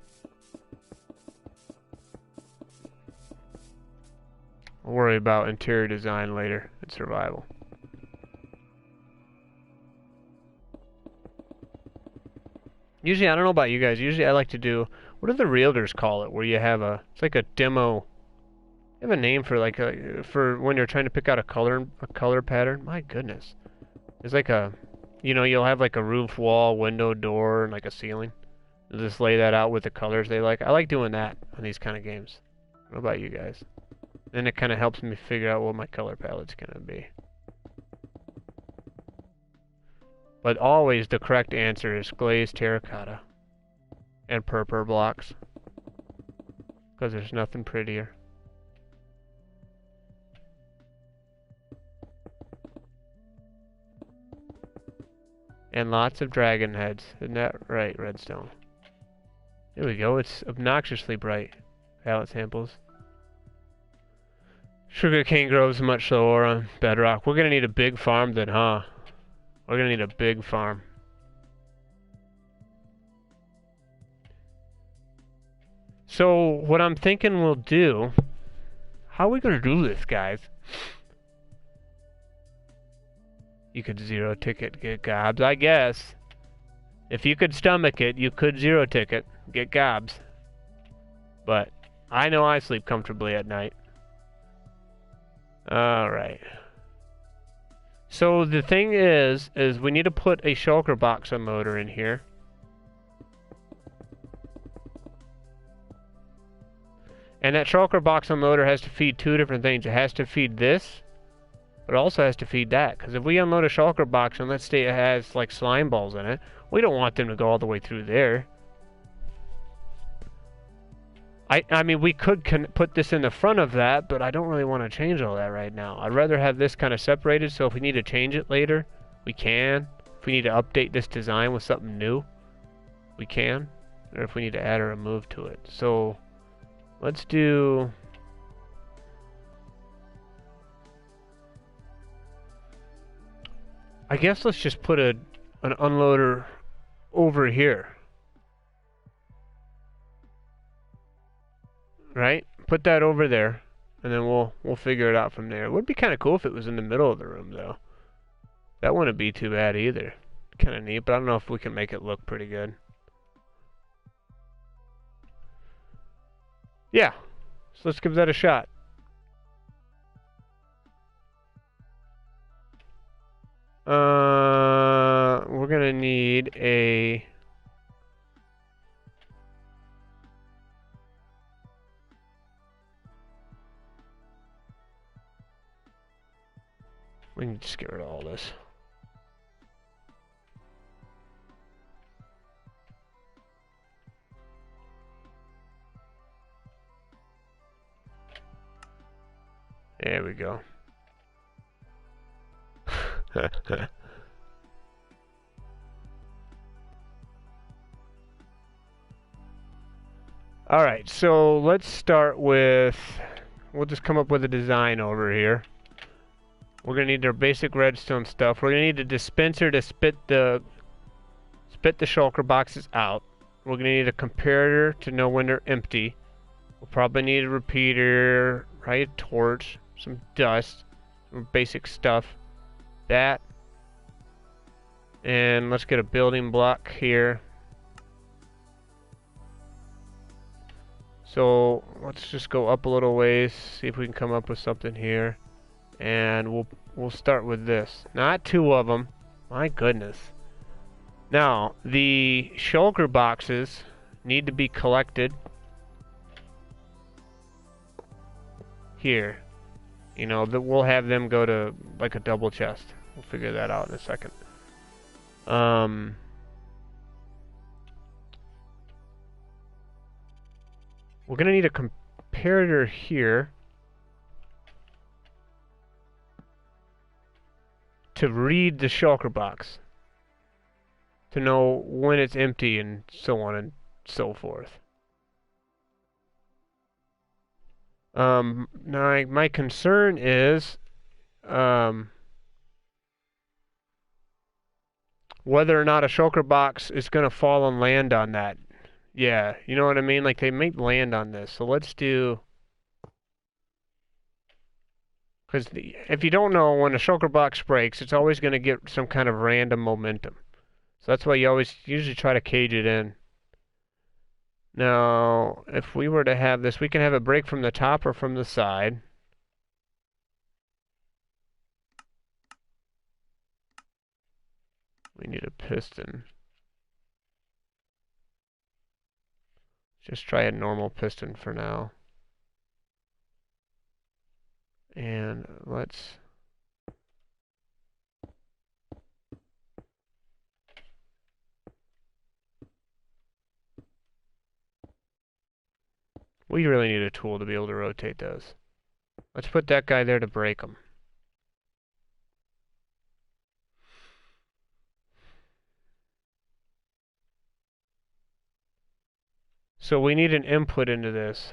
I'll worry about interior design later and survival. Usually, I don't know about you guys, usually I like to do, what do the realtors call it, where you have it's like a demo, you have a name for for when you're trying to pick out a color pattern. My goodness. It's like you'll have like a roof, wall, window, door, and like a ceiling. You'll just lay that out with the colors they like. I like doing that on these kind of games. What about you guys? Then it kind of helps me figure out what my color palette's going to be. But always the correct answer is glazed terracotta and purple blocks. Because there's nothing prettier. And lots of dragon heads. Isn't that right, Redstone? There we go. It's obnoxiously bright. Palette samples. Sugarcane grows much slower on Bedrock. We're gonna need a big farm then, huh? We're gonna need a big farm. So, what I'm thinking we'll do... How are we gonna do this, guys? You could zero ticket, get gobs, I guess. If you could stomach it, you could zero ticket, get gobs. But, I know I sleep comfortably at night. Alright. So the thing is we need to put a shulker box unloader in here. And that shulker box unloader has to feed 2 different things. It has to feed this, but it also has to feed that. Because if we unload a shulker box and let's say it has like slime balls in it, we don't want them to go all the way through there. I mean, we could put this in the front of that, but I don't really want to change all that right now. I'd rather have this kind of separated, so if we need to change it later, we can. If we need to update this design with something new, we can. Or if we need to add or remove to it. So, let's do... I guess let's just put an unloader over here. Right? Put that over there, and then we'll figure it out from there. It would be kind of cool if it was in the middle of the room, though. That wouldn't be too bad either. Kind of neat, but I don't know if we can make it look pretty good. Yeah, so let's give that a shot. We're gonna need a... We can just get rid of all this. There we go. Alright, so let's start with... We'll just come up with a design over here. We're going to need our basic redstone stuff. We're going to need a dispenser to spit the shulker boxes out. We're going to need a comparator to know when they're empty. We'll probably need a repeater, probably a torch, some dust, some basic stuff. That. And let's get a building block here. So let's just go up a little ways, see if we can come up with something here. And we'll start with this. Not two of them. My goodness. Now, the shulker boxes need to be collected here. You know, we'll have them go to like a double chest. We'll figure that out in a second. We're going to need a comparator here to read the shulker box, to know when it's empty and so on and so forth. Now my concern is whether or not a shulker box is going to fall and land on that. Yeah, you know what I mean? Like, they may land on this. So let's do... Because if you don't know, when a shulker box breaks, it's always going to get some kind of random momentum. So that's why you always usually try to cage it in. Now, if we were to have this, we can have it break from the top or from the side. We need a piston. Just try a normal piston for now. And let's... We really need a tool to be able to rotate those. Let's put that guy there to break them. So we need an input into this.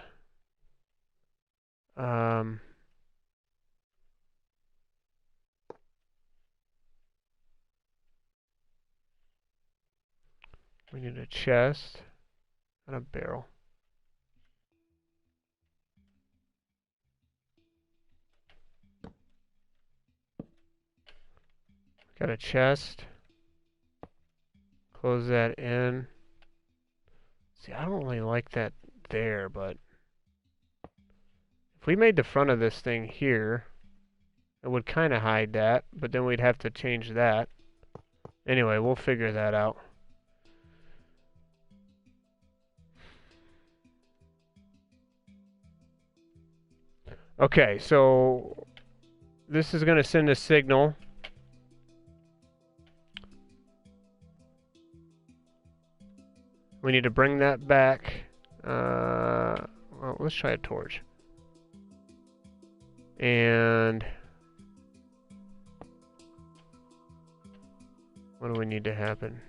We need a chest and a barrel. Got a chest. Close that in. See, I don't really like that there, but if we made the front of this thing here, it would kind of hide that, but then we'd have to change that. Anyway, we'll figure that out. Okay, so this is going to send a signal. We need to bring that back. Well, let's try a torch. And what do we need to happen?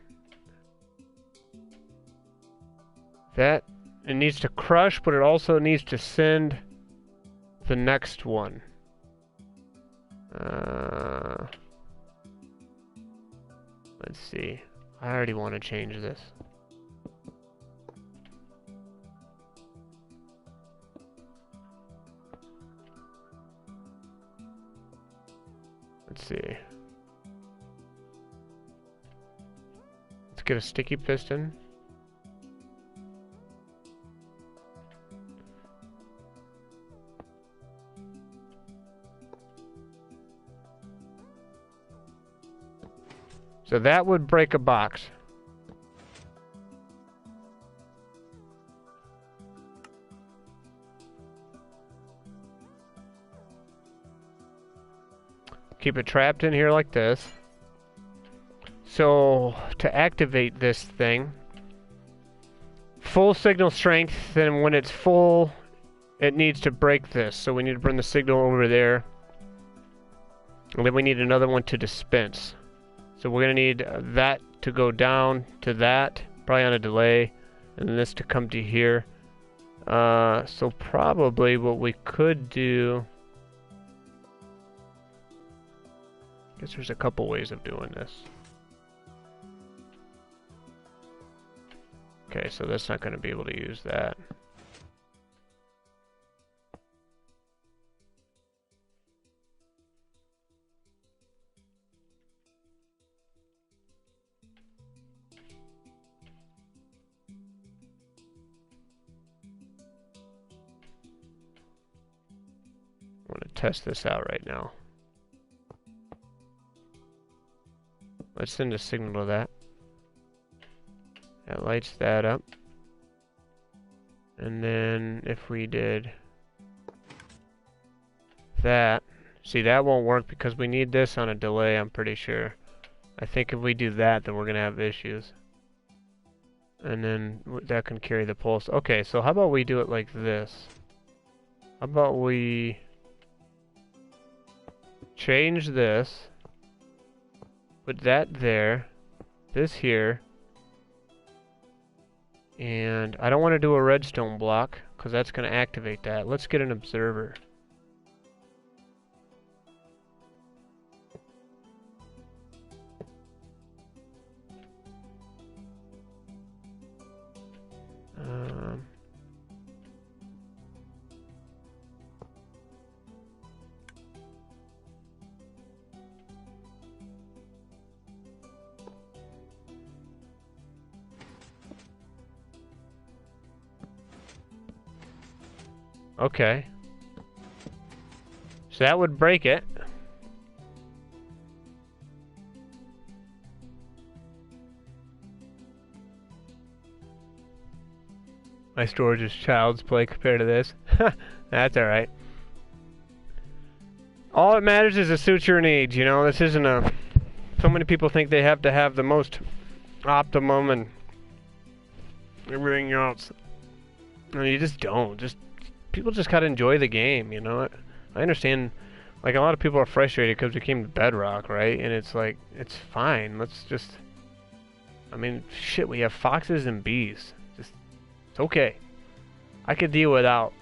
That, it needs to crush, but it also needs to send the next one. Let's see. I already want to change this. Let's see. Let's get a sticky piston. So that would break a box. Keep it trapped in here like this. So to activate this thing, full signal strength, then when it's full, it needs to break this, so we need to bring the signal over there. And then we need another one to dispense. So we're going to need that to go down to that, probably on a delay, and then this to come to here. So probably what we could do... I guess there's a couple ways of doing this. Okay, so that's not going to be able to use that. I want to test this out right now. Let's send a signal to that. That lights that up. And then if we did that, see, that won't work because we need this on a delay, I'm pretty sure. I think if we do that, then we're going to have issues. And then that can carry the pulse. Okay, so how about we do it like this? How about we change this, put that there, this here, and I don't want to do a redstone block because that's going to activate that. Let's get an observer. Okay. So that would break it. My storage is child's play compared to this. That's alright. All that matters is it suits your needs, you know? This isn't a... So many people think they have to have the most optimum and everything else. No, you just don't. People just gotta enjoy the game, you know? I understand, like, a lot of people are frustrated because we came to Bedrock, right? And it's like, it's fine. Let's just... I mean, shit, we have foxes and bees. Just, it's okay. I could deal without,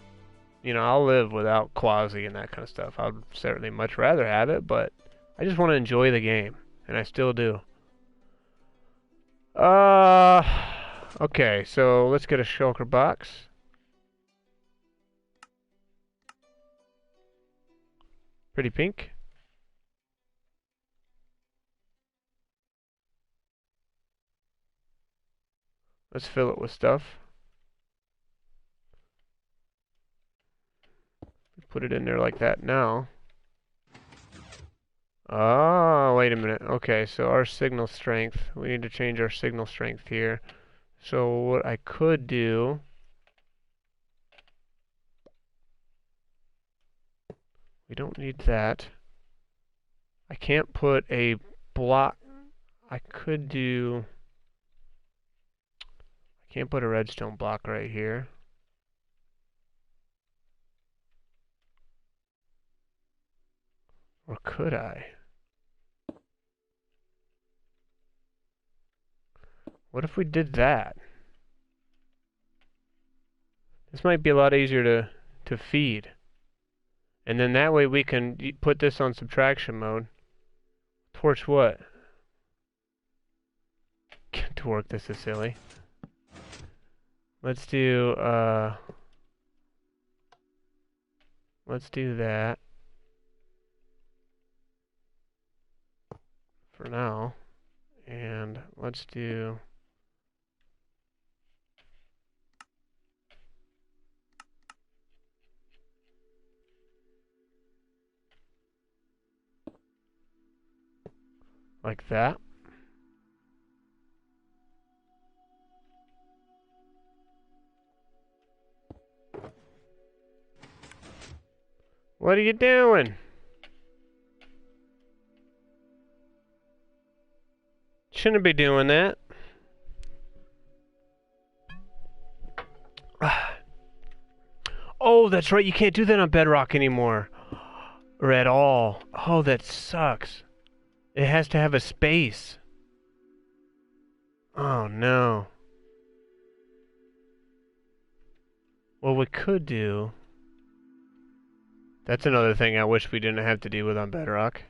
you know, I'll live without Quasi and that kind of stuff. I'd certainly much rather have it, but I just want to enjoy the game. And I still do. Okay, so let's get a shulker box. Pretty pink. Let's fill it with stuff. Put it in there like that now. Oh, wait a minute. Okay, so our signal strength. We need to change our signal strength here. So what I could do... We don't need that. I can't put a block... I could do... I can't put a redstone block right here. Or could I? What if we did that? This might be a lot easier to feed. And then that way we can put this on subtraction mode. Torch what? To work, this is silly. Let's do that for now. And let's do like that. What are you doing? Shouldn't be doing that. Oh, that's right. You can't do that on Bedrock anymore. Or at all. Oh, that sucks. It has to have a space. Oh, no. What we could do... That's another thing I wish we didn't have to deal with on Bedrock.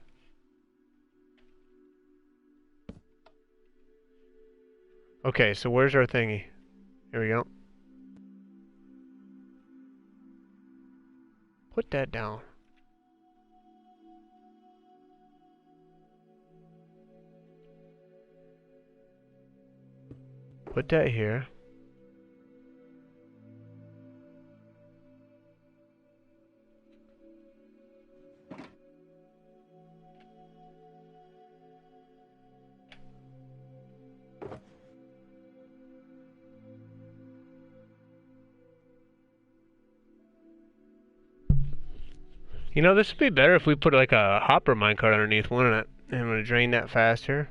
Okay, so where's our thingy? Here we go. Put that down. Put that here. You know, this would be better if we put like a hopper minecart underneath, wouldn't it? And it would drain that faster.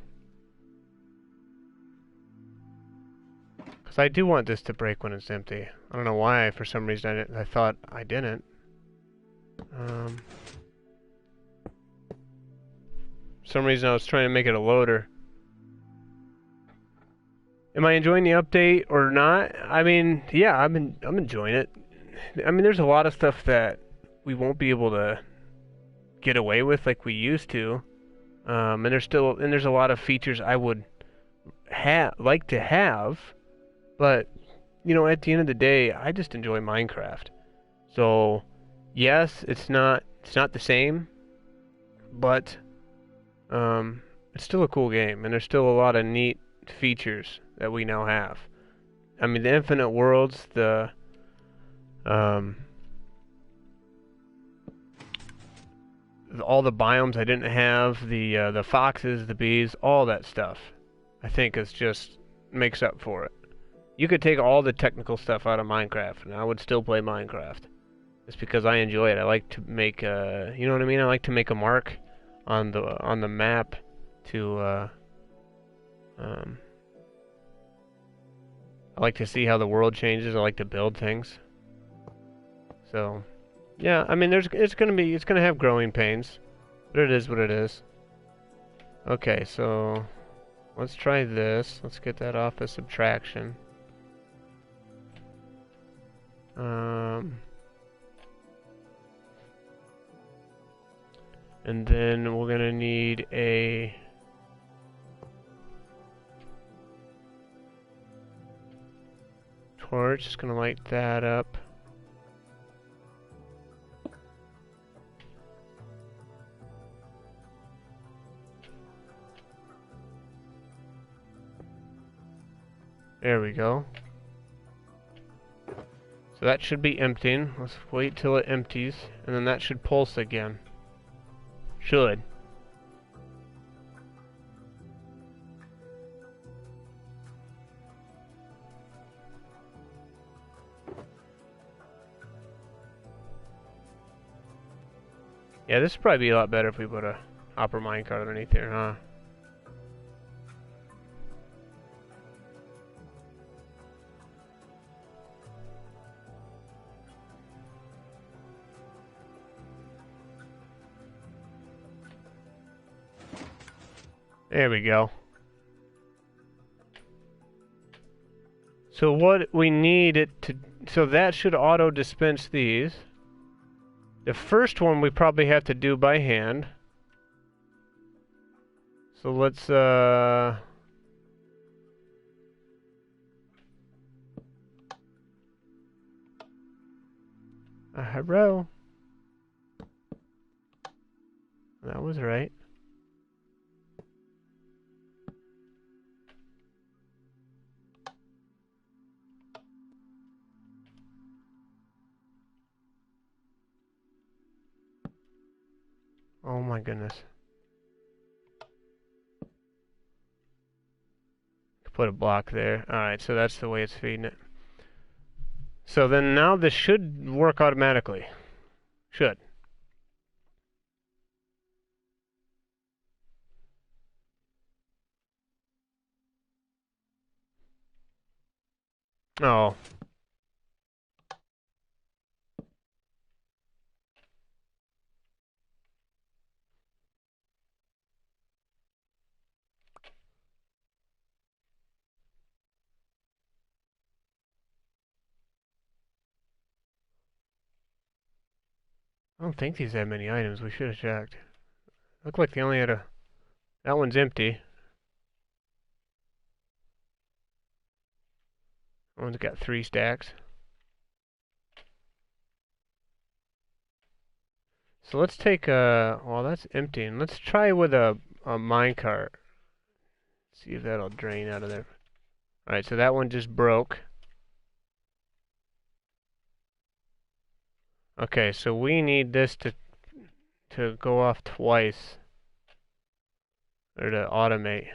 Because I do want this to break when it's empty. I don't know why, for some reason I thought I didn't. For some reason I was trying to make it a loader. Am I enjoying the update or not? I mean, yeah, I'm enjoying it. I mean, there's a lot of stuff that we won't be able to get away with like we used to. And there's a lot of features I would like to have, but you know, at the end of the day, I just enjoy Minecraft. So, yes, it's not the same, but it's still a cool game, and there's still a lot of neat features that we now have. I mean, the infinite worlds, the all the biomes I didn't have, the foxes, the bees, all that stuff, I think is just makes up for it. You could take all the technical stuff out of Minecraft, and I would still play Minecraft. It's because I enjoy it. I like to make you know what I mean? I like to make a mark on the map to I like to see how the world changes. I like to build things. So, yeah, I mean, it's gonna have growing pains, but it is what it is. Okay, so let's try this. Let's get that off as subtraction. And then we're gonna need a torch. Just gonna light that up. There we go. So that should be emptying. Let's wait till it empties, and then that should pulse again. Should. Yeah, this would probably be a lot better if we put a hopper minecart underneath here, huh? There we go. So what we need it to... So that should auto-dispense these. The first one we probably have to do by hand. So let's, hello. That was right. Oh my goodness. Put a block there. Alright, so that's the way it's feeding it. So then now this should work automatically. Should. Oh. don't think these have many items. We should have checked. Looked like they only had a... That one's empty. That one's got 3 stacks. So let's take a... Well, that's empty. And let's try with a minecart. See if that'll drain out of there. Alright, so that one just broke. Okay, so we need this to go off twice. Or to automate.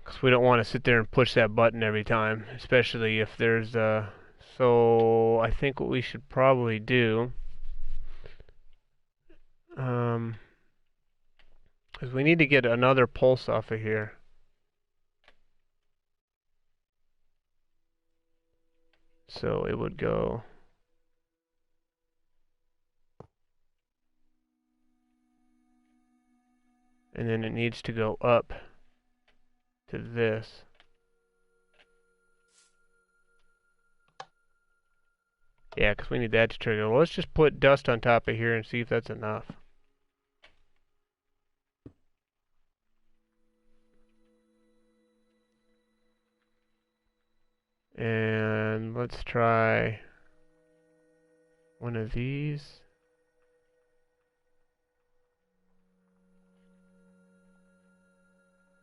Because we don't want to sit there and push that button every time. Especially if there's a... So I think what we should probably do is we need to get another pulse off of here. So it would go and then it needs to go up to this. Yeah, because we need that to trigger. Well, let's just put dust on top of here and see if that's enough. And let's try one of these.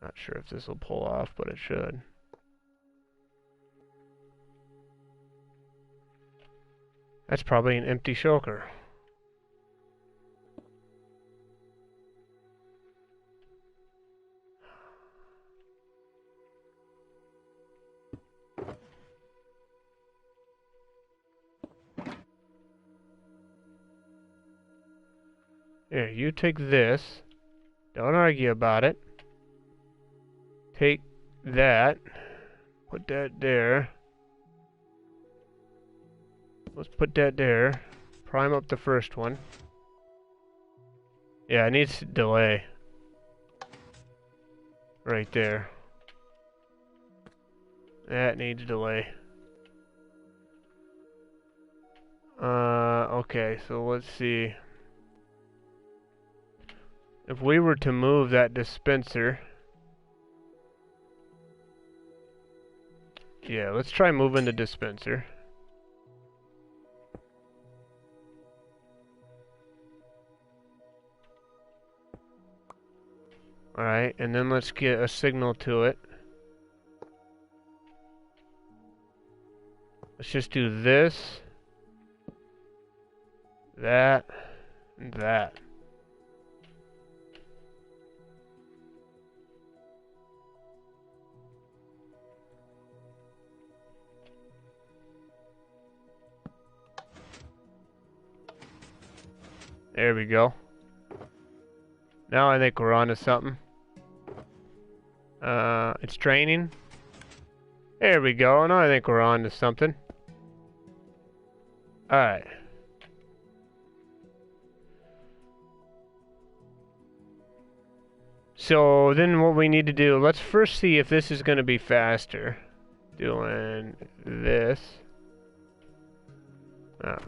Not sure if this will pull off, but it should. That's probably an empty shulker. Here, you take this. Don't argue about it. Take that. Put that there. Let's put that there. Prime up the first one. Yeah, it needs to delay. Right there. That needs delay. Okay, so let's see. If we were to move that dispenser... Yeah, let's try moving the dispenser. Alright, and then let's get a signal to it. Let's just do this, that, and that. There we go. Now I think we're on to something. It's draining. There we go. Now I think we're on to something. Alright. So then what we need to do, let's first see if this is going to be faster. Doing this. No,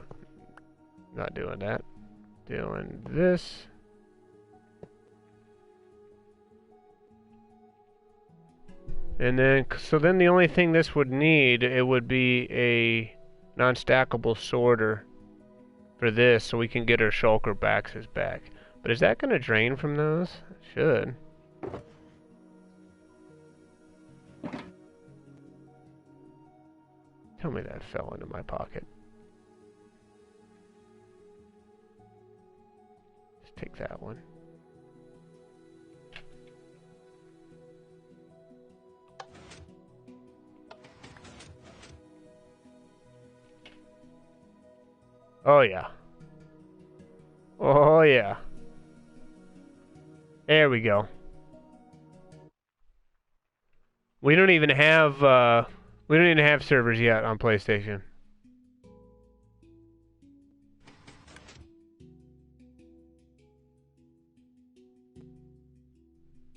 not doing that. Doing this. And then, so then the only thing this would need, it would be a non-stackable sorter for this, so we can get our shulker boxes back. But is that going to drain from those? It should. Tell me that fell into my pocket. Just take that one. Oh yeah. Oh yeah. There we go. We don't even have servers yet on PlayStation.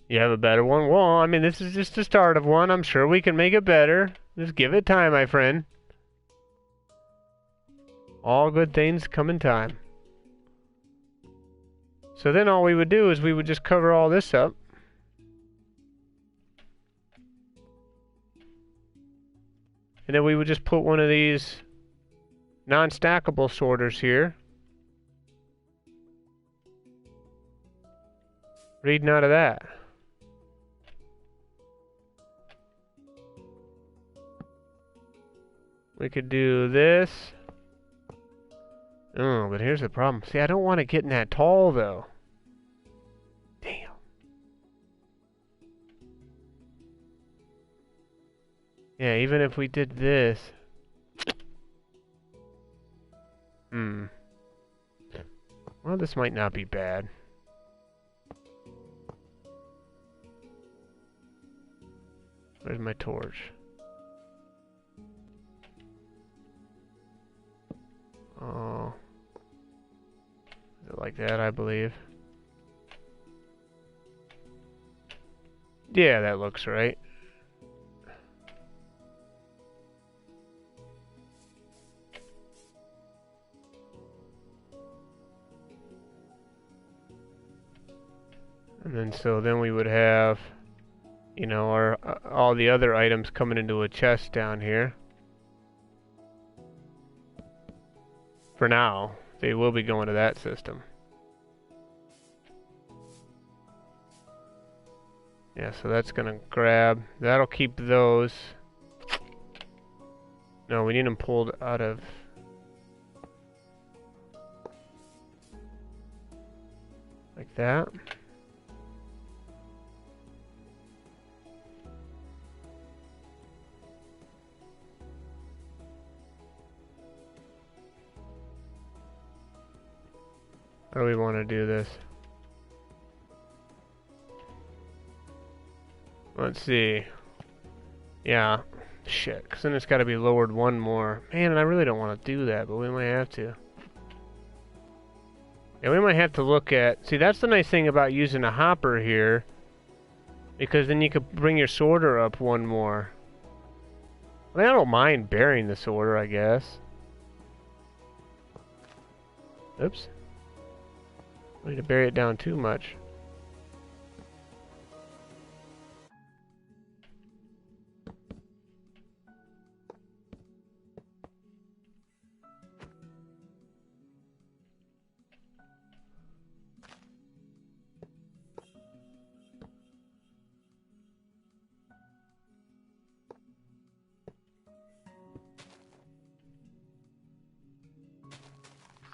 You have a better one? Well, I mean, this is just the start of one. I'm sure we can make it better. Just give it time, my friend. All good things come in time. So then all we would do is we would just cover all this up. And then we would just put one of these non-stackable sorters here. Reading out of that. We could do this. Oh, but here's the problem. See, I don't want to get in that tall, though. Damn. Yeah, even if we did this. Well, this might not be bad. Where's my torch? Oh. Is it like that, I believe? Yeah, that looks right. And then so then we would have, you know, our all the other items coming into a chest down here. For now, they will be going to that system. Yeah, so that's gonna grab. That'll keep those. No, we need them pulled out of. Like that. How do we want to do this? Let's see. Yeah. Shit. Because then it's got to be lowered one more. Man, and I really don't want to do that, but we might have to. Yeah, we might have to look at... See, that's the nice thing about using a hopper here. Because then you could bring your sorter up one more. I mean, I don't mind burying the sorter, I guess. Oops. I don't need to bury it down too much.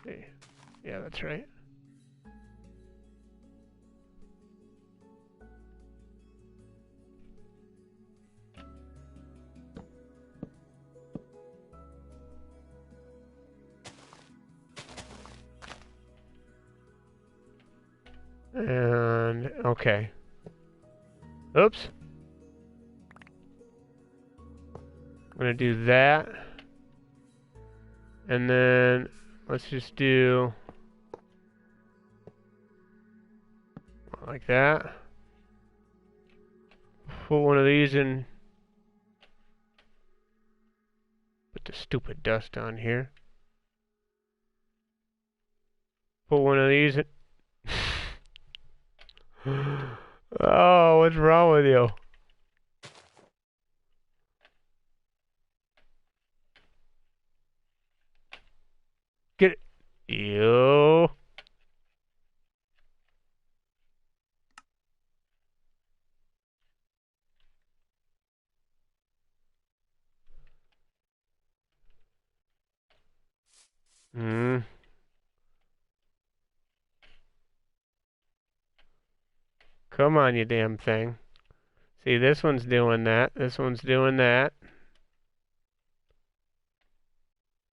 See. Yeah, that's right. And, okay. Oops. I'm gonna do that. And then, let's just do... like that. Put one of these in. Put the stupid dust on here. Put one of these in. Oh, what's wrong with you? Get it. You. Come on, you damn thing. See, this one's doing that. This one's doing that.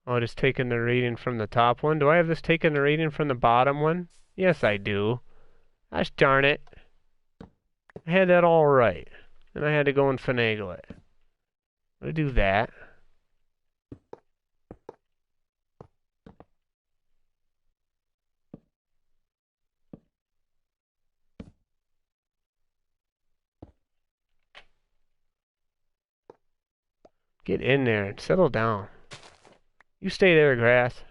Oh, just taking the reading from the top one. Do I have this taking the reading from the bottom one? Yes, I do. Gosh darn it. I had that all right. And I had to go and finagle it. I'm gonna do that. Get in there and settle down. You stay there, grass.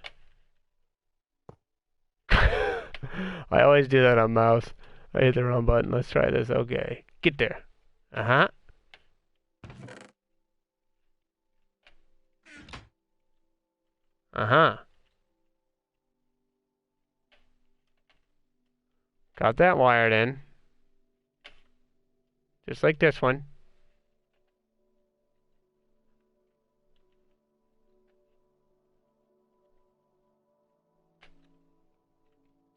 I always do that on mouse. I hit the wrong button. Let's try this. Okay. Get there. Uh-huh. Uh-huh. Got that wired in. Just like this one.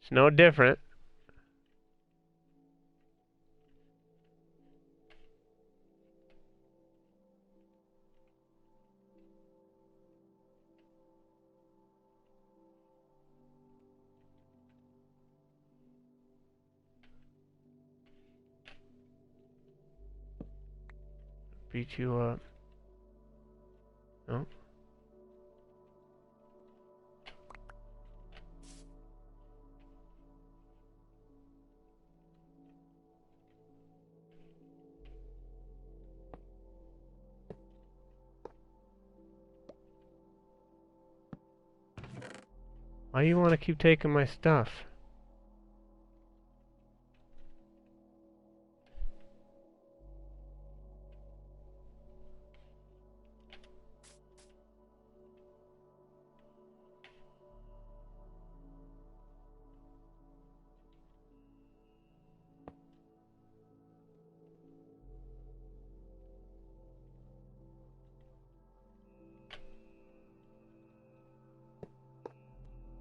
It's no different. Beat you up. No. Why do you want to keep taking my stuff?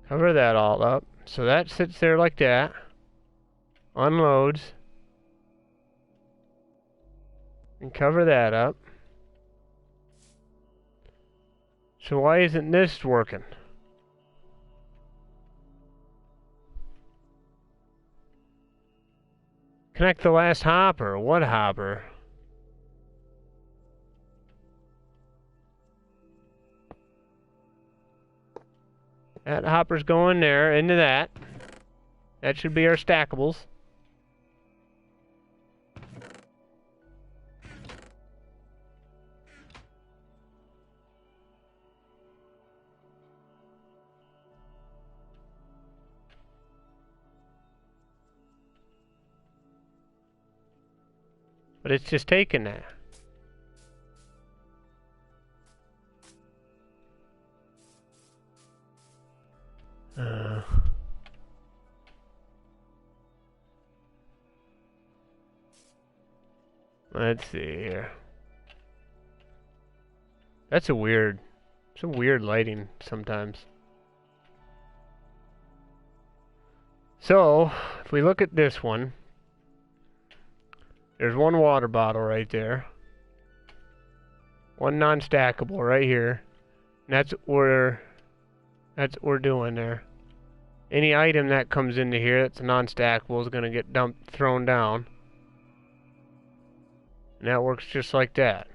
Cover that all up. So that sits there like that. Unloads. And cover that up. So why isn't this working? Connect the last hopper. What hopper? That hopper's going there, into that. That should be our stackables. But it's just taking that. Let's see here. That's a weird, it's a weird lighting sometimes. So, if we look at this one, there's one water bottle right there. One non-stackable right here. And that's what we're doing there. Any item that comes into here that's non-stackable is going to get thrown down. And that works just like that.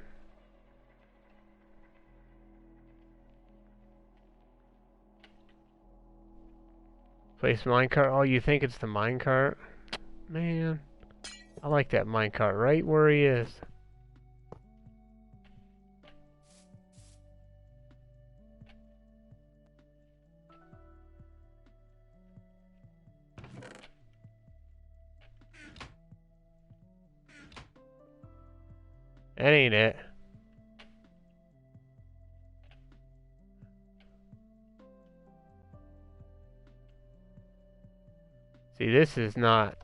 Place minecart. Oh, you think it's the minecart? Man, I like that minecart right where he is. That ain't it. See, this is not...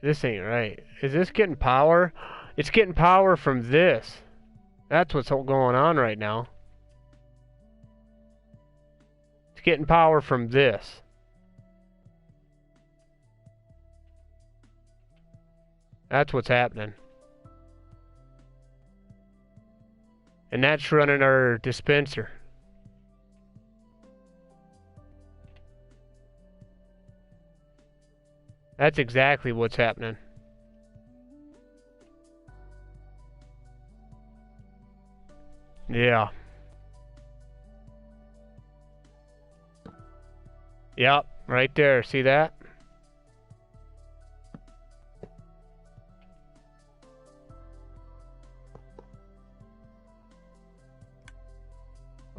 This ain't right. Is this getting power? It's getting power from this. That's what's going on right now. It's getting power from this. That's what's happening. And that's running our dispenser. That's exactly what's happening. Yeah. Yep, right there. See that?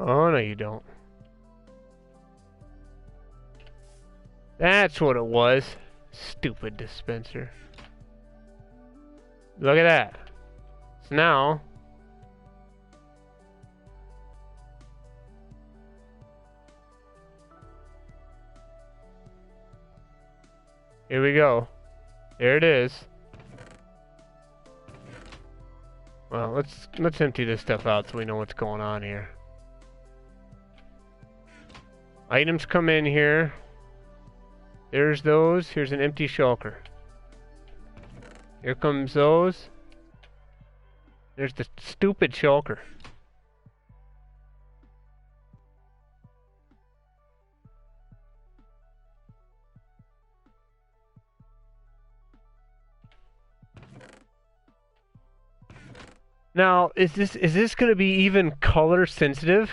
Oh, no, you don't. That's what it was. Stupid dispenser. Look at that. So now... Here we go. There it is. Well, let's empty this stuff out so we know what's going on here. Items come in here. There's those. Here's an empty shulker. Here comes those. There's the stupid shulker. Now, is this going to be even color sensitive?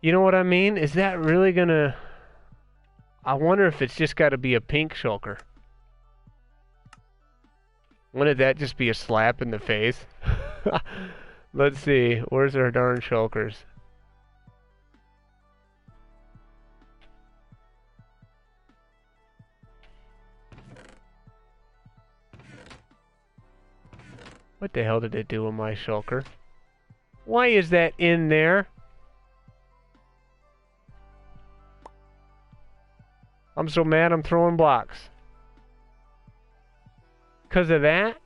You know what I mean? Is that really going to... I wonder if it's just got to be a pink shulker. Wouldn't that just be a slap in the face? Let's see. Where's our darn shulkers? What the hell did it do with my shulker? Why is that in there? I'm so mad I'm throwing blocks. 'Cause of that?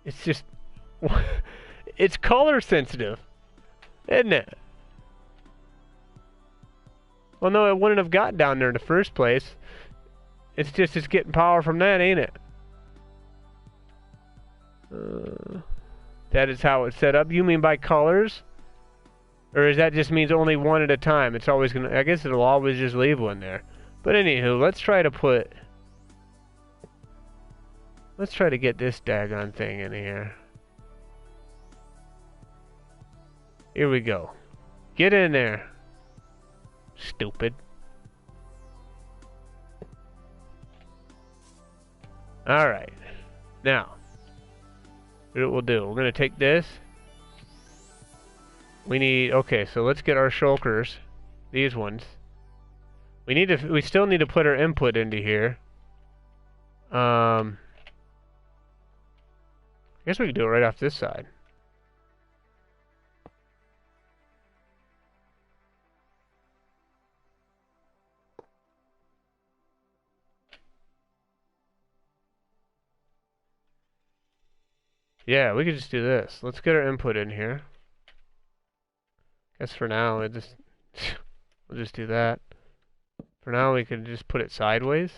It's just... It's color sensitive. Isn't it? Well, no, it wouldn't have got down there in the first place. It's just it's getting power from that, ain't it? That is how it's set up. You mean by colors? Or is that just means only one at a time? It's always gonna... I guess it'll always just leave one there. But anywho, let's try to put... Let's try to get this daggone thing in here. Here we go. Get in there. Stupid. Alright. Now, here's what we'll do. We're going to take this. We need... Okay, so let's get our shulkers. These ones. We still need to put our input into here. I guess we can do it right off this side. Yeah, we could just do this. Let's get our input in here. Guess for now, we'll just do that. For now, we can just put it sideways.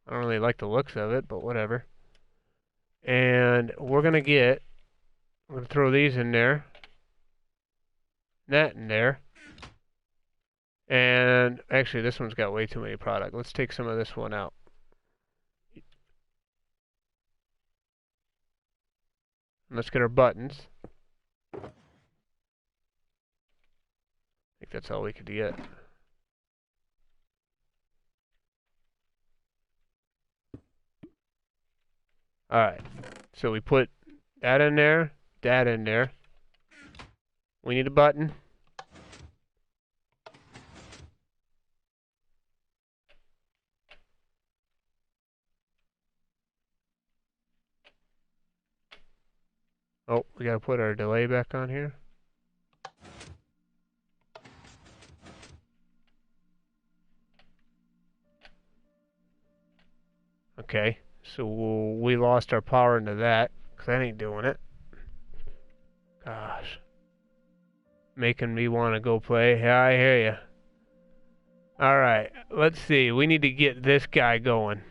I don't really like the looks of it, but whatever. And we're gonna throw these in there. That in there. And actually, this one's got way too many product. Let's take some of this one out. Let's get our buttons. I think that's all we could get. Alright, so we put that in there, that in there. We need a button. Oh, we gotta put our delay back on here. Okay, so we lost our power into that, because that ain't doing it. Gosh. Making me want to go play. Yeah, I hear you. Alright, let's see. We need to get this guy going.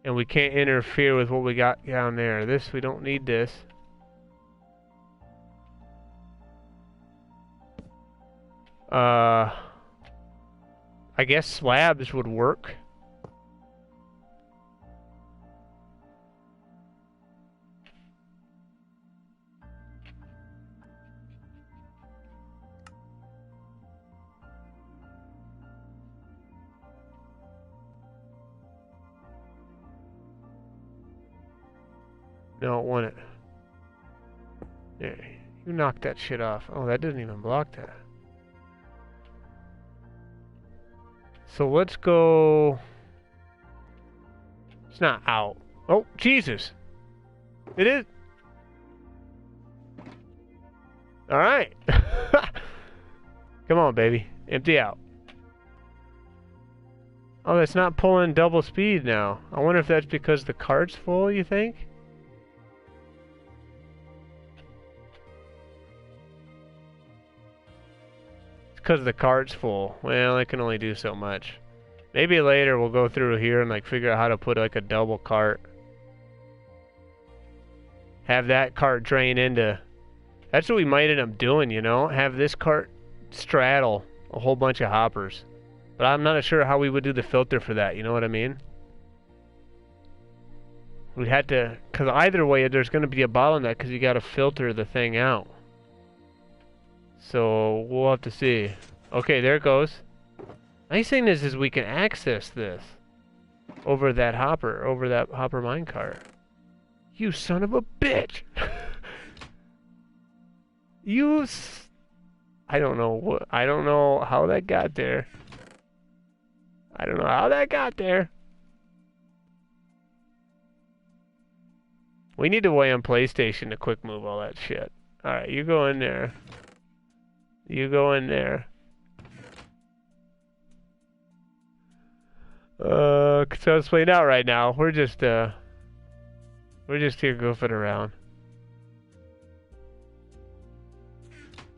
And we can't interfere with what we got down there. This, we don't need this. I guess slabs would work. No, it wouldn't. There, you knocked that shit off. Oh, that doesn't even block that. So let's go... It's not out. Oh, Jesus! It is... Alright. Come on, baby. Empty out. Oh, that's not pulling double speed now. I wonder if that's because the cart's full, you think? It's because the cart's full. Well, it can only do so much. Maybe later we'll go through here and like figure out how to put like a double cart. Have that cart drain into... That's what we might end up doing, you know? Have this cart straddle a whole bunch of hoppers. But I'm not sure how we would do the filter for that, you know what I mean? We had to... Because either way, there's going to be a bottleneck because you got to filter the thing out. So, we'll have to see. Okay, there it goes. Nice thing is we can access this over that hopper minecart. You son of a bitch! I don't know how that got there. I don't know how that got there. We need to weigh on PlayStation to quick move all that shit. Alright, you go in there. You go in there. So it's playing out right now. We're just here goofing around.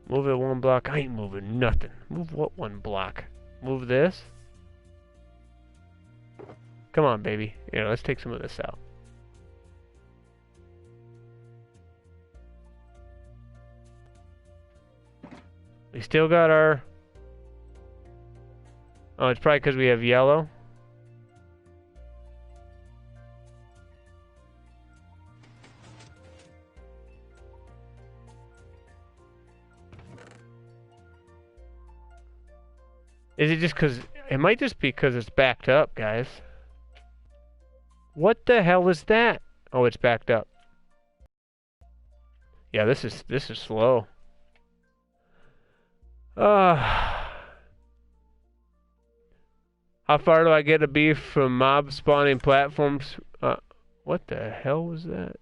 Move it one block. I ain't moving nothing. Move what one block? Move this? Come on, baby. Here, let's take some of this out. We still got our... Oh, it's probably because we have yellow. Is it just because... It might just be because it's backed up, guys. What the hell is that? Oh, it's backed up. Yeah, this is slow. How far do I get to be from mob spawning platforms? What the hell was that?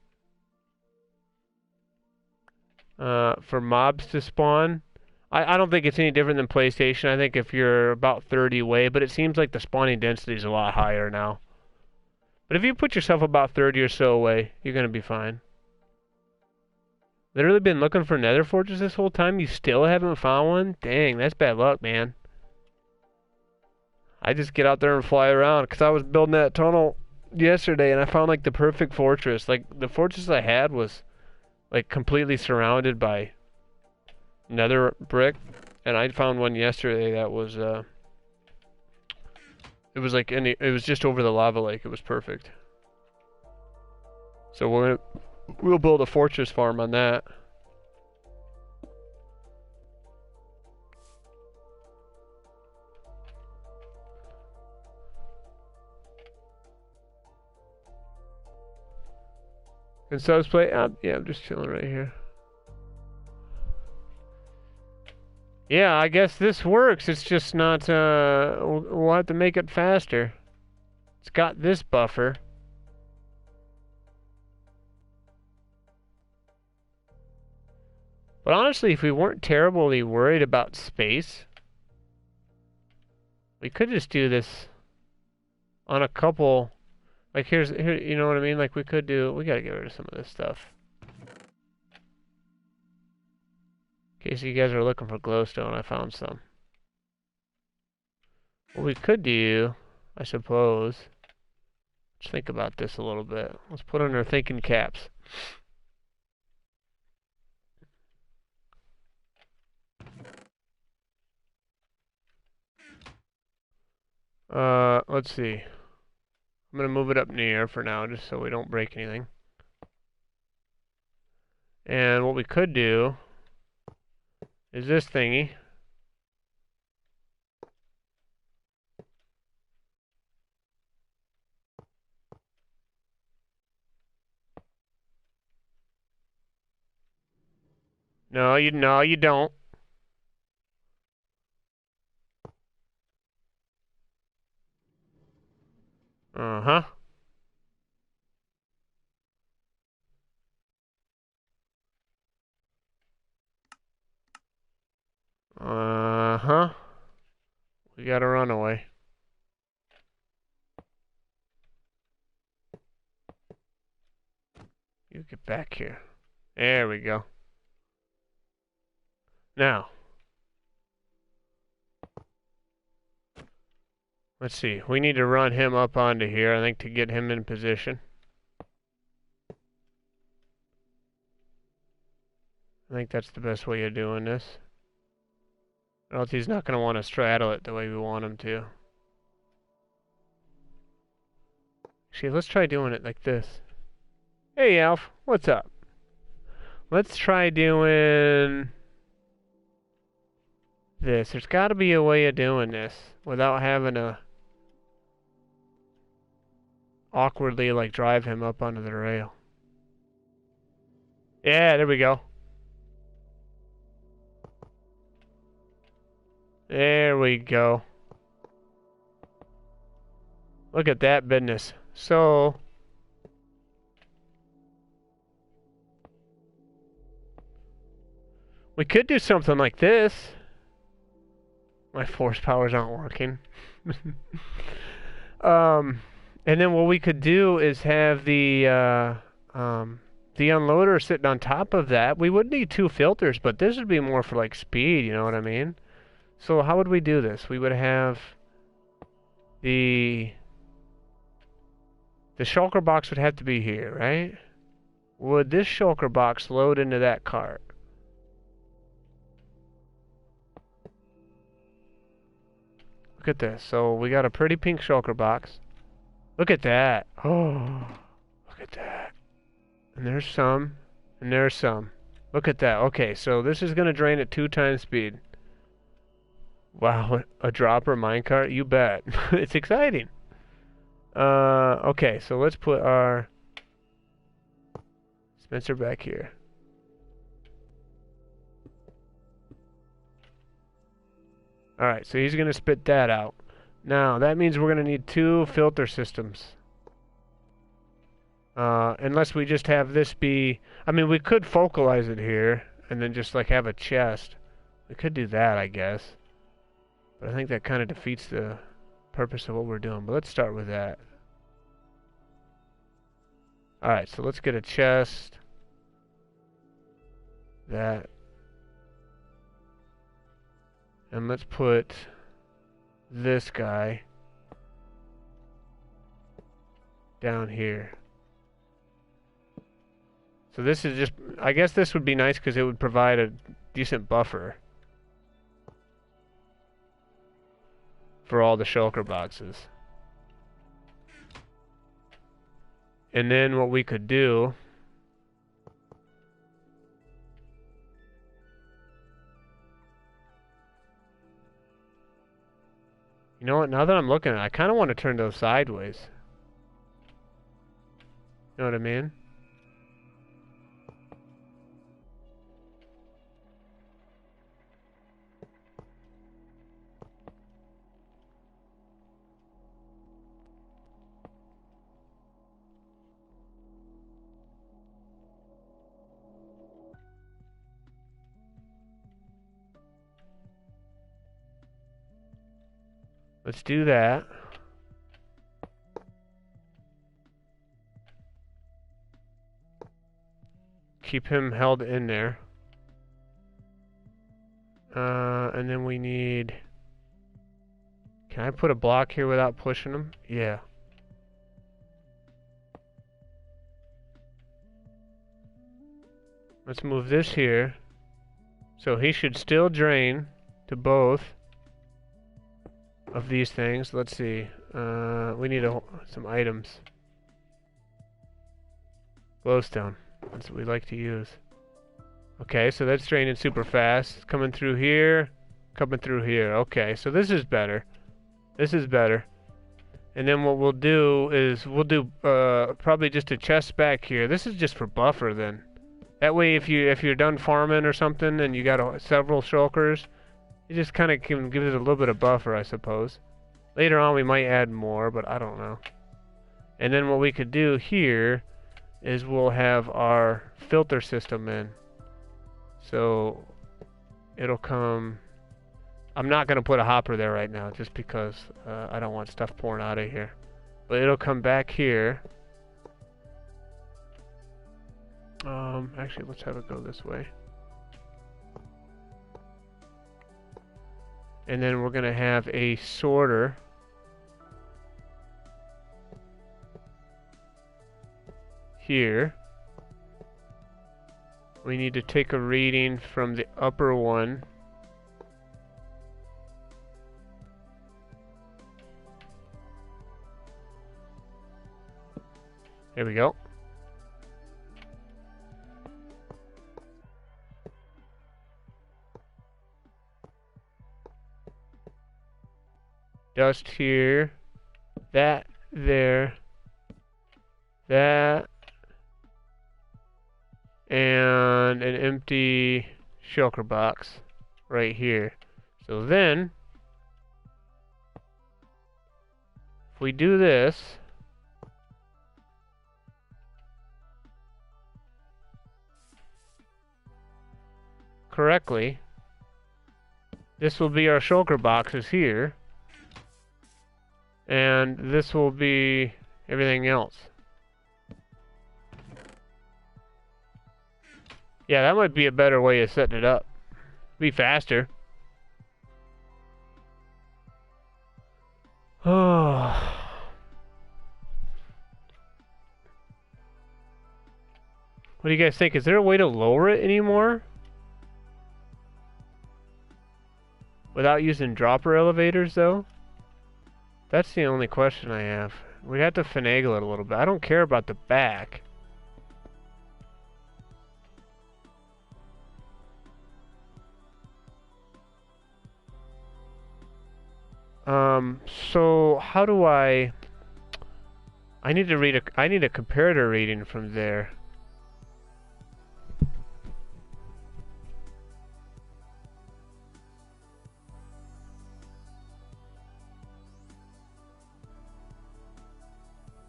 For mobs to spawn? I don't think it's any different than PlayStation. I think if you're about 30 away, but it seems like the spawning density is a lot higher now. But if you put yourself about 30 or so away, you're going to be fine. Literally been looking for nether fortress this whole time? You still haven't found one? Dang, that's bad luck, man. I just get out there and fly around, because I was building that tunnel yesterday, and I found, like, the perfect fortress. Like, the fortress I had was, like, completely surrounded by nether brick, and I found one yesterday that was, it was like, it was just over the lava lake. It was perfect. So we'll build a fortress farm on that. And so let's play. Yeah, I'm just chilling right here. Yeah, I guess this works. It's just not. We'll have to make it faster. It's got this buffer. But honestly, if we weren't terribly worried about space, we could just do this on a couple. Like here, you know what I mean? Like we could do. We gotta get rid of some of this stuff. In case you guys are looking for glowstone, I found some. What we could do, I suppose. Let's think about this a little bit. Let's put on our thinking caps. Let's see. I'm gonna move it up near for now, just so we don't break anything. And what we could do is this thingy. No, you don't. Uh-huh. Uh-huh. We got a runaway. You get back here. There we go. Now, let's see. We need to run him up onto here, I think, to get him in position. I think that's the best way of doing this. Or else he's not going to want to straddle it the way we want him to. Actually, let's try doing it like this. Hey, Alf. What's up? Let's try doing this. There's got to be a way of doing this without having to awkwardly, like, drive him up onto the rail. Yeah, there we go. There we go. Look at that business. So, we could do something like this. My force powers aren't working. And then what we could do is have the unloader sitting on top of that. We would need two filters, but this would be more for like speed, you know what I mean? So how would we do this? We would have the shulker box would have to be here, right? Would this shulker box load into that cart? Look at this. So we got a pretty pink shulker box. Look at that. Oh, look at that. And there's some, and there's some. Look at that. Okay, so this is going to drain at 2 times speed. Wow, a dropper minecart? You bet. It's exciting. Okay, so let's put our Spencer back here. Alright, so he's going to spit that out. Now, that means we're going to need 2 filter systems. Unless we just have this be... I mean, we could focalize it here, and then just, like, have a chest. We could do that, I guess. But I think that kind of defeats the purpose of what we're doing. But let's start with that. Alright, so let's get a chest. That. And let's put this guy down here. So this is just, I guess this would be nice because it would provide a decent buffer for all the shulker boxes. And then what we could do you know what, now that I'm looking at it, I kind of want to turn those sideways. You know what I mean? Let's do that. Keep him held in there. And then we need... Can I put a block here without pushing him? Yeah. Let's move this here. So he should still drain to both of these things. Let's see. We need some items. Glowstone. That's what we like to use. Okay, so that's draining super fast. Coming through here. Coming through here. Okay, so this is better. This is better. And then what we'll do is we'll do probably just a chest back here. This is just for buffer then. That way, if you're done farming or something and you got several shulkers, it just kind of gives it a little bit of buffer, I suppose. Later on, we might add more, but I don't know. And then what we could do here is we'll have our filter system in. So it'll come. I'm not going to put a hopper there right now just because I don't want stuff pouring out of here. But it'll come back here. Actually, let's have it go this way. And then we're going to have a sorter. Here. We need to take a reading from the upper one. There we go. Dust here, that there, that, and an empty shulker box right here. So then, if we do this, correctly, this will be our shulker boxes here. And this will be everything else. Yeah, that might be a better way of setting it up. Be faster. Oh. What do you guys think? Is there a way to lower it anymore? Without using dropper elevators, though? That's the only question I have. We have to finagle it a little bit. I don't care about the back. So how do I need to read I need a comparator reading from there.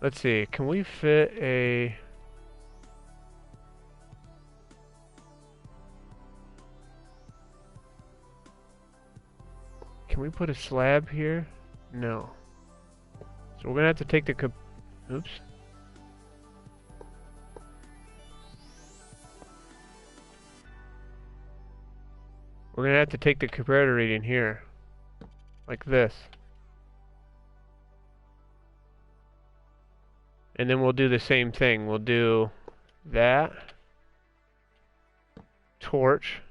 Let's see, can we fit a... Can we put a slab here? No. So we're gonna have to take the... Oops. We're gonna have to take the comparator reading here. Like this. And then we'll do the same thing. We'll do that. Torch.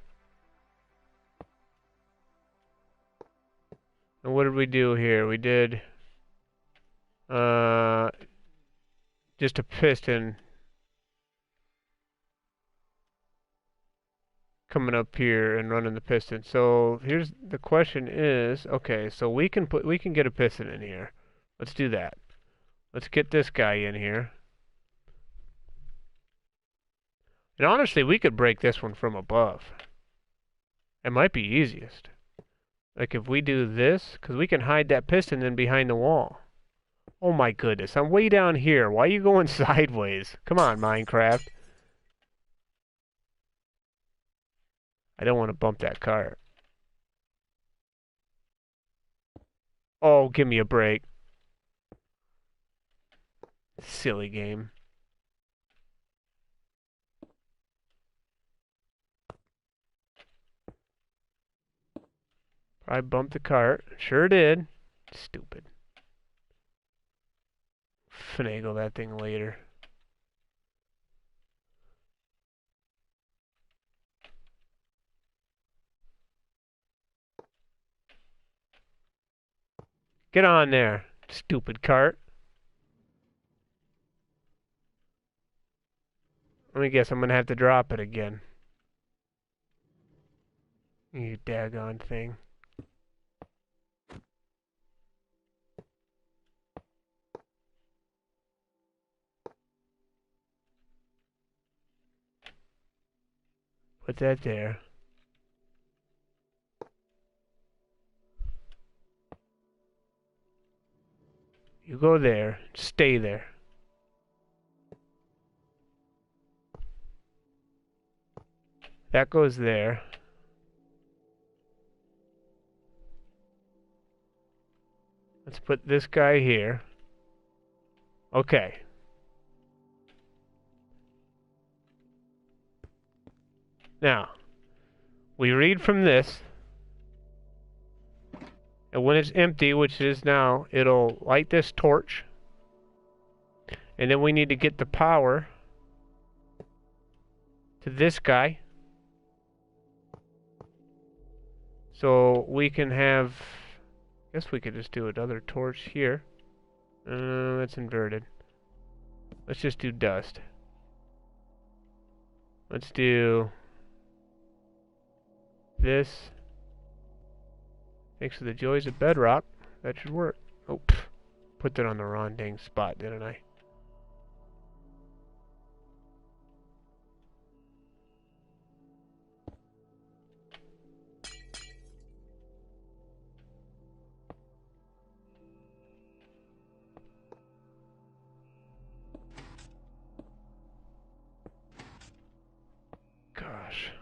And what did we do here? We did just a piston coming up here and running the piston. So here's the question is, okay, so we can get a piston in here. Let's do that. Let's get this guy in here. And honestly, we could break this one from above. It might be easiest. Like if we do this, because we can hide that piston in behind the wall. Oh my goodness, I'm way down here. Why are you going sideways? Come on, Minecraft. I don't want to bump that cart. Oh, give me a break. Silly game. I bumped the cart. Sure did. Stupid. Finagle that thing later. Get on there, stupid cart. Let me guess, I'm gonna have to drop it again. You daggone thing. Put that there. You go there. Stay there. That goes there. Let's put this guy here. Okay. Now, we read from this, and when it's empty, which it is now, it'll light this torch, and then we need to get the power to this guy, so we can have, I guess we could just do another torch here. That's inverted. Let's just do dust. Let's do this. Thanks for the joys of Bedrock. That should work. Oh, put that on the wrong dang spot, didn't I? Gosh.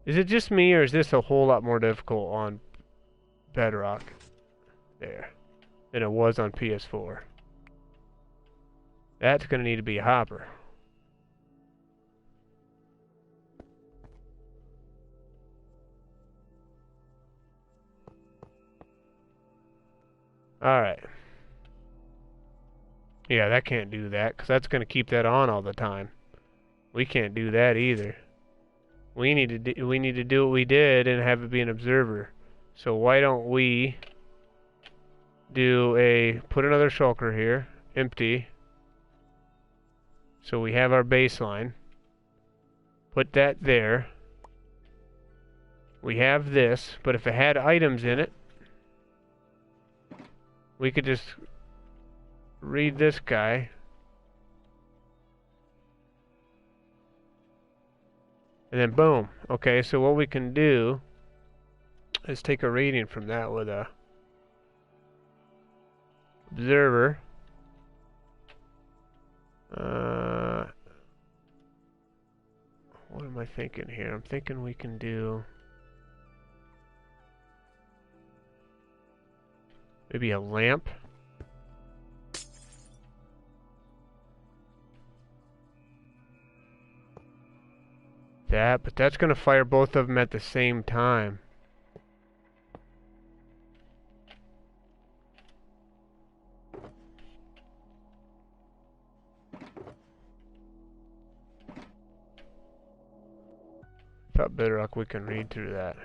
Is it just me, or is this a whole lot more difficult on Bedrock there than it was on PS4? That's going to need to be a hopper. Alright. Yeah, that can't do that, because that's going to keep that on all the time. We can't do that either. We need to do what we did and have it be an observer. So why don't we put another shulker here, empty. So we have our baseline. Put that there. We have this, but if it had items in it, we could just read this guy. And then boom. Okay, so what we can do is take a reading from that with a observer. What am I thinking here? I'm thinking we can do maybe a lamp. That, but that's going to fire both of them at the same time. Thought Bedrock we can read through that.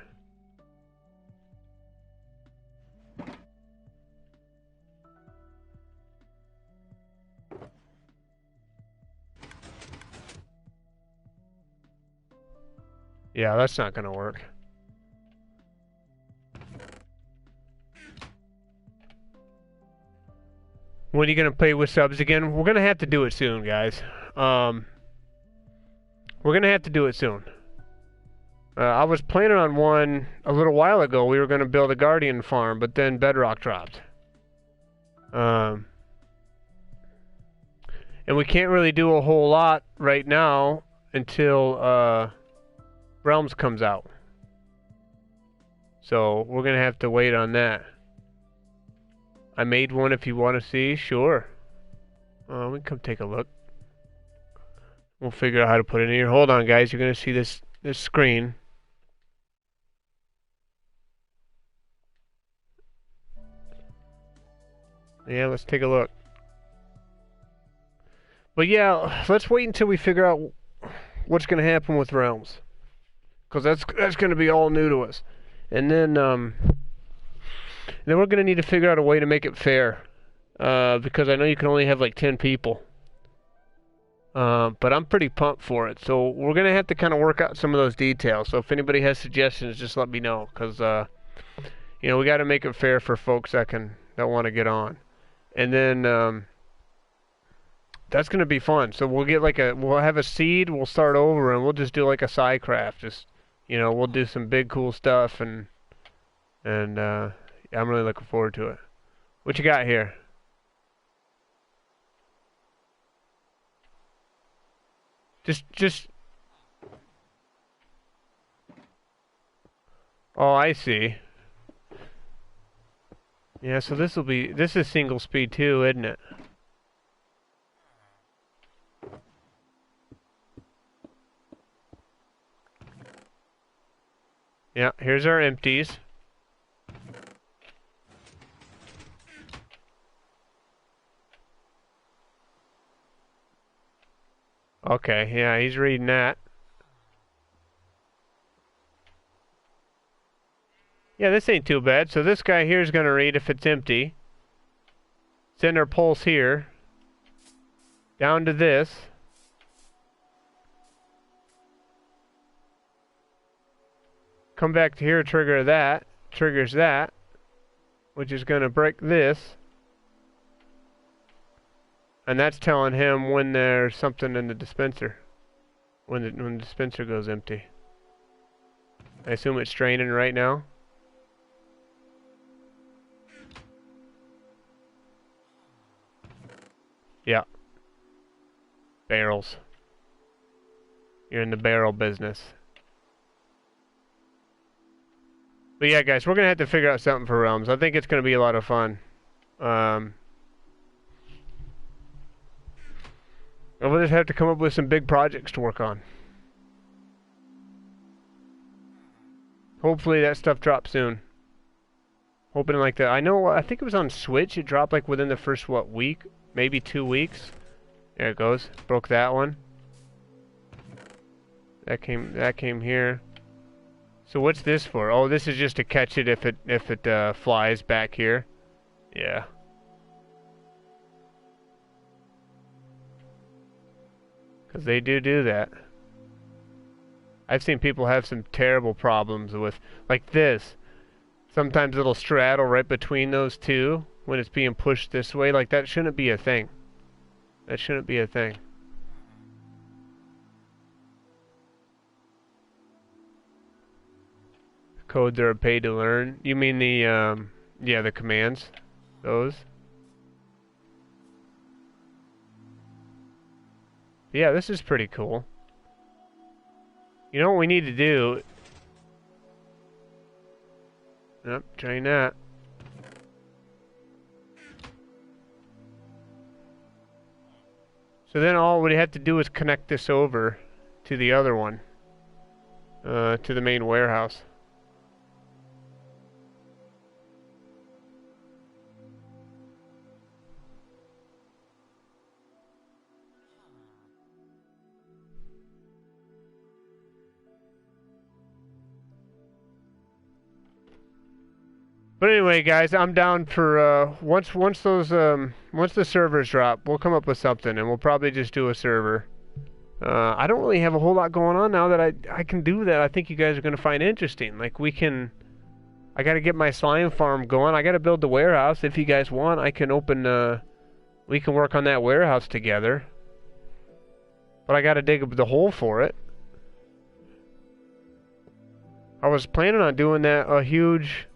Yeah, that's not gonna work. When are you gonna play with subs again? We're gonna have to do it soon, guys. We're gonna have to do it soon. I was planning on one a little while ago. We were gonna build a Guardian farm, but then Bedrock dropped. And we can't really do a whole lot right now until Realms comes out. So we're gonna have to wait on that. I made one if you want to see, sure. We can come take a look. We'll figure out how to put it in here. Hold on, guys. You're gonna see this screen. Yeah, let's take a look. But yeah, let's wait until we figure out what's gonna happen with Realms. Because that's going to be all new to us. And then we're going to need to figure out a way to make it fair. Because I know you can only have like 10 people. But I'm pretty pumped for it. So we're going to have to kind of work out some of those details. So if anybody has suggestions, just let me know. Because, you know, we got to make it fair for folks that want to get on. And then That's gonna be fun. So we'll get like we'll have a seed, we'll start over, and we'll just do like a side craft. Just, we'll do some big cool stuff, and I'm really looking forward to it. What you got here? Just. Oh, I see. Yeah, so this is single speed too, isn't it? Yeah, here's our empties. Okay, yeah, he's reading that. Yeah, this ain't too bad. So this guy here is going to read if it's empty. Send our pulse here. Down to this. Come back to here, trigger that. Triggers that. Which is going to break this. And that's telling him when there's something in the dispenser. When the dispenser goes empty. I assume it's draining right now. Yeah. Barrels. You're in the barrel business. But yeah, guys, we're going to have to figure out something for Realms. I think it's going to be a lot of fun. And we'll just have to come up with some big projects to work on. Hopefully that stuff drops soon. Hoping like that. I think it was on Switch. It dropped like within the first, week? Maybe 2 weeks. There it goes. Broke that one. That came here. So what's this for? Oh, this is just to catch it if it flies back here. Yeah. Because they do that. I've seen people have some terrible problems with, like this. Sometimes it'll straddle right between those two when it's being pushed this way. Like, that shouldn't be a thing. That shouldn't be a thing. Codes are paid to learn. You mean the, the commands? Those? Yeah, this is pretty cool. You know what we need to do? Yep, train that. So then all we have to do is connect this over to the other one. To the main warehouse. But anyway, guys, I'm down for once the servers drop, we'll come up with something, and we'll probably just do a server. I don't really have a whole lot going on now that I can do that. I think you guys are gonna find interesting. Like I gotta get my slime farm going. I gotta build the warehouse. If you guys want, I can open. We can work on that warehouse together. But I gotta dig the hole for it. I was planning on doing that a huge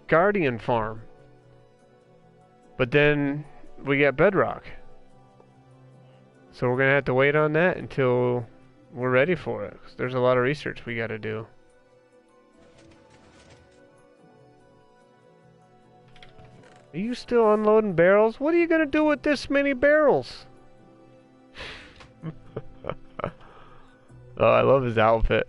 Guardian farm. But then we got Bedrock. So we're going to have to wait on that until we're ready for it. 'Cause there's a lot of research we got to do. Are you still unloading barrels? What are you going to do with this many barrels? Oh, I love his outfit.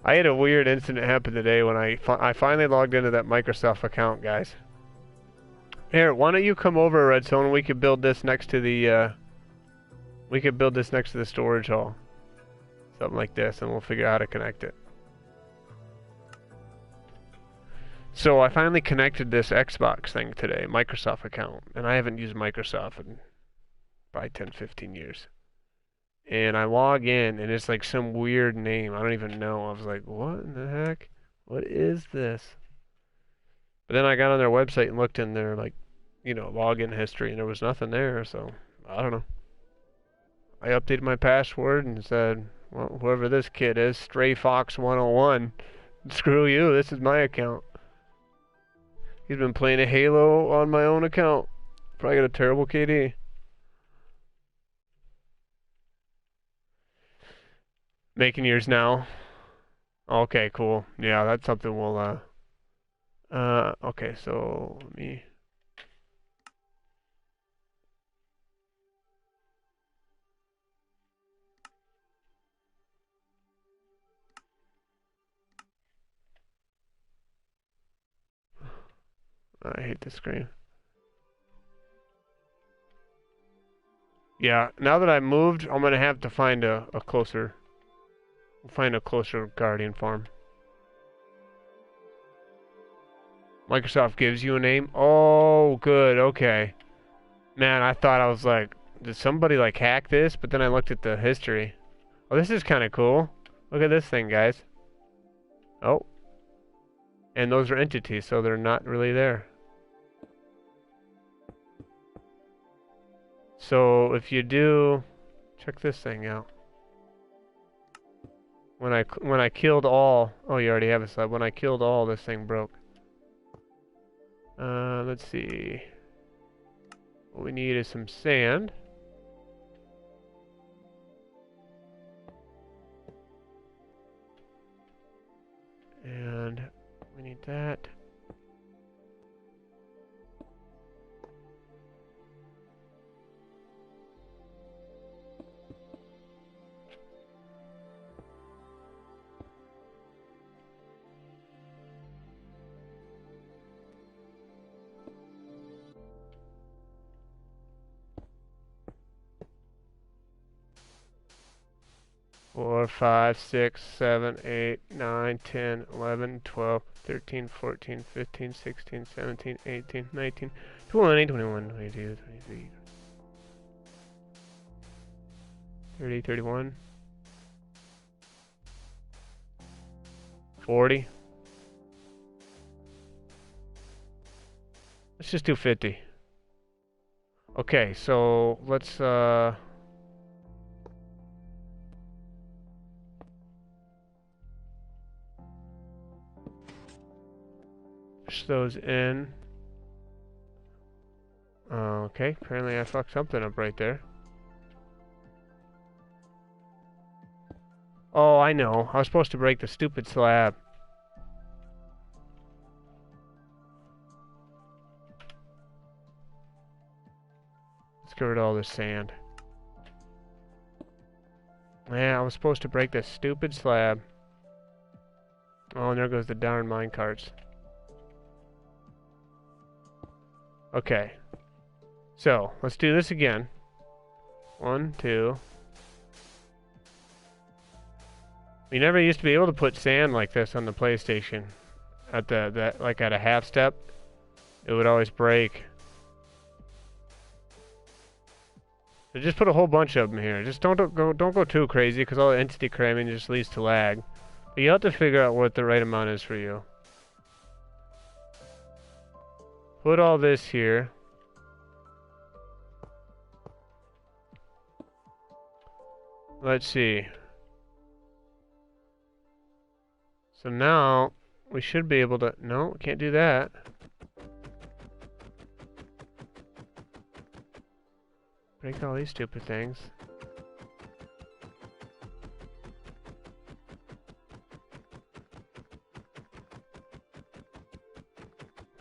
I had a weird incident happen today when I finally logged into that Microsoft account, guys. Here, why don't you come over, Redstone? We could build this next to the storage hall. Something like this, and we'll figure out how to connect it. So I finally connected this Xbox thing today, Microsoft account, and I haven't used Microsoft in probably 10, 15 years. And I log in, and it's like some weird name. I don't even know. I was like, what in the heck? What is this? But then I got on their website and looked, and they're like, you know, login history, and there was nothing there. So I don't know. I updated my password and said, well, whoever this kid is, Stray Fox 101, screw you. This is my account. He's been playing a Halo on my own account. Probably got a terrible KD. Making yours now. Okay, cool. Yeah, that's something we'll okay, so let me I hate this screen. Yeah, now that I moved, I'm gonna have to find a closer Guardian farm. Microsoft gives you a name? Oh, good, okay. Man, I thought I was like, did somebody like hack this? But then I looked at the history. Oh, this is kind of cool. Look at this thing, guys. Oh. And those are entities, so they're not really there. So if you do, check this thing out. When I killed all, oh, you already have a slab. When I killed all, this thing broke. Let's see. What we need is some sand. And we need that. Four, 5, 6, 7, 8, 9, 10, 11, 12, 13, 14, 15, 16, 17, 18, 19, 20, 21, 22, 23, 30, 31, 40. Let's just do 50. Okay, so let's push those in. Okay, apparently I fucked something up right there. Oh, I know. I was supposed to break the stupid slab. Let's get rid of all this sand. Yeah, I was supposed to break this stupid slab. Oh, and there goes the darn minecarts. Okay. So, let's do this again. 1, 2. We never used to be able to put sand like this on the PlayStation. At like at a half step, it would always break. So just put a whole bunch of them here. Just don't go too crazy, because all the entity cramming just leads to lag. But you have to figure out what the right amount is for you. Put all this here. Let's see. So now we should be able to. No, we can't do that. Break all these stupid things.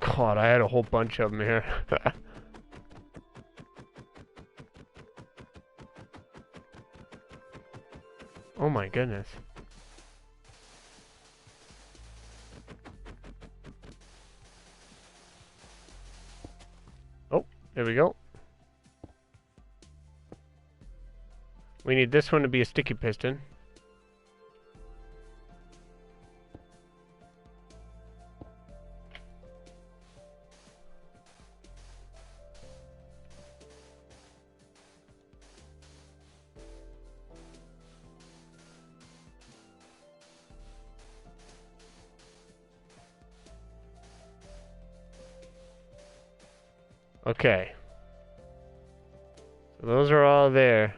God, I had a whole bunch of them here. Oh my goodness. Oh, there we go. We need this one to be a sticky piston. Okay. So those are all there.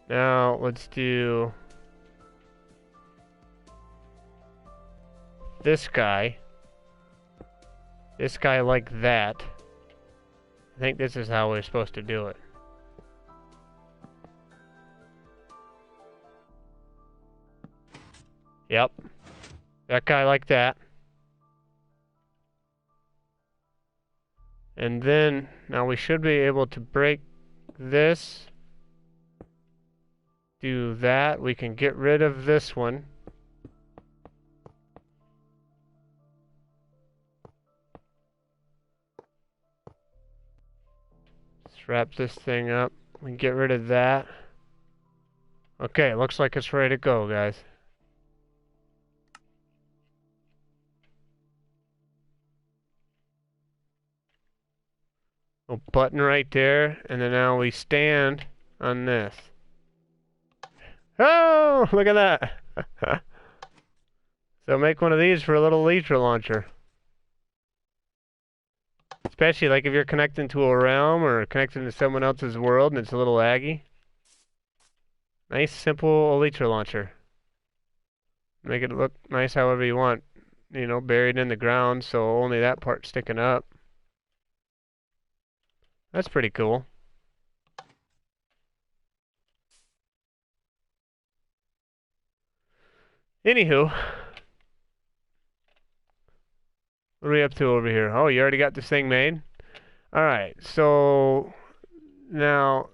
Now let's do this guy. This guy like that. I think this is how we're supposed to do it. Yep. That guy like that. And then, now we should be able to break this. Do that. We can get rid of this one. Let's wrap this thing up. We can get rid of that. Okay, looks like it's ready to go, guys. A button right there, and then now we stand on this. Oh, look at that. So make one of these for a little elytra launcher. Especially like if you're connecting to a realm or connecting to someone else's world and it's a little laggy. Nice, simple elytra launcher. Make it look nice however you want. You know, buried in the ground, so only that part's sticking up. That's pretty cool. Anywho, what are we up to over here? Oh, you already got this thing made? Alright, so now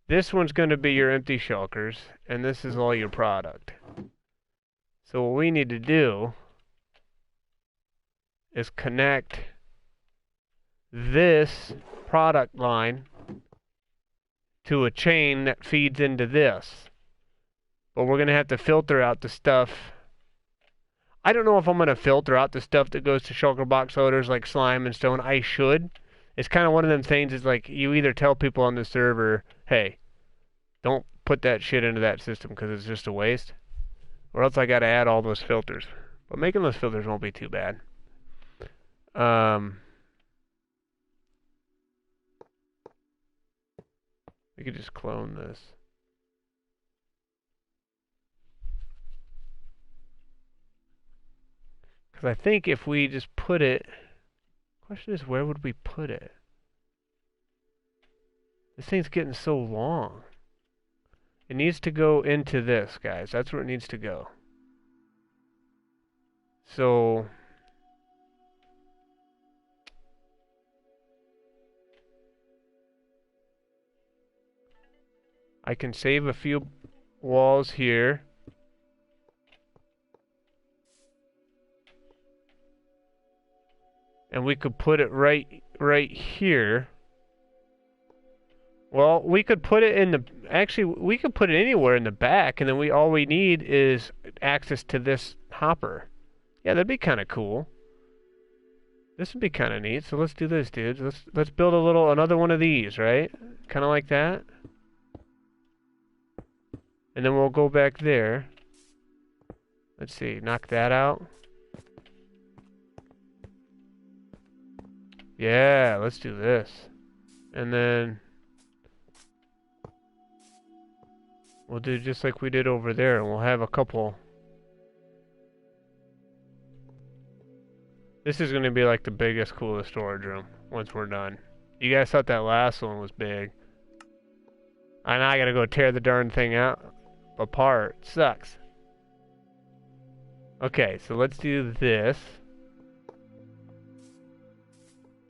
this one's going to be your empty shulkers, and this is all your product. So what we need to do is connect this product line to a chain that feeds into this. But we're going to have to filter out the stuff. I don't know if I'm going to filter out the stuff that goes to shulker box loaders like slime and stone. I should. It's kind of one of them things, is like you either tell people on the server, hey, don't put that shit into that system because it's just a waste, or else I got to add all those filters. But making those filters won't be too bad. We could just clone this. Because I think if we just put it... Question is, where would we put it? This thing's getting so long. It needs to go into this, guys. That's where it needs to go. So... I can save a few walls here. And we could put it right here. Well, we could put it in the... Actually, we could put it anywhere in the back, and then all we need is access to this hopper. Yeah, that'd be kind of cool. This would be kind of neat. So let's do this, dudes. Let's build another one of these, right? Kind of like that. And then we'll go back there. Let's see, knock that out. Yeah, let's do this. And then we'll do just like we did over there, and we'll have a couple. This is going to be like the biggest, coolest storage room once we're done. You guys thought that last one was big. And I gotta go tear the darn thing out apart. Sucks. Okay, so let's do this.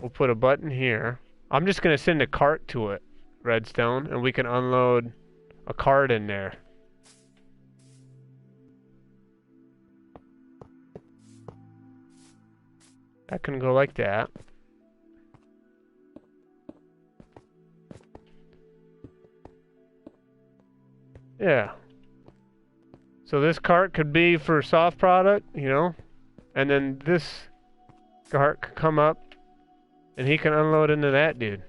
We'll put a button here. I'm just gonna send a cart to it, redstone, and we can unload a cart in there. That can go like that. Yeah. So this cart could be for soft product, you know, and then this cart could come up and he can unload into that dude.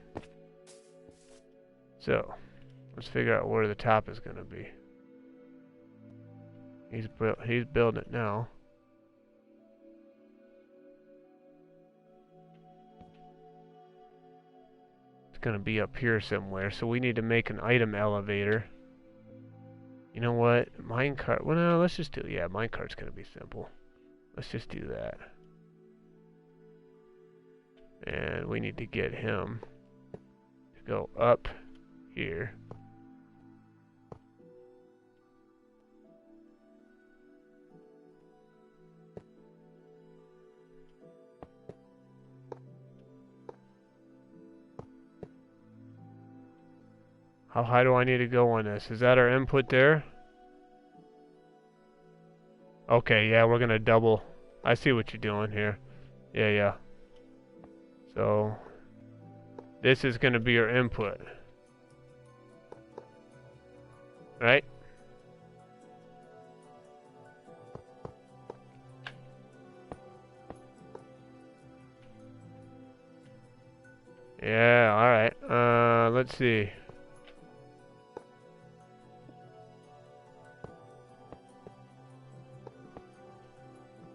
So let's figure out where the top is going to be. He's building it now. It's gonna be up here somewhere, so we need to make an item elevator. You know what? Minecart. Well, no, let's just do. Yeah, minecart's gonna be simple. Let's just do that. And we need to get him to go up here. How high do I need to go on this? Is that our input there? Okay, yeah, we're gonna double. I see what you're doing here. Yeah. So, this is gonna be our input. Right? Yeah, alright. Let's see.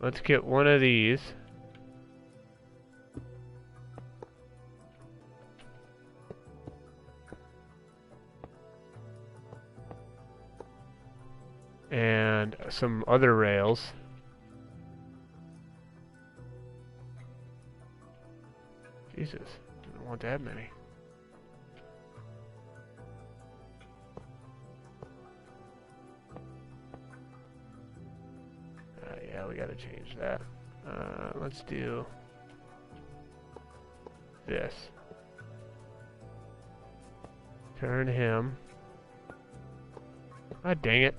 Let's get one of these. And some other rails. Jesus, I don't want that many. Yeah, we gotta change that. Let's do this. Turn him. Ah, dang it.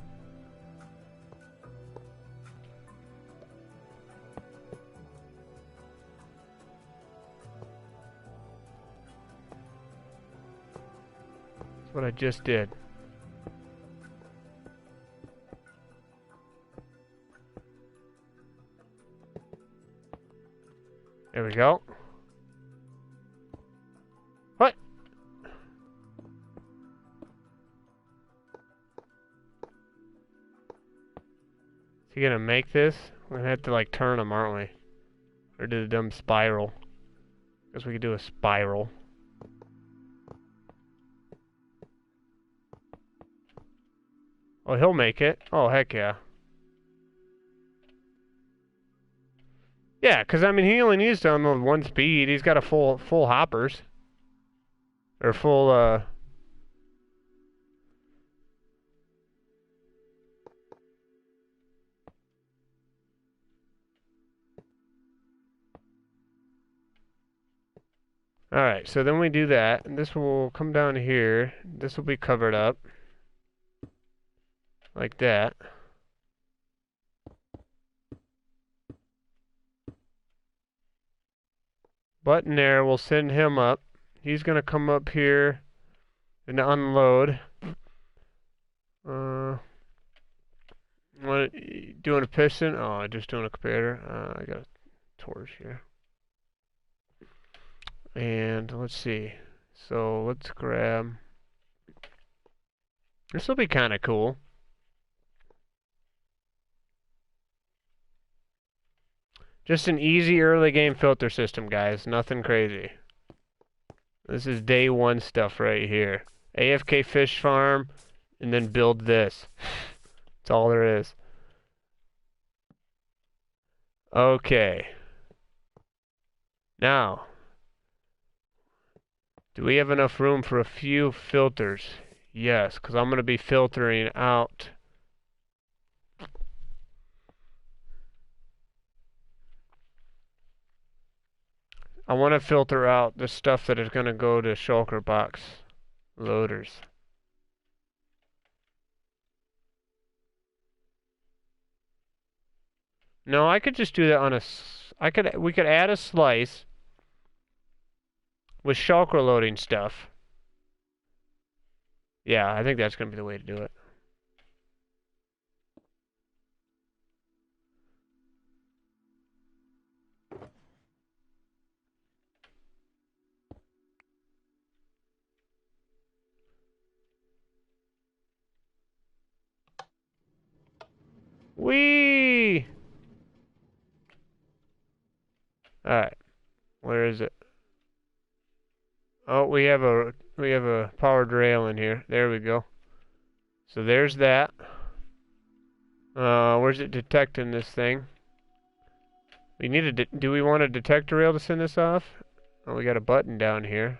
That's what I just did. There we go. What? Is he gonna make this? We're gonna have to like turn him, aren't we? Or do the dumb spiral. Guess we could do a spiral. Oh, he'll make it. Oh, heck yeah. Yeah, because I mean, he only needs to unload one speed. He's got a full hoppers. Or full, Alright, so then we do that, and this will come down here. This will be covered up. Like that. Button there, we'll send him up. He's gonna come up here and unload. What, doing a piston? Oh, just doing a comparator. I got a torch here. And let's see. So let's grab. This will be kind of cool. Just an easy early game filter system, guys. Nothing crazy. This is day one stuff right here. AFK fish farm, and then build this. That's all there is. Okay. Now, do we have enough room for a few filters? Yes, because I'm going to be filtering out. I want to filter out the stuff that is going to go to shulker box loaders. No, I could just do that on a. We could add a slice with shulker loading stuff. Yeah, I think that's going to be the way to do it. Whee! Alright. Where is it? Oh, we have a powered rail in here. There we go. So there's that. Where's it detecting this thing? We need do we want a detector rail to send this off? Oh, we got a button down here.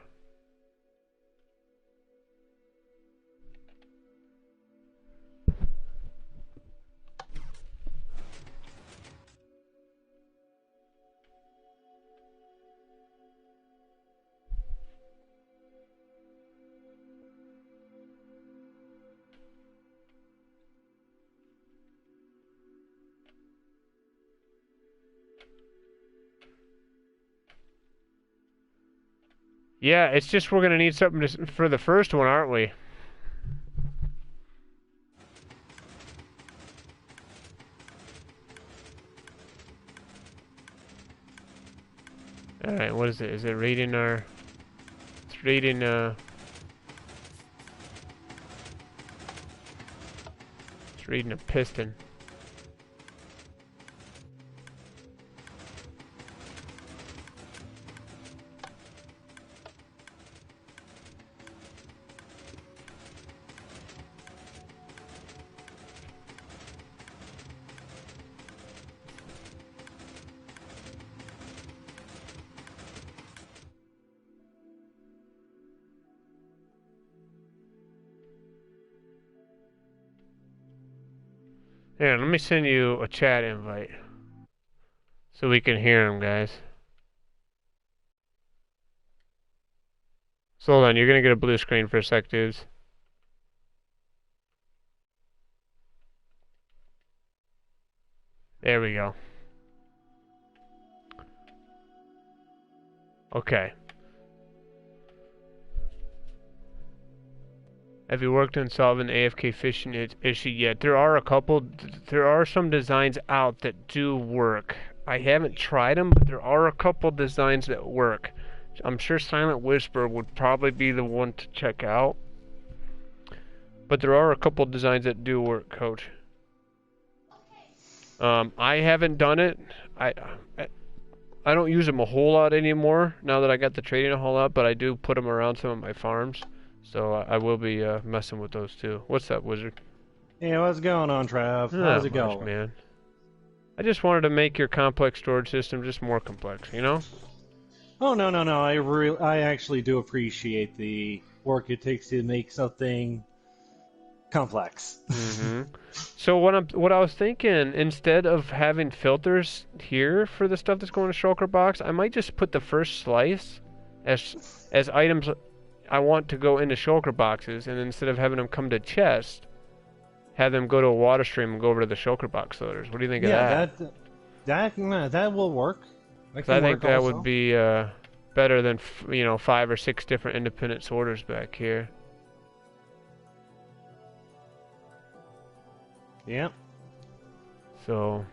Yeah, it's just we're gonna need something for the first one, aren't we? Alright, what is it? Is it reading our... It's reading, It's reading a piston. Here, let me send you a chat invite. So we can hear them, guys. So hold on, you're gonna get a blue screen for a sec, dudes. There we go. Okay. Have you worked on solving the AFK fishing issue yet? There are some designs out that do work. I haven't tried them, but there are a couple designs that work. I'm sure Silent Whisper would probably be the one to check out. But there are a couple designs that do work, Coach. I haven't done it. I don't use them a whole lot anymore now that I got the trading a whole lot, but I do put them around some of my farms. So I will be messing with those too. What's up, Wizard? Hey, what's going on, Trav? How's it going? Man? I just wanted to make your complex storage system just more complex, you know? Oh, no. I actually do appreciate the work it takes to make something complex. Mm-hmm. So what I was thinking, instead of having filters here for the stuff that's going to shulker box, I might just put the first slice as items I want to go into shulker boxes, and instead of having them come to chest, have them go to a water stream and go over to the shulker box loaders. What do you think of that? That will work. I think that would be better than 5 or 6 different independent sorters back here. Yeah. So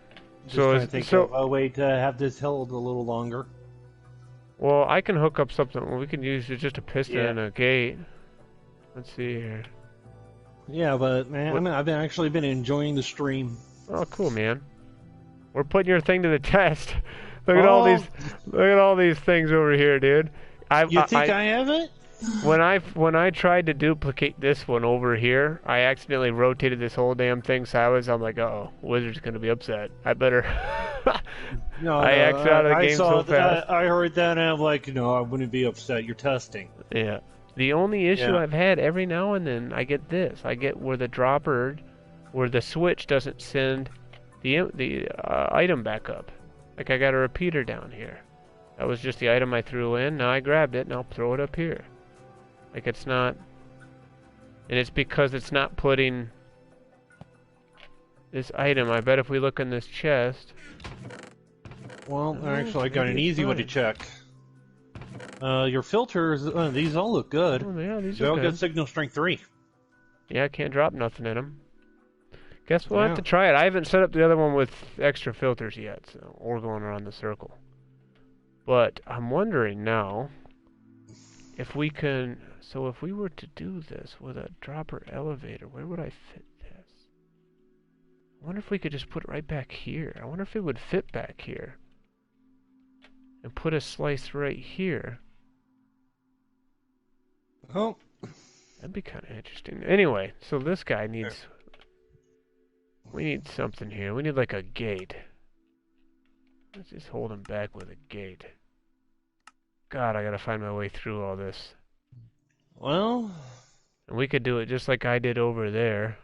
trying to think of a way to have this held a little longer. Well, I can hook up something. We can use just a piston and a gate. Let's see here. Yeah, but man, I've actually been enjoying the stream. Oh, cool, man. We're putting your thing to the test. Look at all these things over here, dude. You think I have it? When I tried to duplicate this one over here, I accidentally rotated this whole damn thing sideways. I'm like, uh-oh, Wizard's gonna be upset. I better. I exit out of the game so fast. I heard that, and I'm like, I wouldn't be upset. You're testing. Yeah. The only issue I've had every now and then, I get this. I get where the switch doesn't send the item back up. Like I got a repeater down here. That was just the item I threw in. Now I grabbed it, and I'll throw it up here. Like it's not, and it's because it's not putting this item. I bet if we look in this chest. Well, actually, I got an easy way to check. Your filters, these all look good. Oh, yeah, these are all good. Signal strength 3. Yeah, I can't drop nothing in them. Guess we'll have to try it. I haven't set up the other one with extra filters yet, so we're going around the circle. But I'm wondering now if we can. So if we were to do this with a dropper elevator, where would I fit this? I wonder if we could just put it right back here. I wonder if it would fit back here. And put a slice right here. Oh. That'd be kind of interesting. Anyway, so this guy needs... We need something here. We need like a gate. Let's just hold him back with a gate. God, I gotta find my way through all this. Well... And we could do it just like I did over there.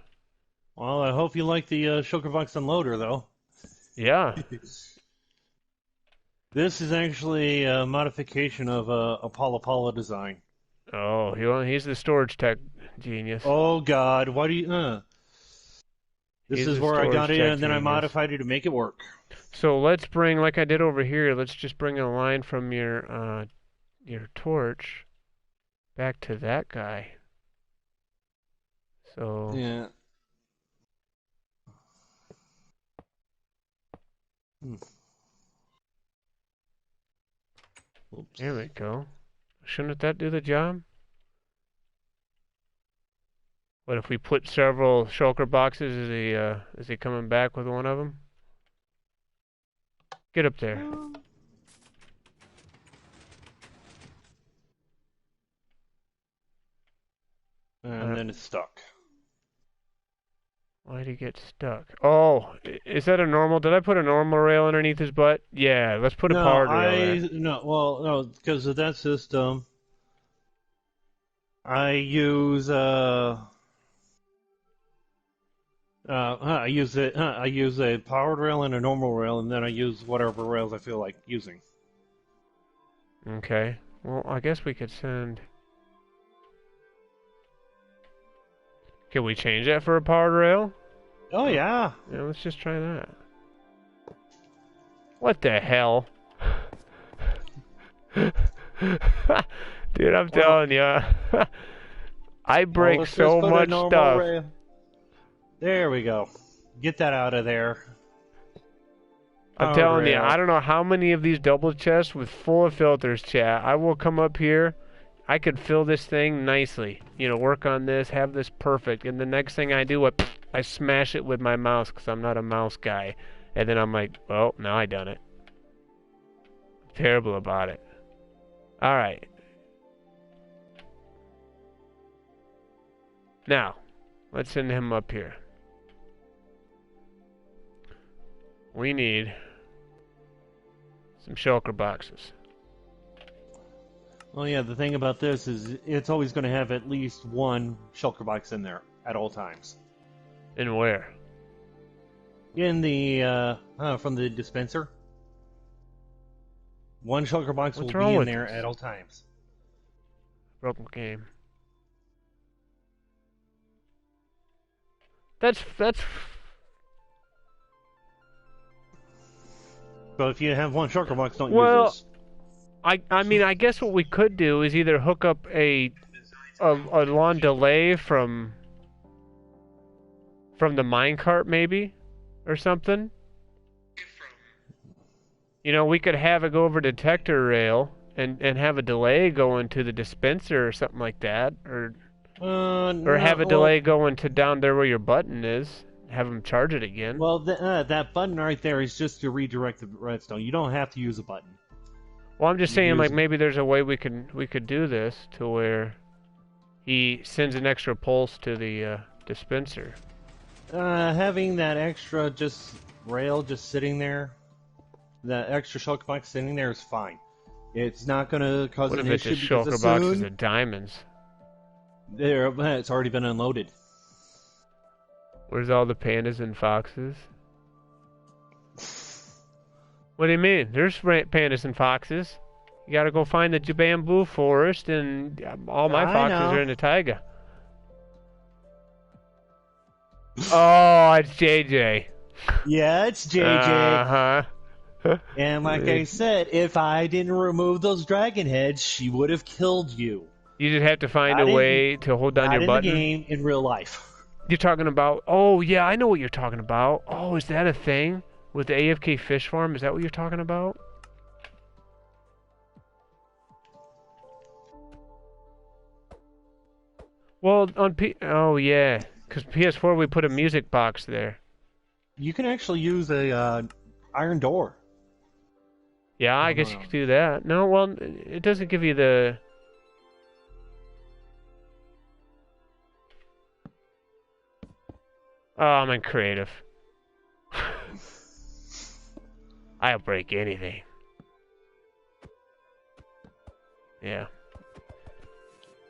Well, I hope you like the shulker box unloader, though. Yeah. This is actually a modification of a Pala design. Oh, he's the storage tech genius. Oh God, why do you? This He's is the where I storage got it, tech and then I genius. modified it to make it work. So let's bring, like I did over here, let's just bring a line from your torch back to that guy. So Yeah. Oops. there we go. Shouldn't that do the job? What if we put several shulker boxes? Is he coming back with one of them? Get up there. And then it's stuck. Why'd he get stuck? Oh, is that a normal? Did I put a normal rail underneath his butt? Yeah, let's put a powered rail there. No, because of that system, I use I use a powered rail and a normal rail, and then I use whatever rails I feel like using. Okay. Well, I guess we could send... Can we change that for a powered rail? Oh yeah. Yeah, let's just try that. What the hell? Dude, I'm telling you. I break so much stuff. Rail. There we go. Get that out of there. I'm telling you, I don't know how many of these double chests with full of filters, chat. I will come up here. I could fill this thing nicely. You know, work on this, have this perfect. And the next thing I do, I smash it with my mouse because I'm not a mouse guy. And then I'm like, well, now I done it. Terrible about it. All right. Now, let's send him up here. We need some shulker boxes. Well, yeah, the thing about this is it's always going to have at least one shulker box in there at all times. And where? In the, from the dispenser. One shulker box will be in there at all times. Broken game. That's... So if you have one shulker box, don't use this. I mean, I guess what we could do is either hook up a lawn delay from the minecart maybe, or something. You know, we could have it go over detector rail and have a delay go into the dispenser or something like that, or have a delay go into down there where your button is. Have them charge it again. Well, that button right there is just to redirect the redstone. You don't have to use a button. Well, I'm just saying, like, maybe there's a way we could do this to where he sends an extra pulse to the dispenser. Having that extra rail just sitting there, that extra shulker box sitting there is fine. It's not going to cause an issue. What if it's just shulker boxes of diamonds? It's already been unloaded. Where's all the pandas and foxes? What do you mean? There's pandas and foxes. You gotta go find the bamboo forest, and all my foxes are in the taiga. Oh, it's JJ. Yeah, it's JJ. Uh-huh. And like I said, if I didn't remove those dragon heads, she would have killed you. You just have to find a way to hold down your button. Not in the game, in real life. You're talking about... Oh, yeah, I know what you're talking about. Oh, is that a thing? With the AFK fish farm? Is that what you're talking about? Well, on oh, yeah. Because PS4, we put a music box there. You can actually use a iron door. Yeah, I guess you could do that. No, well, it doesn't give you the... Oh, I'm in creative. I'll break anything. Yeah.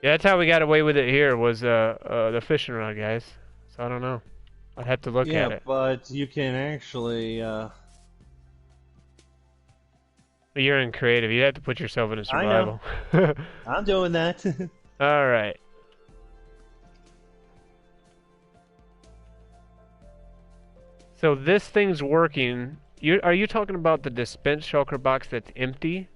Yeah, that's how we got away with it here, was the fishing rod, guys. So I don't know. I'd have to look at it. Yeah, but you can actually... You're in creative. You have to put yourself in a survival. I know. I'm doing that. Alright. So this thing's working. Are you talking about the dispense shulker box that's empty?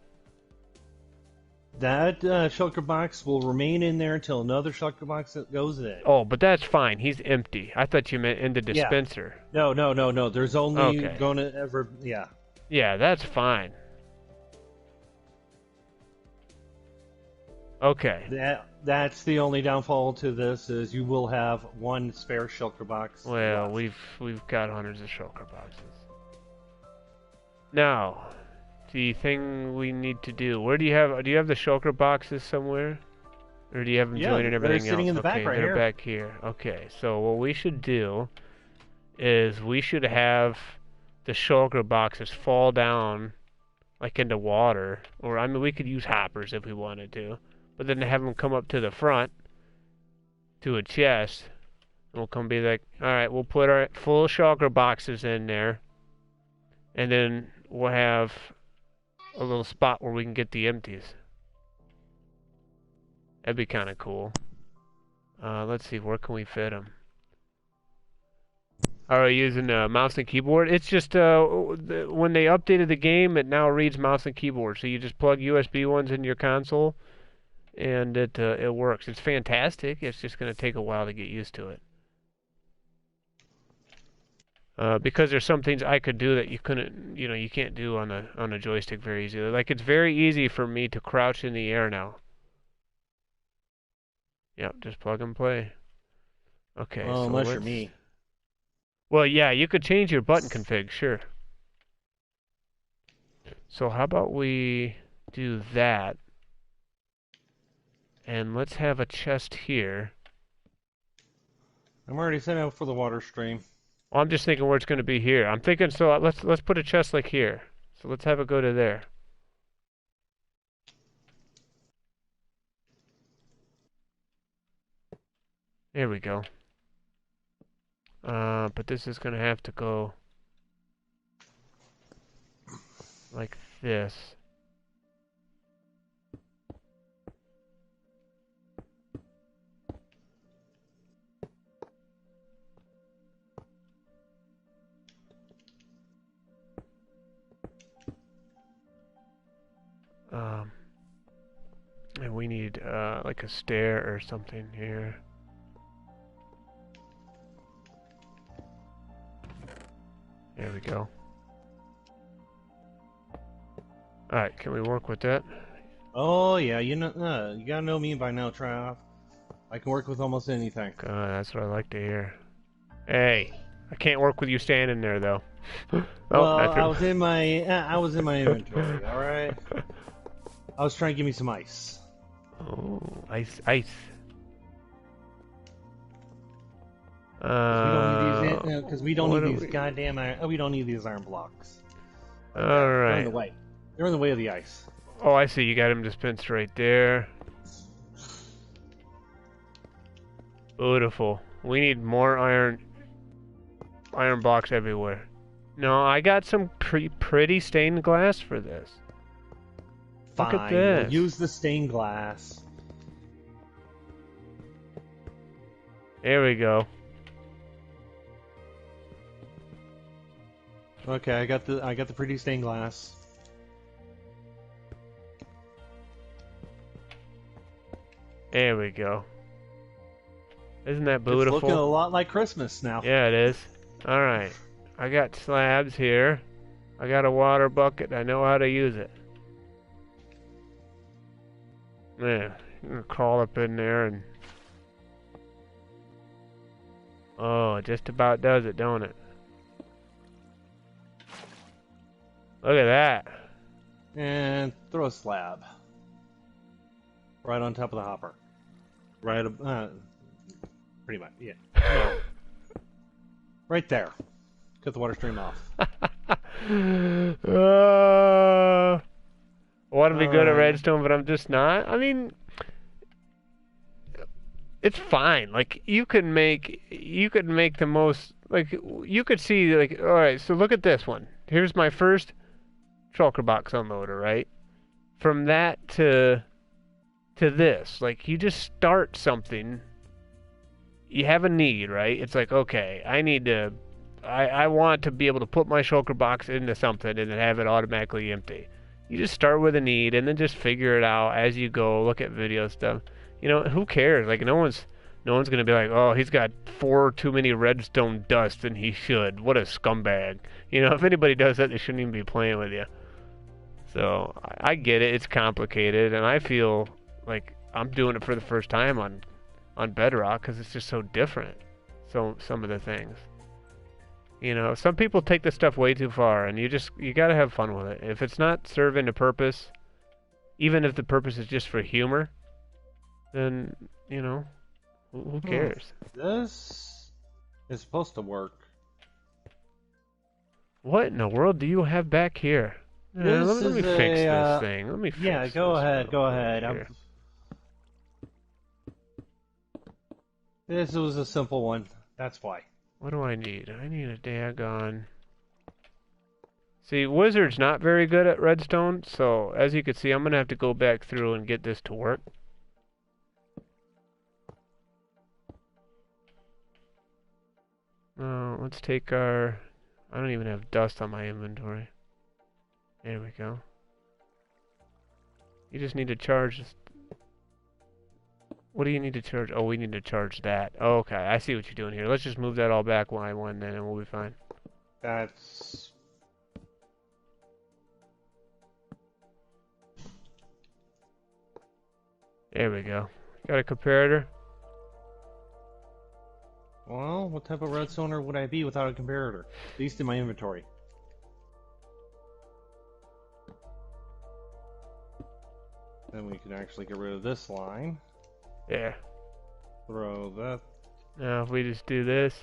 That shulker box will remain in there until another shulker box goes in. Oh, but that's fine. He's empty. I thought you meant in the dispenser. Yeah. No. There's only going to ever... Yeah. Yeah, that's fine. Okay. That's the only downfall to this, is you will have one spare shulker box. Well, we've got hundreds of shulker boxes. Now, the thing we need to do. Where do you have the shulker boxes somewhere? Or do you have them joined and everything else? They're sitting in the back right here. They're back here. Okay, so what we should do is we should have the shulker boxes fall down like into water, or I mean we could use hoppers if we wanted to. But then have them come up to the front, to a chest, and we'll come be like, alright, we'll put our full shulker boxes in there, and then we'll have a little spot where we can get the empties. That'd be kind of cool. Let's see, where can we fit them? Are we using mouse and keyboard? It's just, when they updated the game, it now reads mouse and keyboard, so you just plug USB ones in your console, and it works. It's fantastic. It's just going to take a while to get used to it. Because there's some things I could do that you couldn't, you can't do on a joystick very easily. Like, it's very easy for me to crouch in the air now. Yep, just plug and play. Okay. Well, so unless you're me. Well, yeah, you could change your button config, sure. So how about we do that? And let's have a chest here. I'm already setting up for the water stream. Well, I'm just thinking where it's going to be here. I'm thinking, so let's put a chest like here. So let's have it go to there. There we go. But this is going to have to go like this. And we need like a stair or something here. There we go. Alright, can we work with that? Oh yeah, you gotta know me by now, Trav. I can work with almost anything. That's what I like to hear. Hey, I can't work with you standing there though. Well, I was in my inventory. All right. I was trying to give me some ice. Oh, ice. Because we don't need these goddamn iron. We don't need these iron blocks. All right. They're in the way. They're in the way of the ice. Oh, I see. You got them dispensed right there. Beautiful. We need more iron blocks everywhere. No, I got some pretty stained glass for this. Fine. Look at this. We'll use the stained glass. There we go. Okay, I got the pretty stained glass. There we go. Isn't that beautiful? It's looking a lot like Christmas now. Yeah, it is. All right. I got slabs here. I got a water bucket. I know how to use it. Yeah, I'm gonna crawl up in there and... Oh, it just about does it, don't it? Look at that. And throw a slab. Right on top of the hopper. Right, pretty much, yeah. No. Right there. Cut the water stream off. I want to be good at redstone, but I'm just not. I mean, it's fine. Like you could make the most. Like you could see. Like all right, so look at this one. Here's my first shulker box unloader. Right, from that to this. Like you just start something. You have a need, right? It's like okay, I want to be able to put my shulker box into something and then have it automatically empty. You just start with a need and then just figure it out as you go. Look at video stuff. You know, who cares? Like no one's gonna be like, oh, he's got 4 too many redstone dust than he should. What a scumbag. You know, if anybody does that, they shouldn't even be playing with you. So I get it. It's complicated, and I feel like I'm doing it for the first time on Bedrock because it's just so different. So some of the things. You know, some people take this stuff way too far, and you gotta have fun with it. If it's not serving a purpose, even if the purpose is just for humor, then, you know, who cares? This is supposed to work. What in the world do you have back here? Let me fix this thing. Let me fix Yeah, go ahead. This was a simple one. That's why. What do I need? I need a daggone... See, Wizard's not very good at redstone, so as you can see, I'm going to have to go back through and get this to work. Let's take our... I don't even have dust on my inventory. There we go. You just need to charge... What do you need to charge? Oh, we need to charge that. Oh, okay, I see what you're doing here. Let's just move that all back one by one then, and we'll be fine. That's... There we go. Got a comparator? Well, what type of redstoner would I be without a comparator? At least in my inventory. Then we can actually get rid of this line. Yeah. Throw that. Now if we just do this.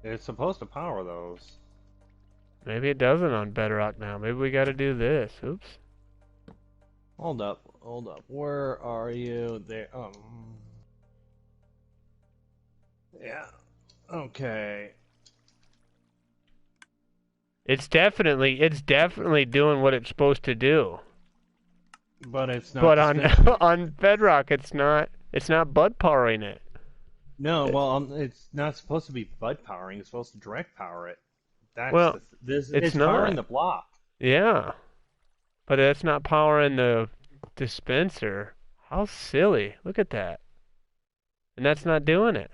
It's supposed to power those. Maybe it doesn't on Bedrock now. Maybe we gotta do this. Oops. Hold up. Where are you? There. Yeah. Okay. It's definitely doing what it's supposed to do. But it's not. But on Bedrock, it's not bud powering it. No, well, it's not supposed to be bud powering. It's supposed to direct power it. That's it's not powering the block. Yeah, but it's not powering the dispenser. How silly! Look at that. And that's not doing it.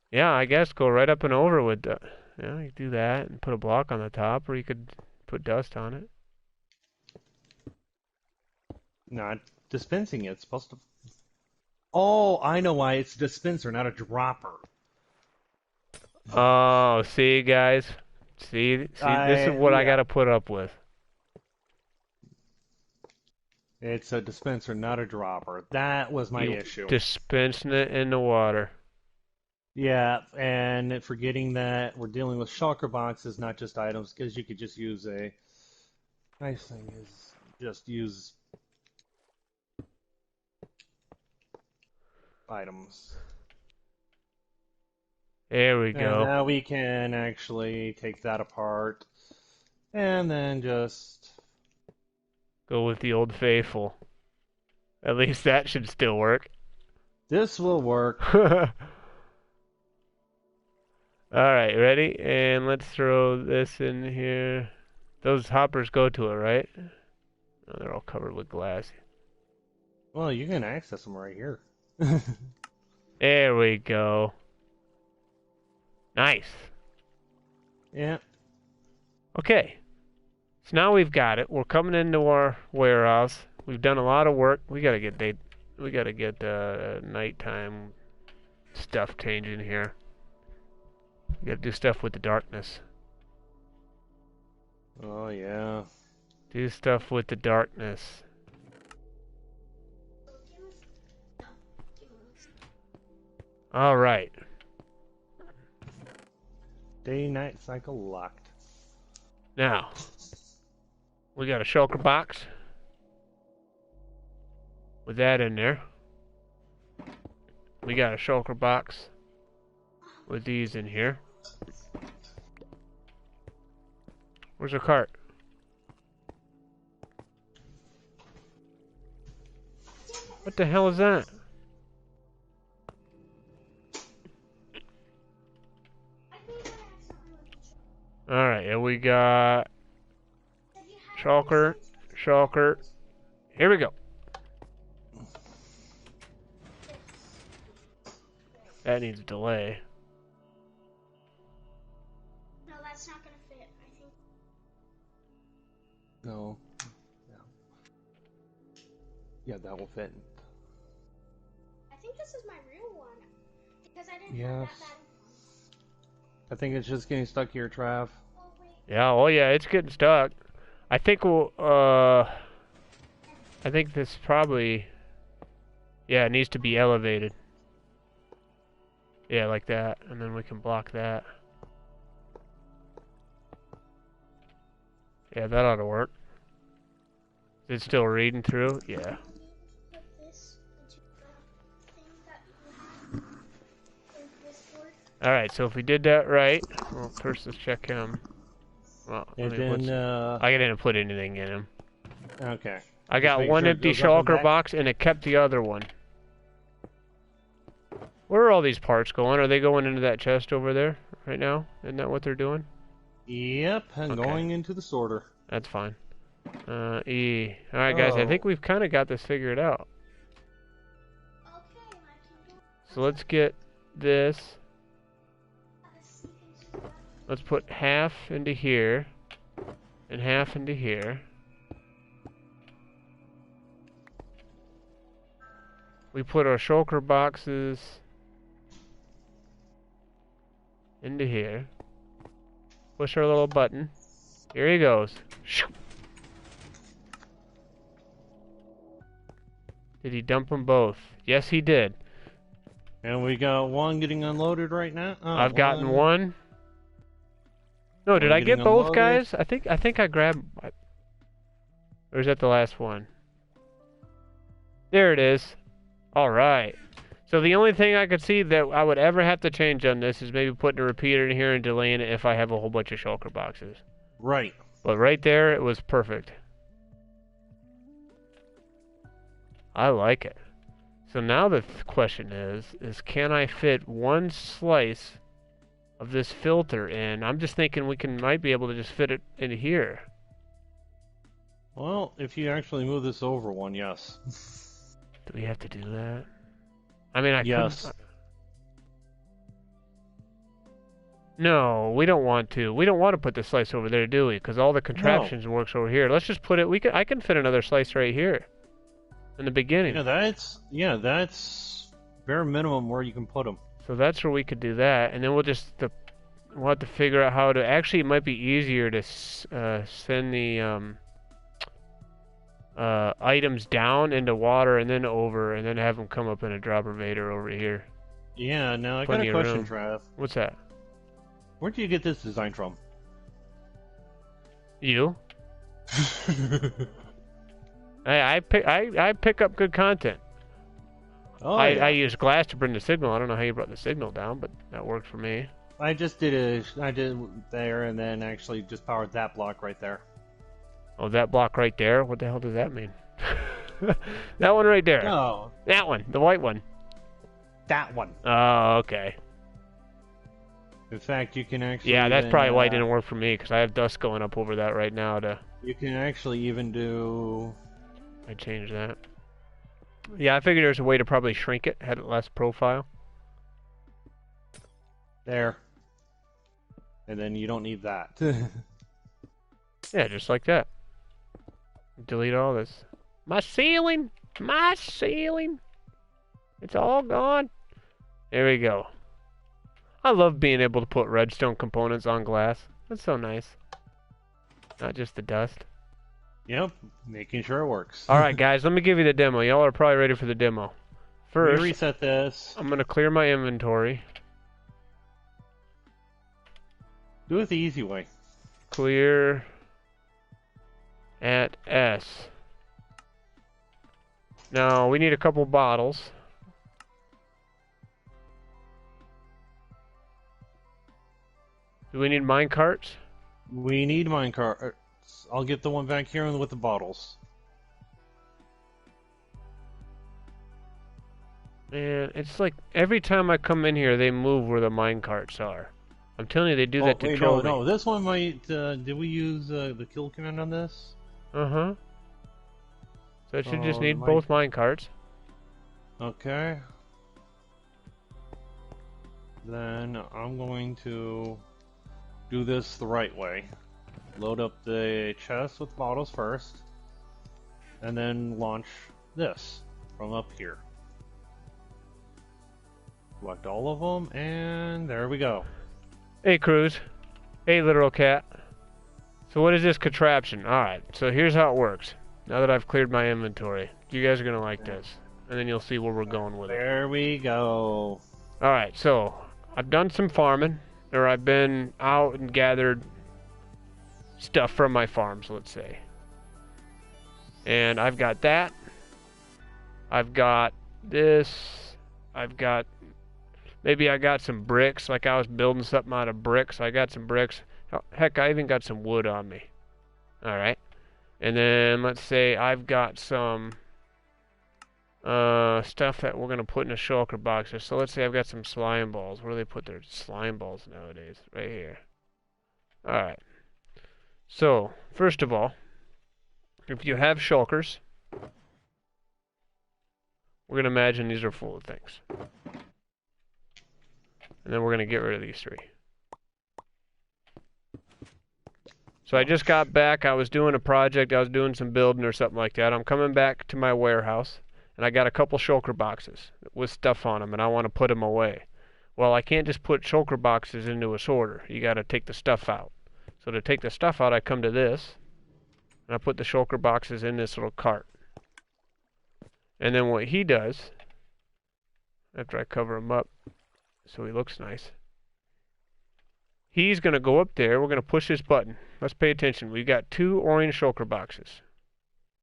Yeah, I guess go right up and over with the... Yeah, you could do that and put a block on the top, or you could put dust on it. Not dispensing it. It's supposed to... Oh, I know why. It's a dispenser, not a dropper. Oh, see, guys? See, this is what I gotta put up with. It's a dispenser, not a dropper. That was my issue. Dispensing it in the water. Yeah, and forgetting that we're dealing with shulker boxes, not just items, because you could just use a... Nice thing is just use items. There we go. And now we can actually take that apart and then just go with the old faithful. At least that should still work. This will work. Alright, ready? And let's throw this in here. Those hoppers go to it, right? Oh, they're all covered with glass. Well, you can access them right here. There we go. Nice. Yeah. Okay. So now we've got it. We're coming into our warehouse. We've done a lot of work. We gotta get nighttime stuff changing here. We gotta do stuff with the darkness. Oh yeah. Do stuff with the darkness. All right. Day-night cycle locked. Now, we got a shulker box with that in there. We got a shulker box with these in here. Where's our cart? What the hell is that? Alright, and we got shulker. Here we go. That needs a delay. No, that's not gonna fit, I think. No. Yeah, that will fit. I think this is my real one. Because I didn't Yes. have that bad. I think it's just getting stuck here, Trav. Oh, wait. Yeah, oh yeah, it's getting stuck. I think we'll, I think this probably, yeah, it needs to be elevated. Yeah, like that, and then we can block that. Yeah, that ought to work. Is it still reading through? Yeah. Put this into the thing that you have in this board. Alright, so if we did that right, well, first let's check him. Well, And I mean, then, I didn't put anything in him. okay. I got make one sure it empty goes up and shulker back. box, and it kept the other one. Where are all these parts going? Are they going into that chest over there right now? Isn't that what they're doing? Yep, and Okay. going into the sorter. That's fine. E. Alright, guys, I think Oh. we've kind of got this figured out. Okay, I can do So let's get this. this. You can do that. Let's put half into here, and half into here. We put our shulker boxes into here. Push our little button. Here he goes. Shoo. Did he dump them both? Yes, he did. And we got one getting unloaded right now. Oh, I've gotten one. No, did One I get getting both, unloaded. guys? I think I grabbed. Or is that the last one? There it is. All right. So the only thing I could see that I would ever have to change on this is maybe putting a repeater in here and delaying it if I have a whole bunch of shulker boxes. Right. But right there, it was perfect. I like it. So now the question is can I fit one slice of this filter in? I'm just thinking might be able to just fit it in here. Well, if you actually move this over one, yes. Do we have to do that? I mean, Yes. No, we don't want to. We don't want to put the slice over there, do we? Because all the contraptions works over here. Let's just put it. I can fit another slice right here. In the beginning. That's bare minimum where you can put them. So that's where we could do that, and then we'll have to figure out how to. Actually, it might be easier to send the items down into water and then over, and then have them come up in a dropper vader over here. Yeah. Now I got Plenty a of question, room. Trav. What's that? Where do you get this design from? You? I pick up good content. Oh, I use glass to bring the signal. I don't know how you brought the signal down, but that worked for me. I did there, and then actually just powered that block right there. Oh, that block right there? What the hell does that mean? That one right there. Oh, That one, the white one. that one. Oh, okay. In fact, you can actually. Yeah, that's even, probably why it didn't work for me, because I have dust going up over that right now You can actually even do. I changed that. Yeah, I figured there's a way to probably shrink it, have it less profile. There. And then you don't need that. Yeah, just like that. Delete all this. My ceiling! My ceiling! It's all gone. There we go. I love being able to put redstone components on glass. That's so nice. Not just the dust. Yep, making sure it works. Alright guys, let me give you the demo. Y'all are probably ready for the demo. First, reset this. I'm going to clear my inventory. Do it the easy way. Clear at S. Now, we need a couple bottles. Do we need mine carts? We need minecart. I'll get the one back here with the bottles. Man, it's like every time I come in here, they move where the mine carts are. I'm telling you, they do that to wait, troll me. no, this one might. Did we use the kill command on this? Uh-huh. So it should just Oh, need both mine carts. Okay. Then I'm going to do this the right way. Load up the chest with bottles first, and then launch this from up here. Select all of them, and there we go. Hey, Cruz. Hey, literal cat. So what is this contraption? Alright, so here's how it works. Now that I've cleared my inventory. You guys are going to like this. And then you'll see where we're going with it. There we go. Alright, so I've done some farming. Or I've been out and gathered stuff from my farms, let's say. And I've got that. I've got this. I've got... Maybe I got some bricks, like I was building something out of bricks. I got some bricks. Heck, I even got some wood on me. Alright. And then, let's say I've got some stuff that we're going to put in a shulker box. So let's say I've got some slime balls. Where do they put their slime balls nowadays? Right here. Alright. So, first of all, if you have shulkers, we're going to imagine these are full of things. And then we're going to get rid of these three. So I just got back. I was doing a project. I was doing some building or something like that. I'm coming back to my warehouse, and I got a couple shulker boxes with stuff on them, and I want to put them away. Well, I can't just put shulker boxes into a sorter. You got to take the stuff out. So to take the stuff out, I come to this, and I put the shulker boxes in this little cart. And then what he does, after I cover him up, so he looks nice. He's going to go up there. We're going to push this button. Let's pay attention. We've got 2 orange shulker boxes.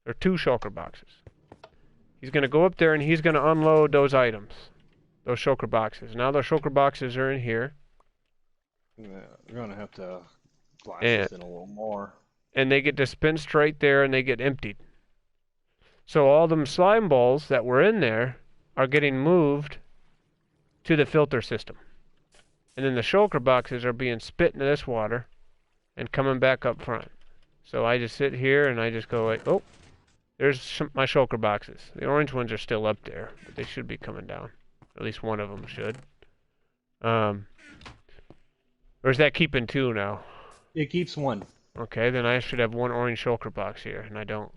Or 2 shulker boxes. He's going to go up there and he's going to unload those items. Those shulker boxes. Now those shulker boxes are in here. Yeah, we're going to have to glass this in a little more. And they get dispensed right there and they get emptied. So all them slime balls that were in there are getting moved to the filter system. And then the shulker boxes are being spit into this water and coming back up front. So I just sit here and I just go like, oh, there's my shulker boxes. The orange ones are still up there, but they should be coming down. At least one of them should. Or is that keeping 2 now? It keeps 1. Okay, then I should have 1 orange shulker box here, and I don't.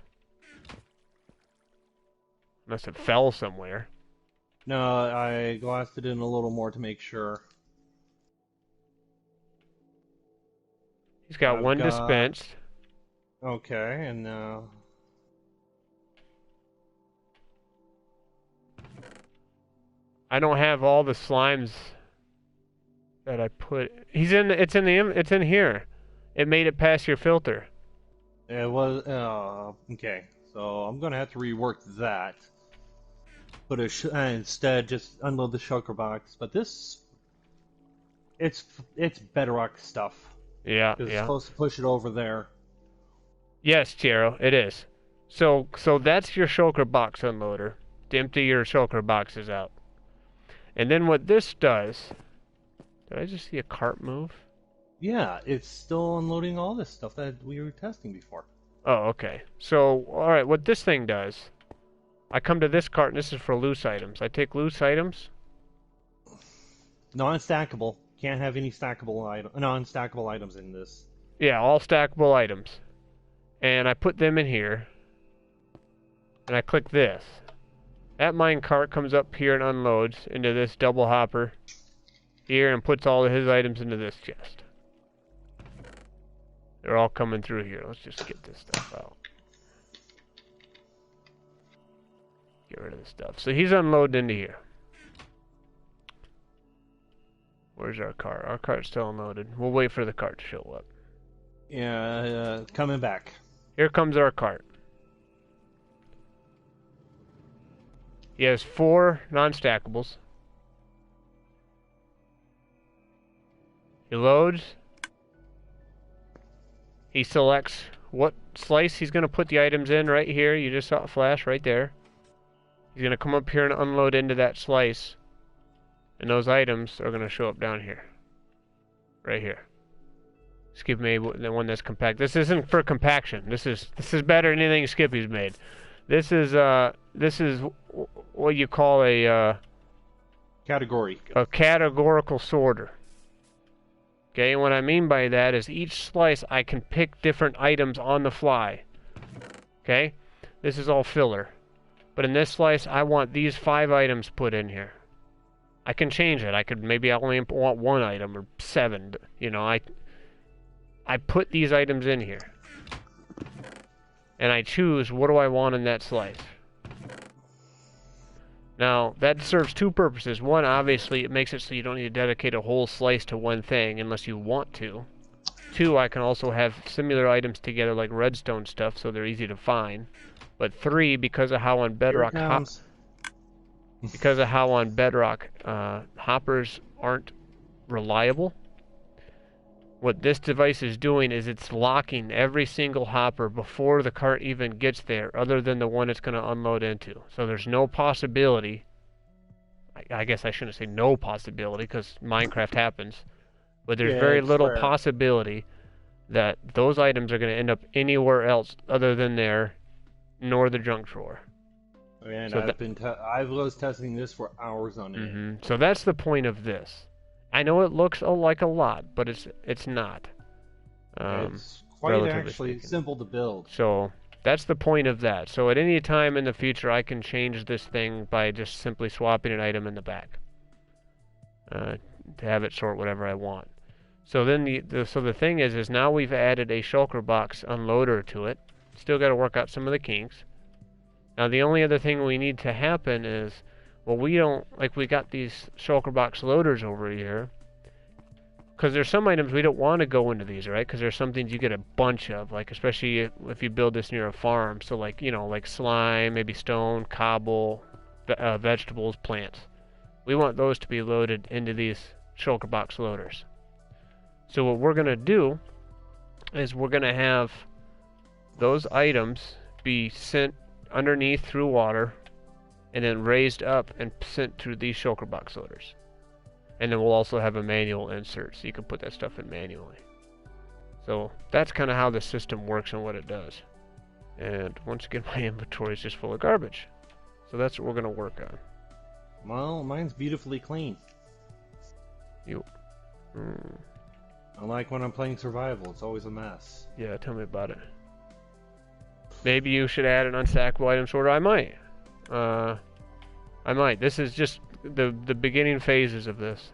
Unless it fell somewhere. No, I glassed it in a little more to make sure. He's got one dispensed. Okay, and I don't have all the slimes that I put. It's in here. It made it past your filter. it was okay. So I'm gonna have to rework that. But instead, just unload the shulker box. But this, it's Bedrock stuff. Yeah, It's yeah. supposed to push it over there. Yes, Chero, it is. So that's your shulker box unloader to empty your shulker boxes out. And then what this does, did I just see a cart move? Yeah, it's still unloading all this stuff that we were testing before. Oh, okay. So, alright, what this thing does, I come to this cart, and this is for loose items. I take loose items. Non-stackable. Can't have any non-stackable items in this. Yeah, all stackable items. and I put them in here, and I click this. That mine cart comes up here and unloads into this double hopper here and puts all of his items into this chest. They're all coming through here. Let's just get this stuff out. Get rid of this stuff. So he's unloading into here. Where's our cart? Our cart's still unloaded. We'll wait for the cart to show up. Yeah, coming back. Here comes our cart. He has 4 non-stackables. He loads. He selects what slice he's going to put the items in right here. You just saw it flash right there. He's going to come up here and unload into that slice. And those items are going to show up down here. Right here. Skip made the one that's compact. This isn't for compaction. This is better than anything Skippy's made. This is what you call a Category. a categorical sorter. Okay, and what I mean by that is each slice I can pick different items on the fly. Okay? This is all filler. But in this slice I want these 5 items put in here. I can change it. Maybe I only want 1 item or 7. You know, I put these items in here. And I choose what do I want in that slice. Now, that serves 2 purposes. One, obviously, it makes it so you don't need to dedicate a whole slice to one thing unless you want to. 2, I can also have similar items together like redstone stuff so they're easy to find. But 3, because of how on Bedrock hoppers aren't reliable, what this device is doing is it's locking every single hopper before the cart even gets there, other than the one it's going to unload into. So there's no possibility, I guess I shouldn't say no possibility because Minecraft happens, but there's very little possibility that those items are going to end up anywhere else other than there, nor the junk drawer. And so I was testing this for hours on end. So that's the point of this. I know it looks like a lot, but it's not. It's quite actually simple to build. So that's the point of that. So at any time in the future, I can change this thing by just simply swapping an item in the back to have it sort whatever I want. So then the thing is now we've added a shulker box unloader to it. Still got to work out some of the kinks. Now the only other thing we need to happen is, well, we got these shulker box loaders over here, because there's some items we don't want to go into these, right? Because there's some things you get a bunch of, like especially if you build this near a farm. So like, you know, like slime, maybe stone, cobble, vegetables, plants. We want those to be loaded into these shulker box loaders. So what we're going to do is we're going to have those items be sent underneath through water and then raised up and sent through these shulker box loaders. And then we'll also have a manual insert, so you can put that stuff in manually. So that's kind of how the system works and what it does. And once again, my inventory is just full of garbage. So that's what we're going to work on. Well, mine's beautifully clean. Unlike when I'm playing survival, it's always a mess. Yeah, tell me about it. Maybe you should add an unstackable item sorter. I might. This is just the beginning phases of this.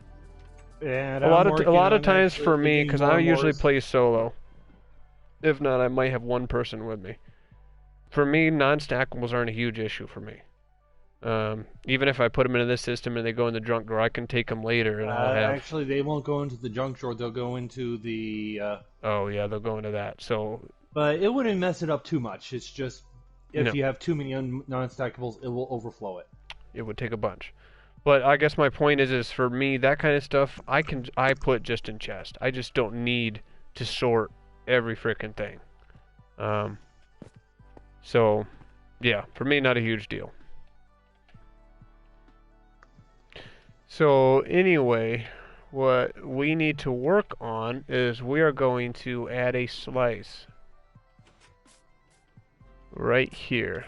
And a lot of times for me, because I usually play solo. If not, I might have one person with me. For me, non-stackables aren't a huge issue for me. Even if I put them into this system and they go in the junk drawer, I can take them later. And I'll have... Actually, they won't go into the junk drawer. They'll go into the... Oh, yeah, they'll go into that. So... But it wouldn't mess it up too much. It's just, if you have too many non-stackables, it will overflow it. It would take a bunch. But I guess my point is for me, that kind of stuff, I put just in chest. I just don't need to sort every frickin' thing. So, yeah, for me, not a huge deal. So, anyway, what we need to work on is we are going to add a slice right here.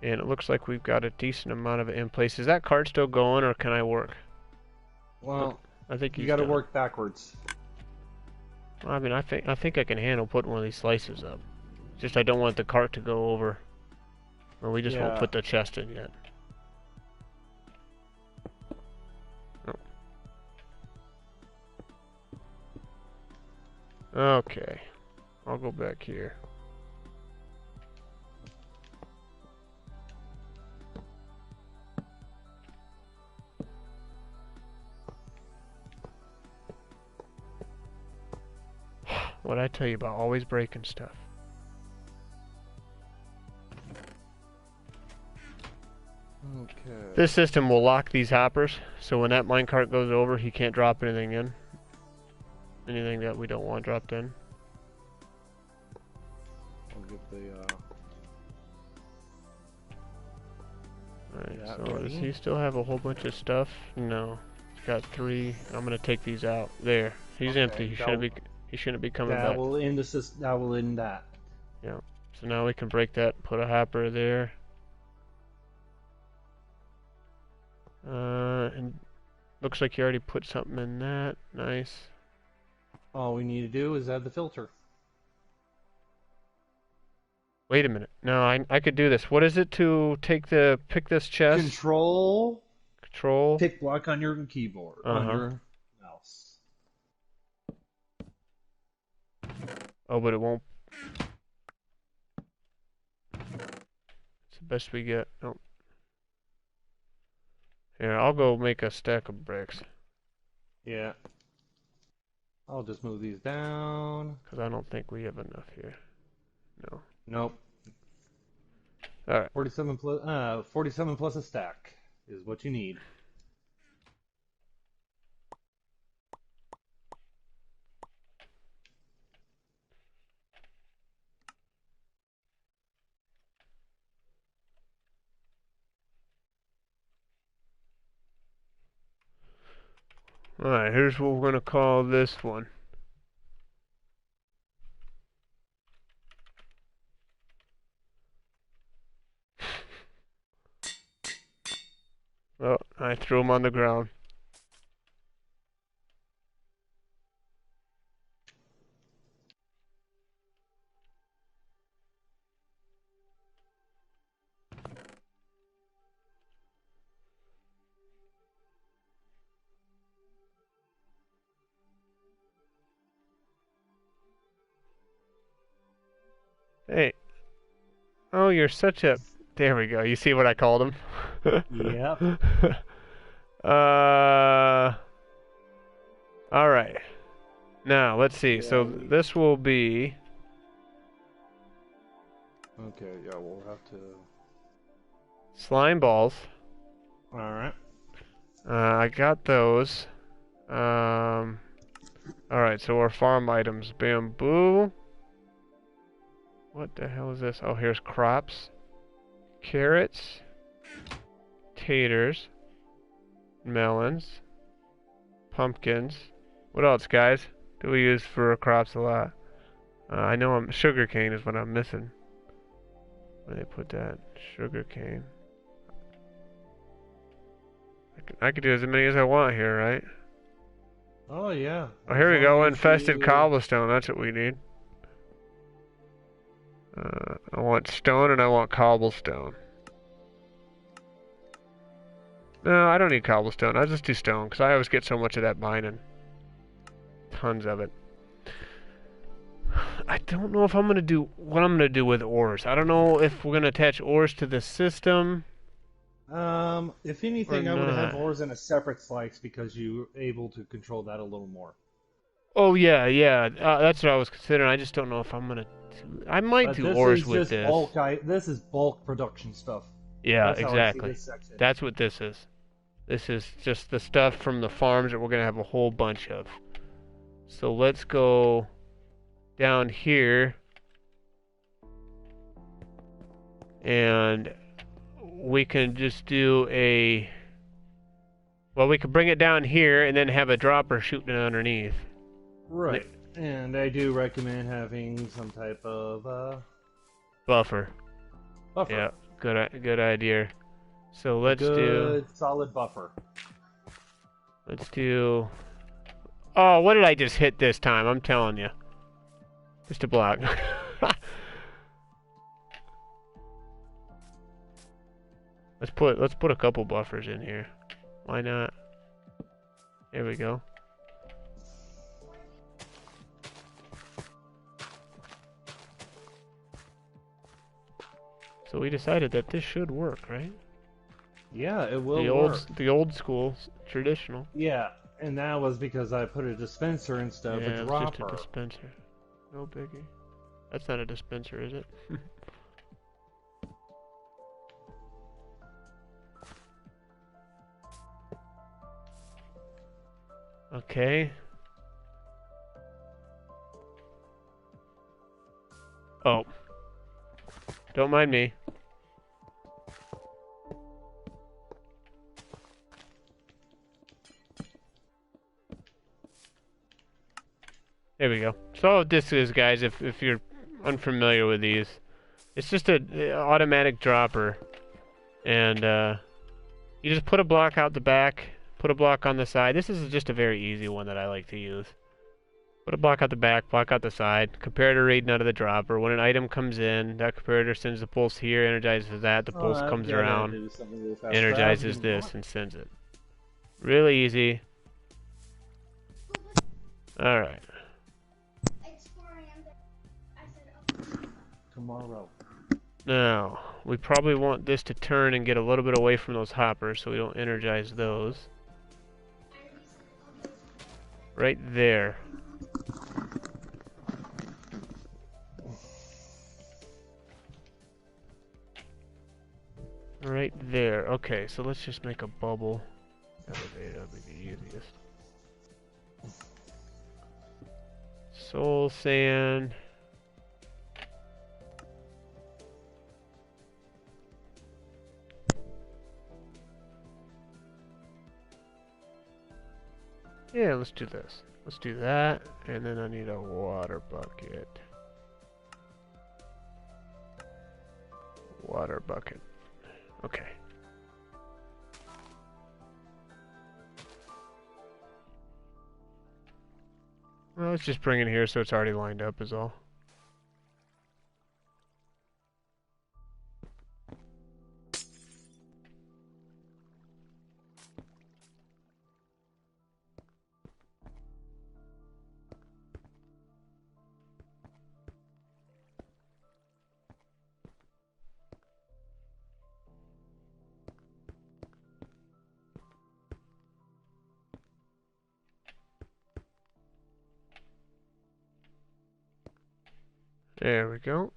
And it looks like we've got a decent amount of it in place. Is that cart still going, or can I work? Well, I think you got to work backwards. I mean, I think I can handle putting one of these slices up. Just I don't want the cart to go over. Or we just won't Yeah. put the chest in yet. Oh. Okay. I'll go back here. What'd I tell you about always breaking stuff? Okay. This system will lock these hoppers, so when that minecart goes over, he can't drop anything in. Anything that we don't want dropped in. I'll get the Alright, that so ready. does he still have a whole bunch of stuff? No. He's got 3. I'm gonna take these out. There. He's Okay, empty. He shouldn't be coming that back. will end that will end that. Yeah. So now we can break that, put a hopper there. And looks like you already put something in that. Nice. All we need to do is add the filter. Wait a minute. No, I could do this. What is it to pick this chest? Control. Control. Pick block on your keyboard. On your mouse. Oh, but it won't. It's the best we get. Nope. Here, I'll go make a stack of bricks. Yeah. I'll just move these down. Because I don't think we have enough here. No. Nope. Alright. 47 plus a stack is what you need. Alright, here's what we're going to call this one. Oh, I threw him on the ground. Hey. Oh, you're such a... There we go. You see what I called him? Yep. Alright. Now, let's see. Yeah, So this will be... Okay, yeah, we'll have to... slime balls. Alright. I got those. Alright, so our farm items. Bamboo. What the hell is this? Oh, here's crops. Carrots. Taters. Melons. Pumpkins. What else, guys? Do we use for crops a lot? I know sugarcane is what I'm missing. Where they put that? Sugarcane. I could do as many as I want here, right? Oh, yeah. Oh, here we As go. long as Infested you- cobblestone. That's what we need. I want stone and I want cobblestone. No, I don't need cobblestone. I'll just do stone because I always get so much of that mining. Tons of it. I don't know if I'm gonna do what I'm gonna do with ores. I don't know if we're gonna attach ores to the system. If anything, I would have not. ores in a separate slice because you're able to control that a little more. Oh yeah, yeah. That's what I was considering. I just don't know if I'm gonna. I might do ores with this. This is bulk production stuff. Yeah, That's how I see exactly. this section. That's what this is. This is just the stuff from the farms that we're gonna have a whole bunch of. So let's go down here and we can just do a... Well, we could bring it down here and then have a dropper shooting it underneath. Right. And I do recommend having some type of Buffer. buffer. Yeah, good idea. So let's Good, solid buffer. let's do Oh, what did I just hit this time? I'm telling you. Just a block. Let's put a couple buffers in here. Why not? There we go. So we decided that this should work, right? Yeah, it will work. The old school, traditional. Yeah, and that was because I put a dispenser instead of a dropper. It's just a dispenser. No biggie. That's not a dispenser, is it? Okay. Oh. Don't mind me. There we go. So all this is, guys, if you're unfamiliar with these, it's just a automatic dropper, and you just put a block out the back, put a block on the side. This is just a very easy one that I like to use. Put a block out the back, block out the side, comparator reading out of the dropper. When an item comes in, that comparator sends the pulse here, energizes that, the pulse comes around, energizes this, and sends it. Really easy. Alright. Tomorrow. Now, we probably want this to turn and get a little bit away from those hoppers so we don't energize those. Right there. Right there. Okay, so let's just make a bubble. That'll be the easiest. Soul sand. Yeah, let's do this. Let's do that, and then I need a water bucket. Water bucket. Okay. Well, let's just bring it here so it's already lined up is all. There we go.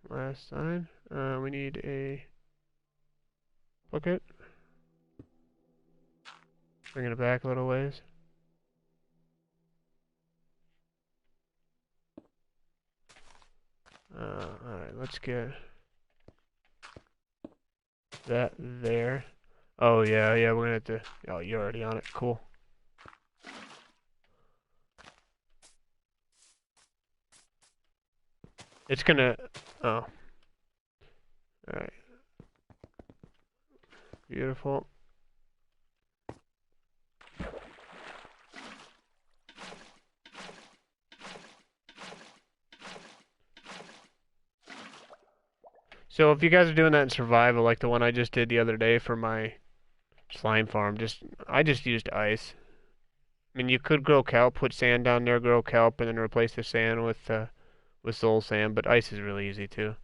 Last side. We need a bucket. Bring it back a little ways. Alright, let's get that there. Oh, yeah, we're gonna have to... Oh, you're already on it. Cool. It's gonna... Oh. Alright. Beautiful. So if you guys are doing that in survival, like the one I just did the other day for my slime farm, I just used ice. I mean, you could grow kelp, put sand down there, grow kelp, and then replace the sand with soul sand, but ice is really easy too.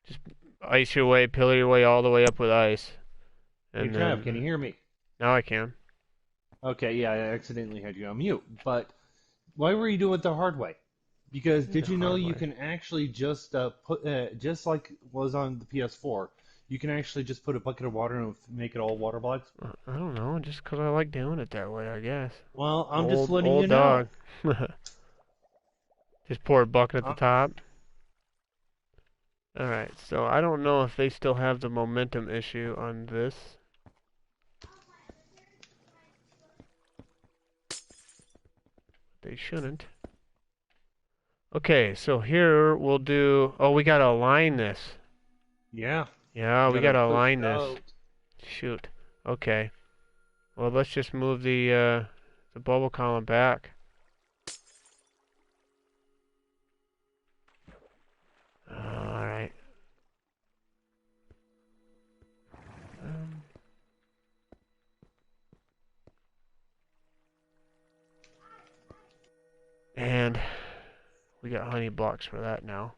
Just ice your way, pillar your way all the way up with ice. And hey, Trav, can you hear me? Now I can. Okay, yeah, I accidentally had you on mute, but why were you doing it the hard way? Because did you know you can actually just put, just like was on the PS4, you can actually just put a bucket of water and make it all water blocks? I don't know, just because I like doing it that way, I guess. Well, I'm just letting you know. Just pour a bucket at the top. Alright, so I don't know if they still have the momentum issue on this. They shouldn't. Okay, so here we'll do... Oh, we gotta align this. Yeah. Yeah, we gotta align this. Shoot. Okay. Well, let's just move the bubble column back. We got honey blocks for that now.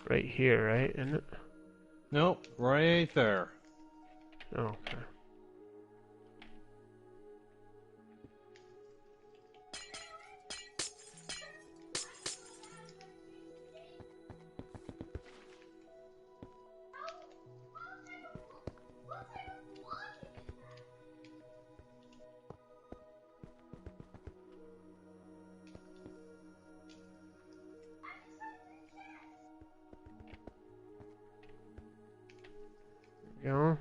Right here, right? Isn't it? Nope, right there. Oh, okay. Go.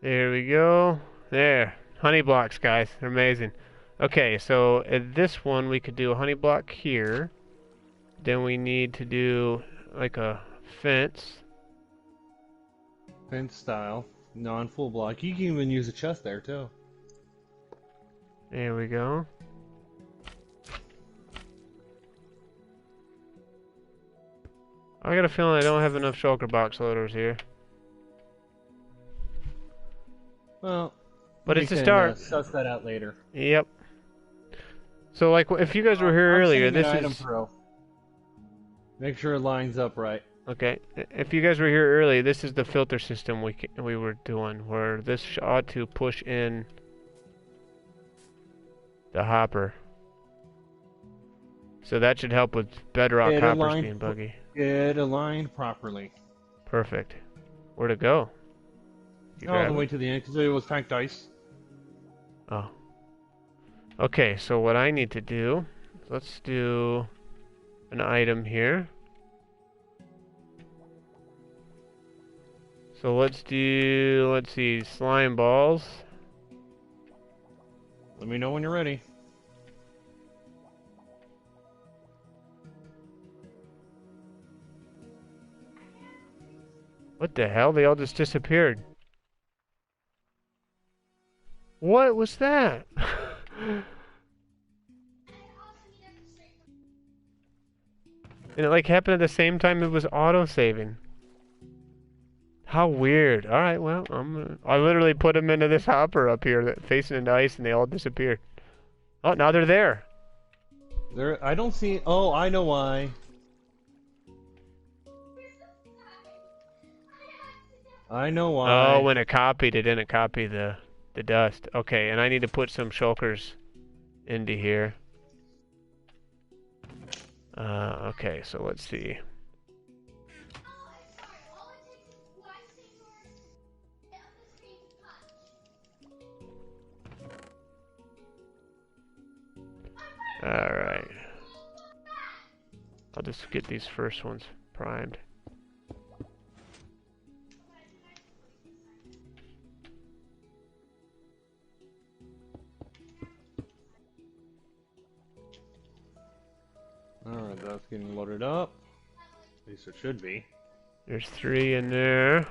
There we go. There. Honey blocks, guys. They're amazing. Okay, so at this one we could do a honey block here. Then we need to do like a fence. Fence style, non-full block. You can even use a chest there too. There we go. I got a feeling I don't have enough shulker box loaders here. Well, But we it's a can, start. Suss that out later. Yep. So like if you guys were here I'm earlier, sending this an item is throw. Make sure it lines up right. okay. If you guys were here earlier, this is the filter system we were doing, where this ought to push in the hopper. So that should help with bedrock It hoppers aligned- being buggy. It aligned properly. Perfect. Where'd it go? You All grab the way it? to the end because it was packed ice. Oh. Okay, so what I need to do, let's do an item here. So let's see, slime balls. Let me know when you're ready. What the hell? They all just disappeared. What was that? And it like happened at the same time it was auto-saving. How weird. Alright, well, I literally put them into this hopper up here that facing into ice and they all disappeared. Oh, now they're there. There, I don't see. Oh, I know why. I know why. Oh, when it copied, it didn't copy the dust. Okay, and I need to put some shulkers into here. Okay, so let's see. Alright. I'll just get these first ones primed. Alright, that's getting loaded up. At least it should be. There's 3 in there.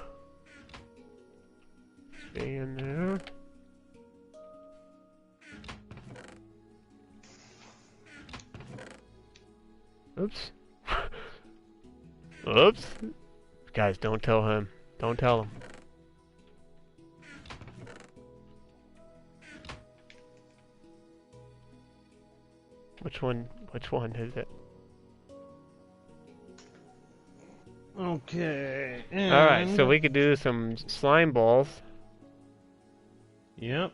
3 in there. Oops. Oops. Guys, don't tell him. Don't tell him. Which one is it? Okay. Alright, so we could do some slime balls. Yep.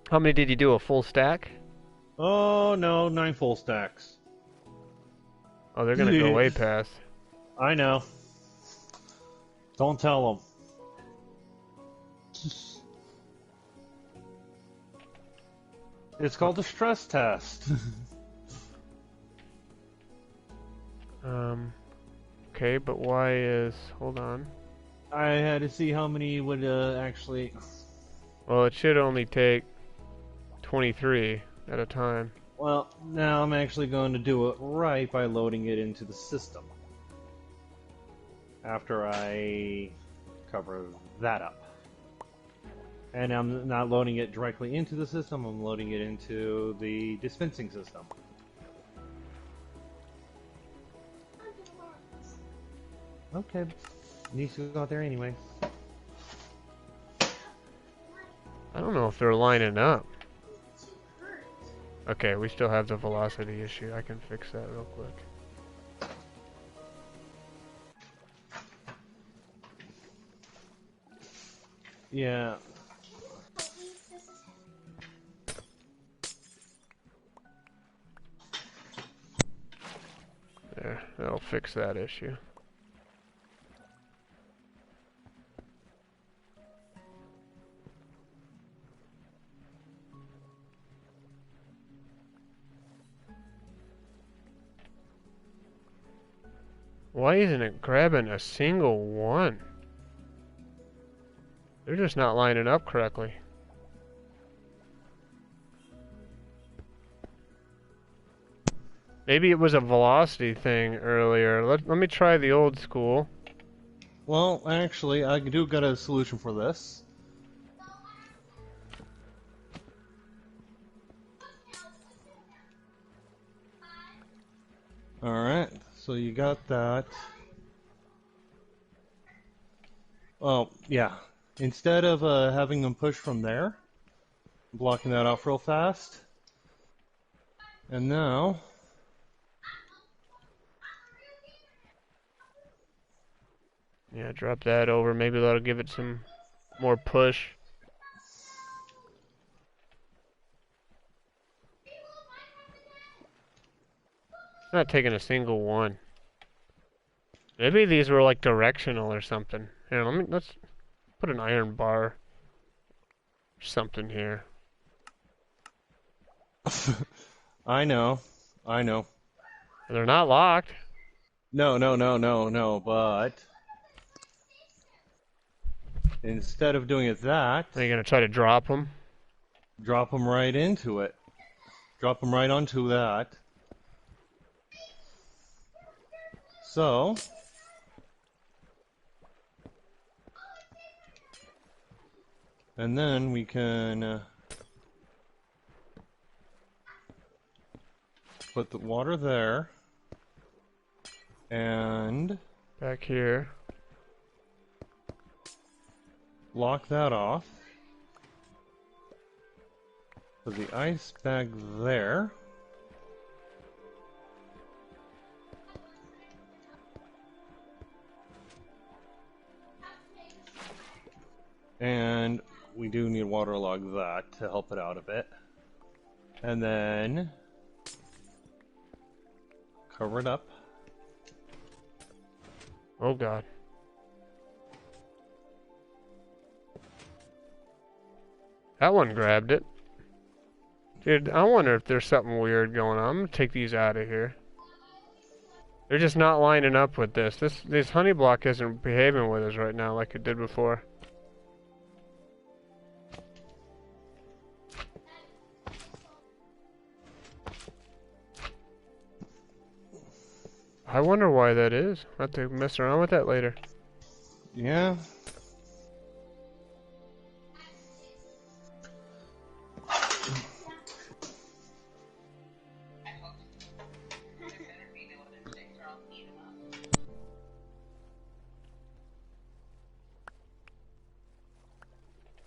How many did you do? A full stack? Oh no, 9 full stacks. Oh, they're gonna go way past. I know. Don't tell them. It's called a stress test. Okay, but why is... Hold on. I had to see how many would actually... Well, it should only take 23 at a time. Well, now I'm actually going to do it right by loading it into the system. After I cover that up. And I'm not loading it directly into the system, I'm loading it into the dispensing system. Okay, needs to go out there anyway. I don't know if they're lining up. Okay, we still have the velocity issue. I can fix that real quick. Yeah. There, that'll fix that issue. Why isn't it grabbing a single one? They're just not lining up correctly. Maybe it was a velocity thing earlier. Let me try the old school. Well, actually, I do got a solution for this. Alright, so you got that. Oh, yeah. Instead of having them push from there, blocking that off real fast. And now... Yeah, drop that over. Maybe that'll give it some more push. Not taking a single one. Maybe these were like directional or something. Here, let's put an iron bar or something here. I know. They're not locked. No, but... Instead of doing it that... Are you gonna try to drop them? Drop them right into it. Drop them right onto that. So... And then we can... put the water there. And... Back here. Lock that off. Put the ice bag there. And we do need to waterlog that to help it out a bit. And then cover it up. Oh god. That one grabbed it. Dude, I wonder if there's something weird going on. I'm gonna take these out of here. They're just not lining up with this. This honey block isn't behaving with us right now like it did before. I wonder why that is. I'll have to mess around with that later. Yeah.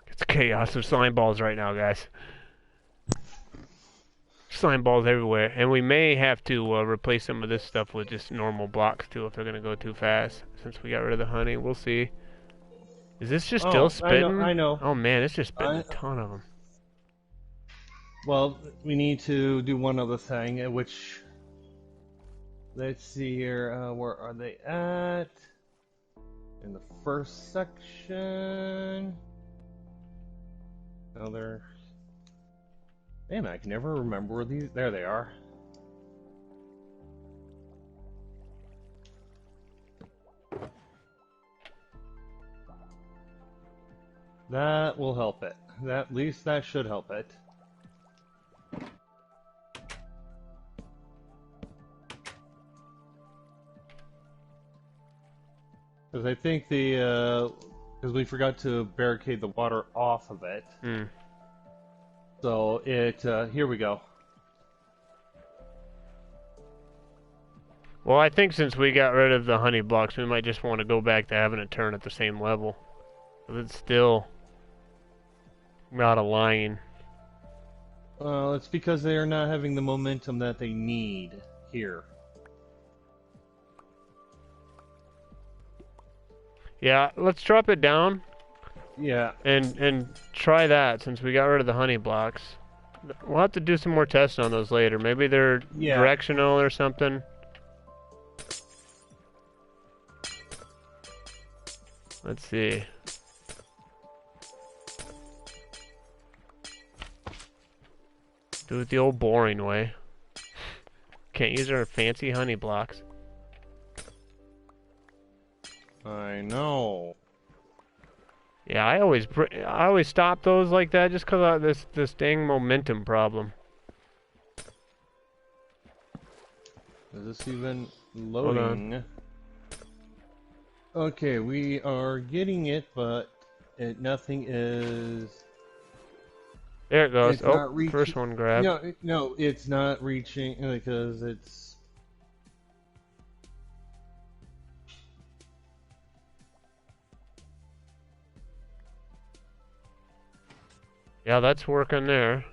It's chaos of slime balls right now, guys. Slime balls everywhere, and we may have to replace some of this stuff with just normal blocks too if they're gonna go too fast. Since we got rid of the honey, we'll see. Is this just still spitting? I know. Oh man, it's just spitting a ton of them. Well, we need to do one other thing, which, let's see here, where are they at? In the first section. Oh, they're... Damn, I can never remember where these... There they are. That will help it. At least that should help it. Because I think because we forgot to barricade the water off of it. Hmm. So here we go. Well, I think since we got rid of the honey blocks, we might just want to go back to having it turn at the same level. If it's still not aligning. Well, it's because they are not having the momentum that they need here. Yeah, let's drop it down. Yeah. And try that since we got rid of the honey blocks. We'll have to do some more testing on those later. Maybe they're directional or something. Let's see. Do it the old boring way. Can't use our fancy honey blocks. I know. Yeah, I always stop those like that just because of this dang momentum problem. Is this even loading? Okay, we are getting it, but nothing is. There it goes. Oh, first one grabbed. No, it's not reaching because it's. Yeah, that's working there.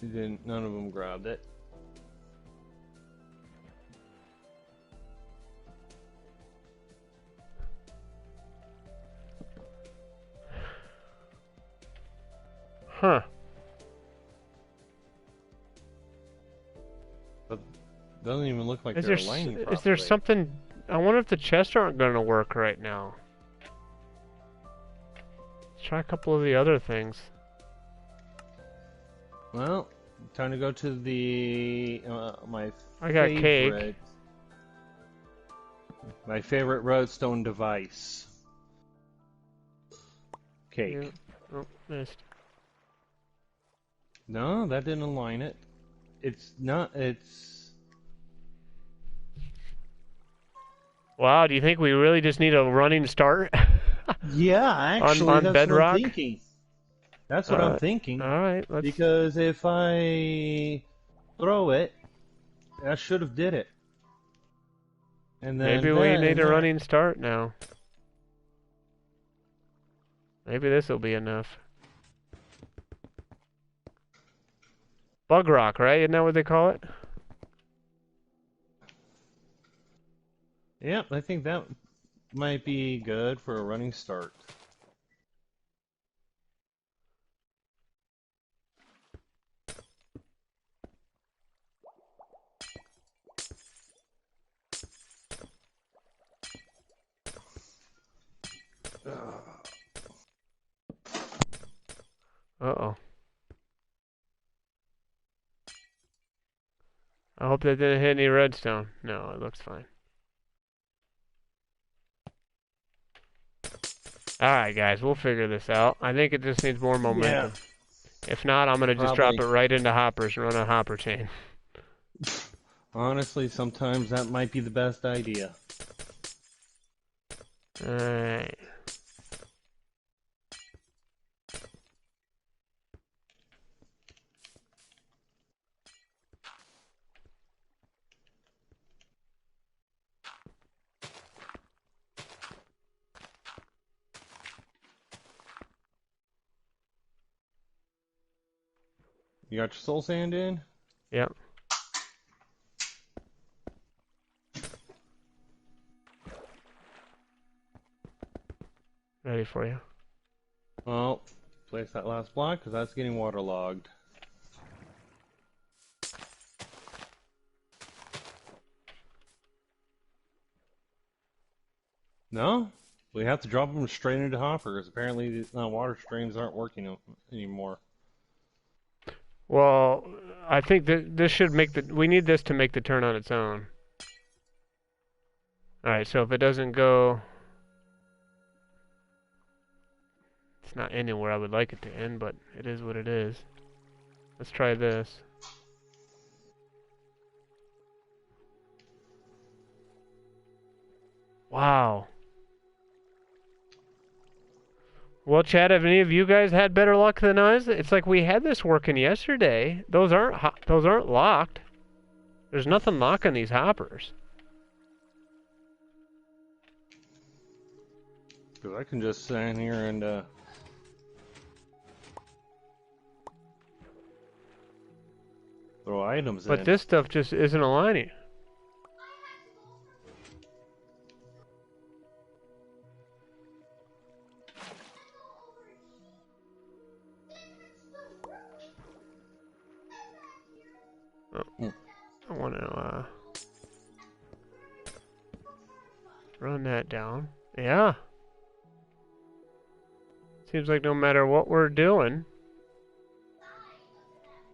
None of them grabbed it. Huh. But doesn't even look like they're aligning properly. Is there something... I wonder if the chests aren't going to work right now. Let's try a couple of the other things. Well, time to go to the I got cake. My favorite redstone device. Cake. Yeah. Oh, missed. No, that didn't align it. It's not. It's. Wow, do you think we really just need a running start? Yeah, actually, on that's Bedrock? what I'm thinking. That's what I'm thinking. Alright, let's... Because if I throw it, I should have did it. And then maybe we need a running start now. Maybe this will be enough. Bug rock, right? Isn't that what they call it? Yep, I think that might be good for a running start. Uh-oh. I hope that didn't hit any redstone. No, it looks fine. Alright, guys, we'll figure this out. I think it just needs more momentum. Yeah. If not, I'm going to just drop it right into hoppers and run a hopper chain. Honestly, sometimes that might be the best idea. Alright. You got your soul sand in? Yep. Ready for you. Well, place that last block because that's getting waterlogged. No? We have to drop them straight into hoppers. Apparently, the water streams aren't working anymore. Well, I think that this should make the... We need this to make the turn on its own. Alright, so if it doesn't go... It's not ending where I would like it to end, but it is what it is. Let's try this. Wow. Well, Chad, have any of you guys had better luck than us? It's like we had this working yesterday. Those aren't locked. There's nothing locking these hoppers. Because I can just stand here and throw items in. But this stuff just isn't aligning. Oh, I want to run that down. Yeah. Seems like no matter what we're doing,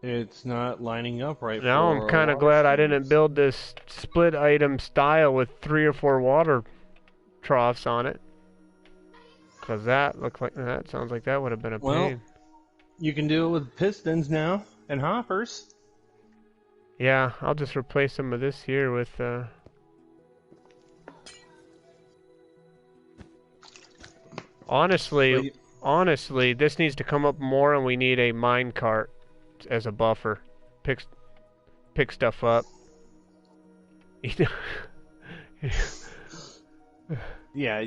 it's not lining up right. now I'm kind of glad I didn't build this split item style with 3 or 4 water troughs on it. Because that sounds like that would have been a pain. You can do it with pistons now and hoppers. Yeah, I'll just replace some of this here with honestly, this needs to come up more, and we need a mine cart as a buffer. Pick stuff up. Yeah,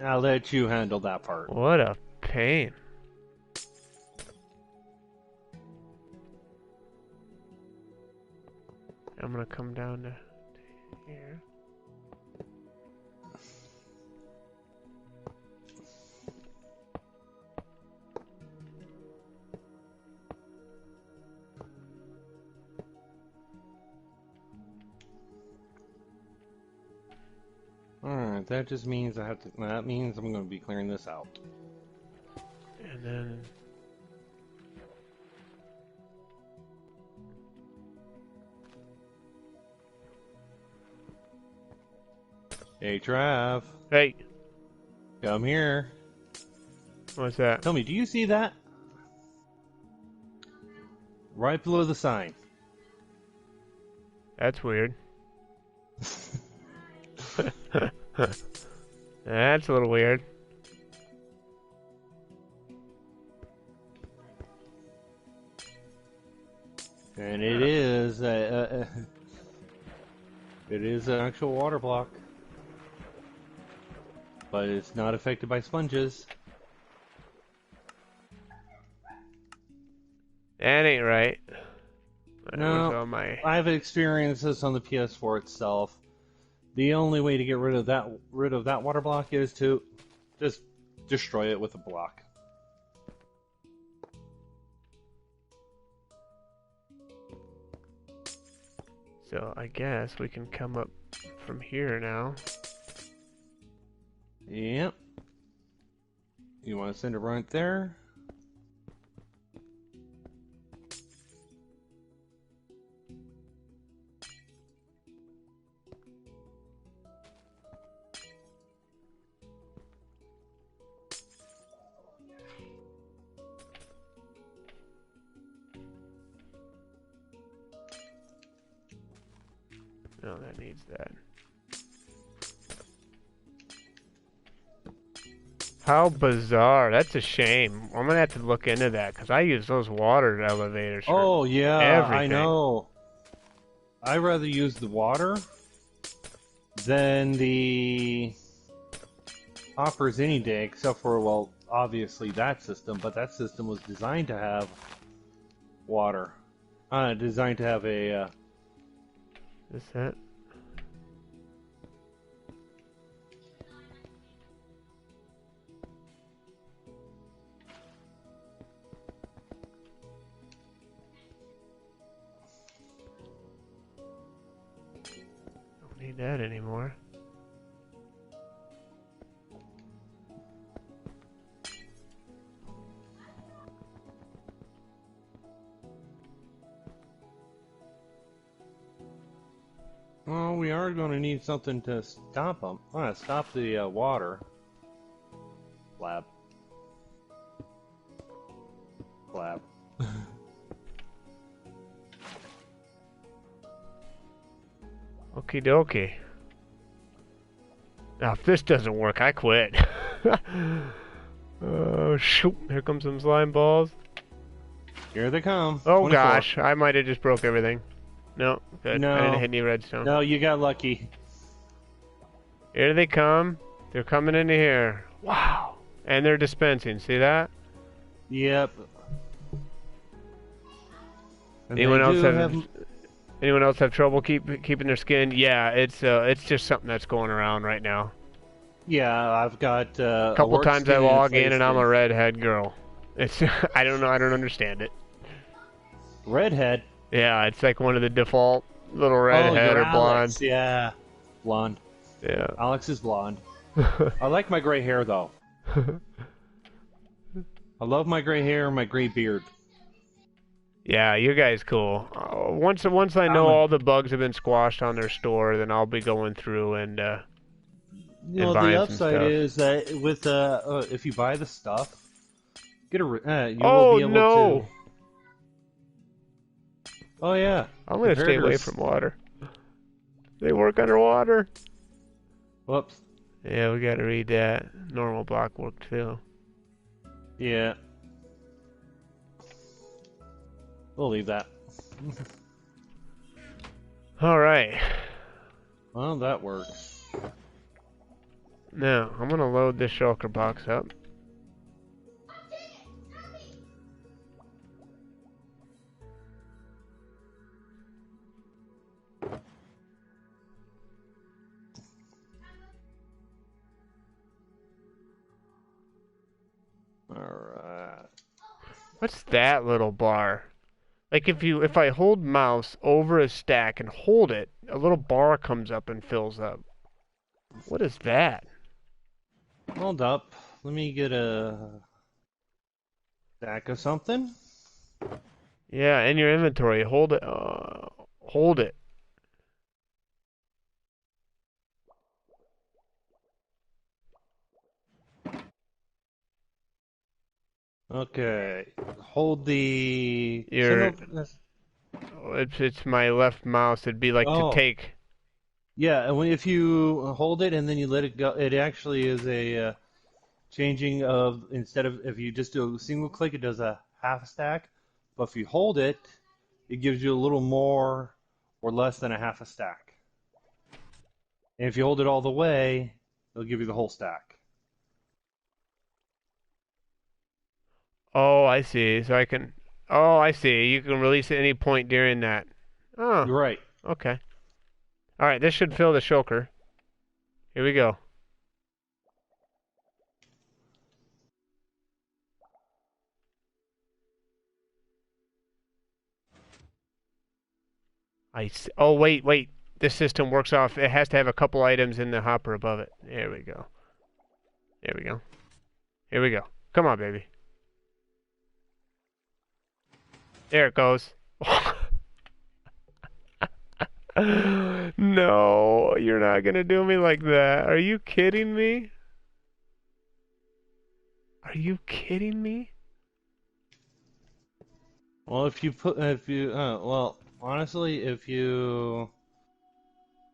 I'll let you handle that part. What a pain. I'm gonna come down to here. Alright, that just means that means I'm gonna be clearing this out. And then Hey, Trav. hey, Come here. what's that? Tell me, do you see that? Right below the sign. That's weird. That's a little weird. And it is it is an actual water block. But it's not affected by sponges. That ain't right. No, I've experienced this on the PS4 itself. The only way to get rid of that water block is to just destroy it with a block. So I guess we can come up from here now. Yep. You want to send it right there? No, that needs that. How bizarre. That's a shame. I'm gonna have to look into that because I use those water elevators for Oh, yeah, everything. I know. I'd rather use the water than the hoppers any day, except for, well, obviously that system, but that system was designed to have water. Designed to have a... Is that? need that anymore. Oh, we are going to need something to stop them. Stop the water. Flab. Flab. Okie dokie. Now, if this doesn't work, I quit. Oh, shoot. Here comes some slime balls. Here they come. Oh, 24. gosh. I might have just broke everything. No, good. No. I didn't hit any redstone. No, you got lucky. Here they come. They're coming into here. Wow. And they're dispensing. See that? Yep. And Anyone they else do have anyone else have trouble keeping their skin? Yeah, it's just something that's going around right now. Yeah, I've got A couple times I log in and I'm a redhead girl. It's I don't know. I don't understand it. redhead. Yeah, it's like one of the default little redhead or blonde. Alex. Yeah, blonde. Yeah. Alex is blonde. I like my gray hair though. I love my gray hair and my gray beard. Yeah, you guys cool. Once I know all the bugs have been squashed on their store, then I'll be going through and You know, buying the some upside stuff. is that with if you buy the stuff, you will Oh be able no! to. Oh yeah. I'm gonna stay away from water. They work underwater. Whoops. Yeah, we gotta read that. Normal block work too. Yeah. We'll leave that. All right. Well, that works. Now I'm gonna load this shulker box up. Alright. What's that little bar? Like if I hold mouse over a stack and hold it, a little bar comes up and fills up. What is that? Hold up. Let me get a stack of something. Yeah, in your inventory, hold it. Hold it. Okay. Hold the. Your it's my left mouse. It'd be like to take. Yeah, and if you hold it and then you let it go, it actually is a changing of, instead of, if you just do a single click, it does a half a stack. But if you hold it, it gives you a little more or less than a half a stack. And if you hold it all the way, it'll give you the whole stack. Oh, I see. So I can. Oh, I see. You can release at any point during that. Oh. You're right. Okay. All right. This should fill the shulker. Here we go. Oh, wait. This system works off. It has to have a couple items in the hopper above it. There we go. There we go. Here we go. Come on, baby. There it goes. No, you're not gonna do me like that. Are you kidding me? Are you kidding me? Well, well, honestly, if you...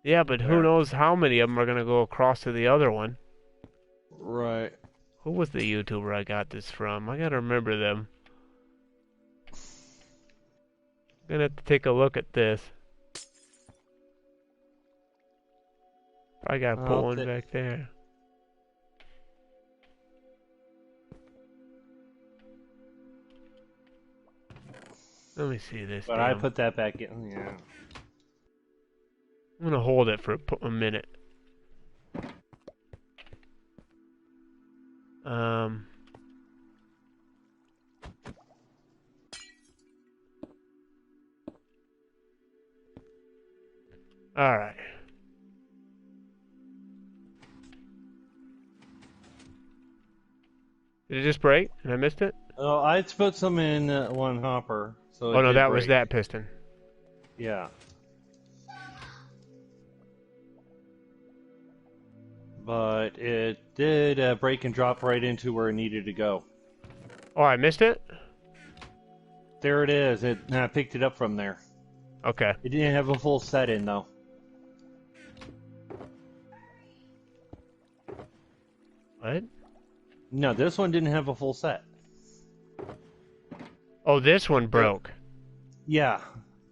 Yeah, but who knows how many of them are gonna go across to the other one. Right. Who was the YouTuber I got this from? I gotta remember them. I'm gonna have to take a look at this. I gotta put one back there. Let me see this. But I put that back in, yeah. I'm gonna hold it for a minute. All right. Did it just break and I missed it? Oh, I put some in one hopper, so Oh it no, did that break. was that piston. Yeah. But it did break and drop right into where it needed to go. Oh, I missed it? There it is. It picked it up from there. Okay. It didn't have a full set in, though. What? No, this one didn't have a full set. Oh, this one broke. Yeah,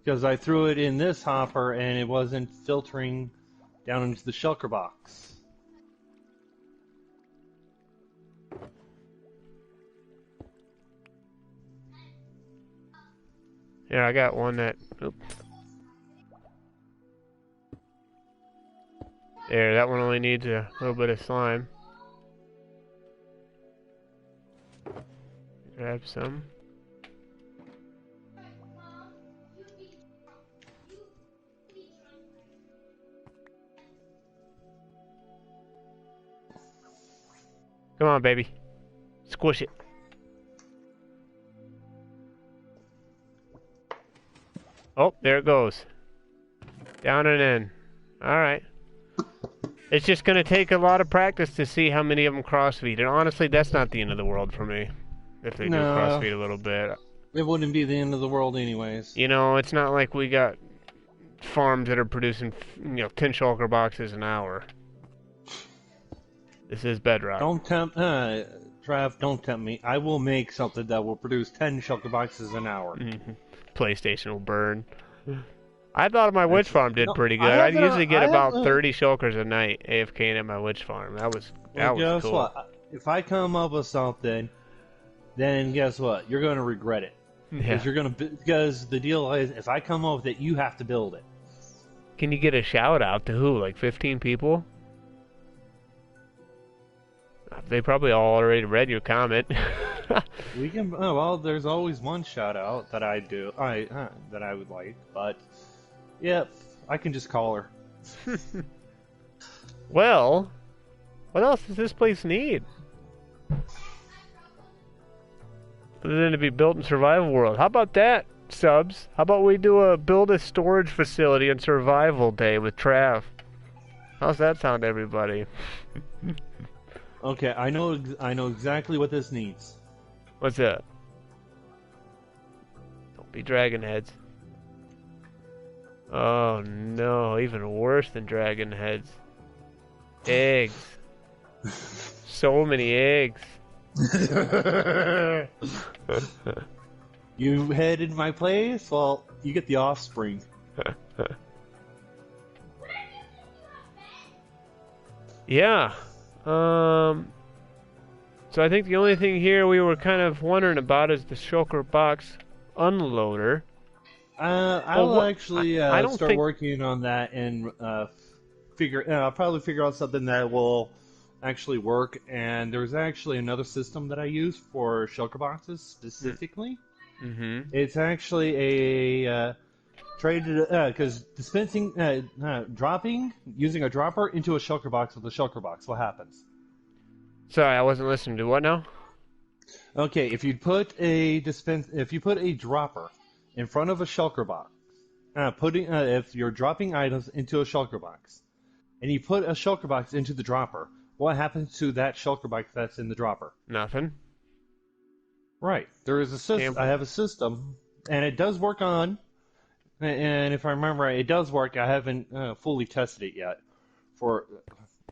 because I threw it in this hopper and it wasn't filtering down into the shulker box. Yeah, I got one that... Oop. There, that one only needs a little bit of slime. Grab some. Come on, baby. Squish it. Oh, there it goes. Down and in. Alright. It's just going to take a lot of practice to see how many of them crossfeed. And honestly, that's not the end of the world for me. If they do crossfeed a little bit. It wouldn't be the end of the world anyways. You know, it's not like we got farms that are producing, 10 shulker boxes an hour. This is Bedrock. Don't tempt, Trav, don't tempt me. I will make something that will produce 10 shulker boxes an hour. Mm-hmm. PlayStation will burn. I thought my witch farm did pretty good. I have usually get I have about 30 shulkers a night AFKing at my witch farm. That was guess cool. what? If I come up with something, then guess what? You're going to regret it. Yeah. Because the deal is, if I come up with it, you have to build it. Can you get a shout out to who? Like 15 people? They probably all already read your comment. We can. Oh, well, there's always one shout out that I do. That I would like, but yeah, I can just call her. Well, what else does this place need? Other than to be built in survival world. How about that, subs? How about we build a storage facility on survival day with Trav? How's that sound, everybody? Okay, I know exactly what this needs. What's that? Don't be dragon heads. Oh no, even worse than dragon heads. Eggs. So many eggs. You headed my place? Well, you get the offspring. Yeah. So I think the only thing here we were kind of wondering about is the shulker box unloader. I'll actually I don't start think... working on that and I'll probably figure out something that will actually work. And there's actually another system that I use for shulker boxes specifically. Mm-hmm. It's actually a traded because dispensing dropping using a dropper into a shulker box with a shulker box. What happens? Sorry, I wasn't listening to what now? Okay, if you put a dropper in front of a shulker box, if you're dropping items into a shulker box, and you put a shulker box into the dropper, what happens to that shulker box that's in the dropper? Nothing. Right. There is a system. I have a system, and it does work on. And if I remember right, it does work. I haven't fully tested it yet for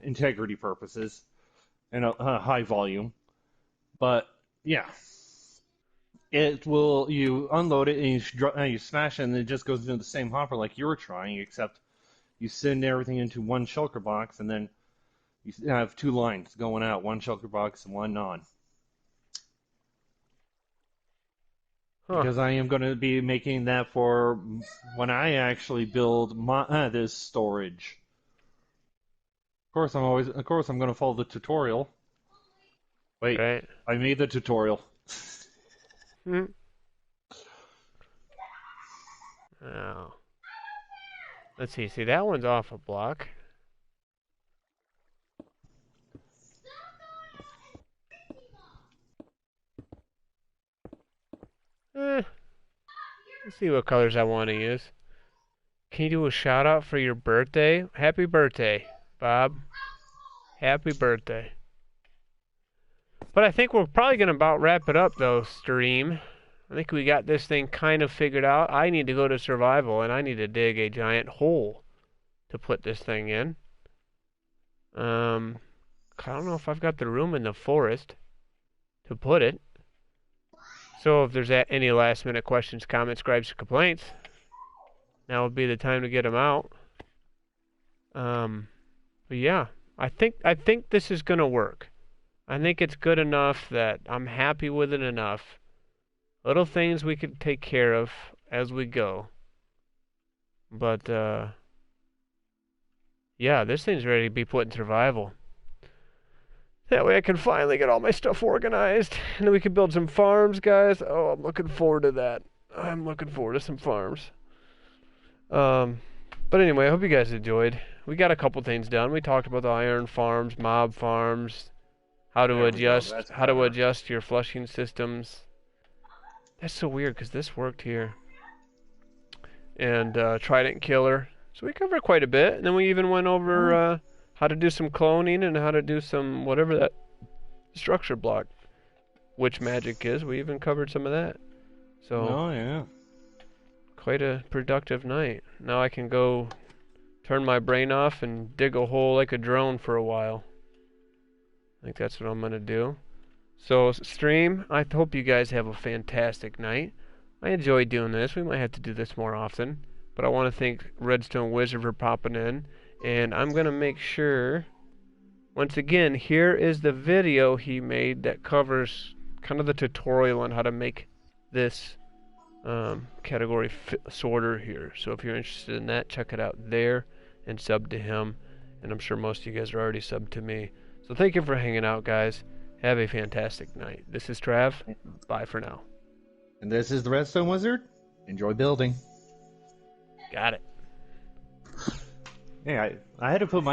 integrity purposes and a high volume. But yeah, it will. You unload it and you smash it, and it just goes into the same hopper like you were trying, except you send everything into one shulker box, and then you have two lines going out: one shulker box and one non. Huh. Because I am going to be making that for when I actually build this storage. Of course, I'm going to follow the tutorial. Wait, Right. I made the tutorial. Oh. Let's see. See, that one's off a block. Let's see what colors I want to use. Can you do a shout out for your birthday? Happy birthday, Bob. Happy birthday. But I think we're probably going to about wrap it up, though, stream. I think we got this thing kind of figured out. I need to go to survival, and I need to dig a giant hole to put this thing in. I don't know if I've got the room in the forest to put it. So if there's any last minute questions, comments, gripes, or complaints, now would be the time to get them out. But yeah, I think this is gonna work. I think it's good enough that I'm happy with it enough. Little things we can take care of as we go. But yeah, this thing's ready to be put in survival. That way I can finally get all my stuff organized. And then we can build some farms, guys. Oh, I'm looking forward to that. I'm looking forward to some farms. But anyway, I hope you guys enjoyed. We got a couple things done. We talked about the iron farms, mob farms, how to adjust your flushing systems. That's so weird because this worked here. And trident killer. So we covered quite a bit. And then we even went over how to do some cloning and how to do some whatever that structure block, which magic is. We even covered some of that. So oh yeah, quite a productive night. Now I can go turn my brain off and dig a hole like a drone for a while. I think that's what I'm gonna do. So stream, I hope you guys have a fantastic night. I enjoyed doing this. We might have to do this more often. But I want to thank Redstone Wizard for popping in. And I'm going to make sure, once again, here is the video he made that covers kind of the tutorial on how to make this category sorter here. So if you're interested in that, check it out there and sub to him. And I'm sure most of you guys are already subbed to me. So thank you for hanging out, guys. Have a fantastic night. This is Trav. Bye for now. and this is the Redstone Wizard. Enjoy building. Got it. Hey, I had to put my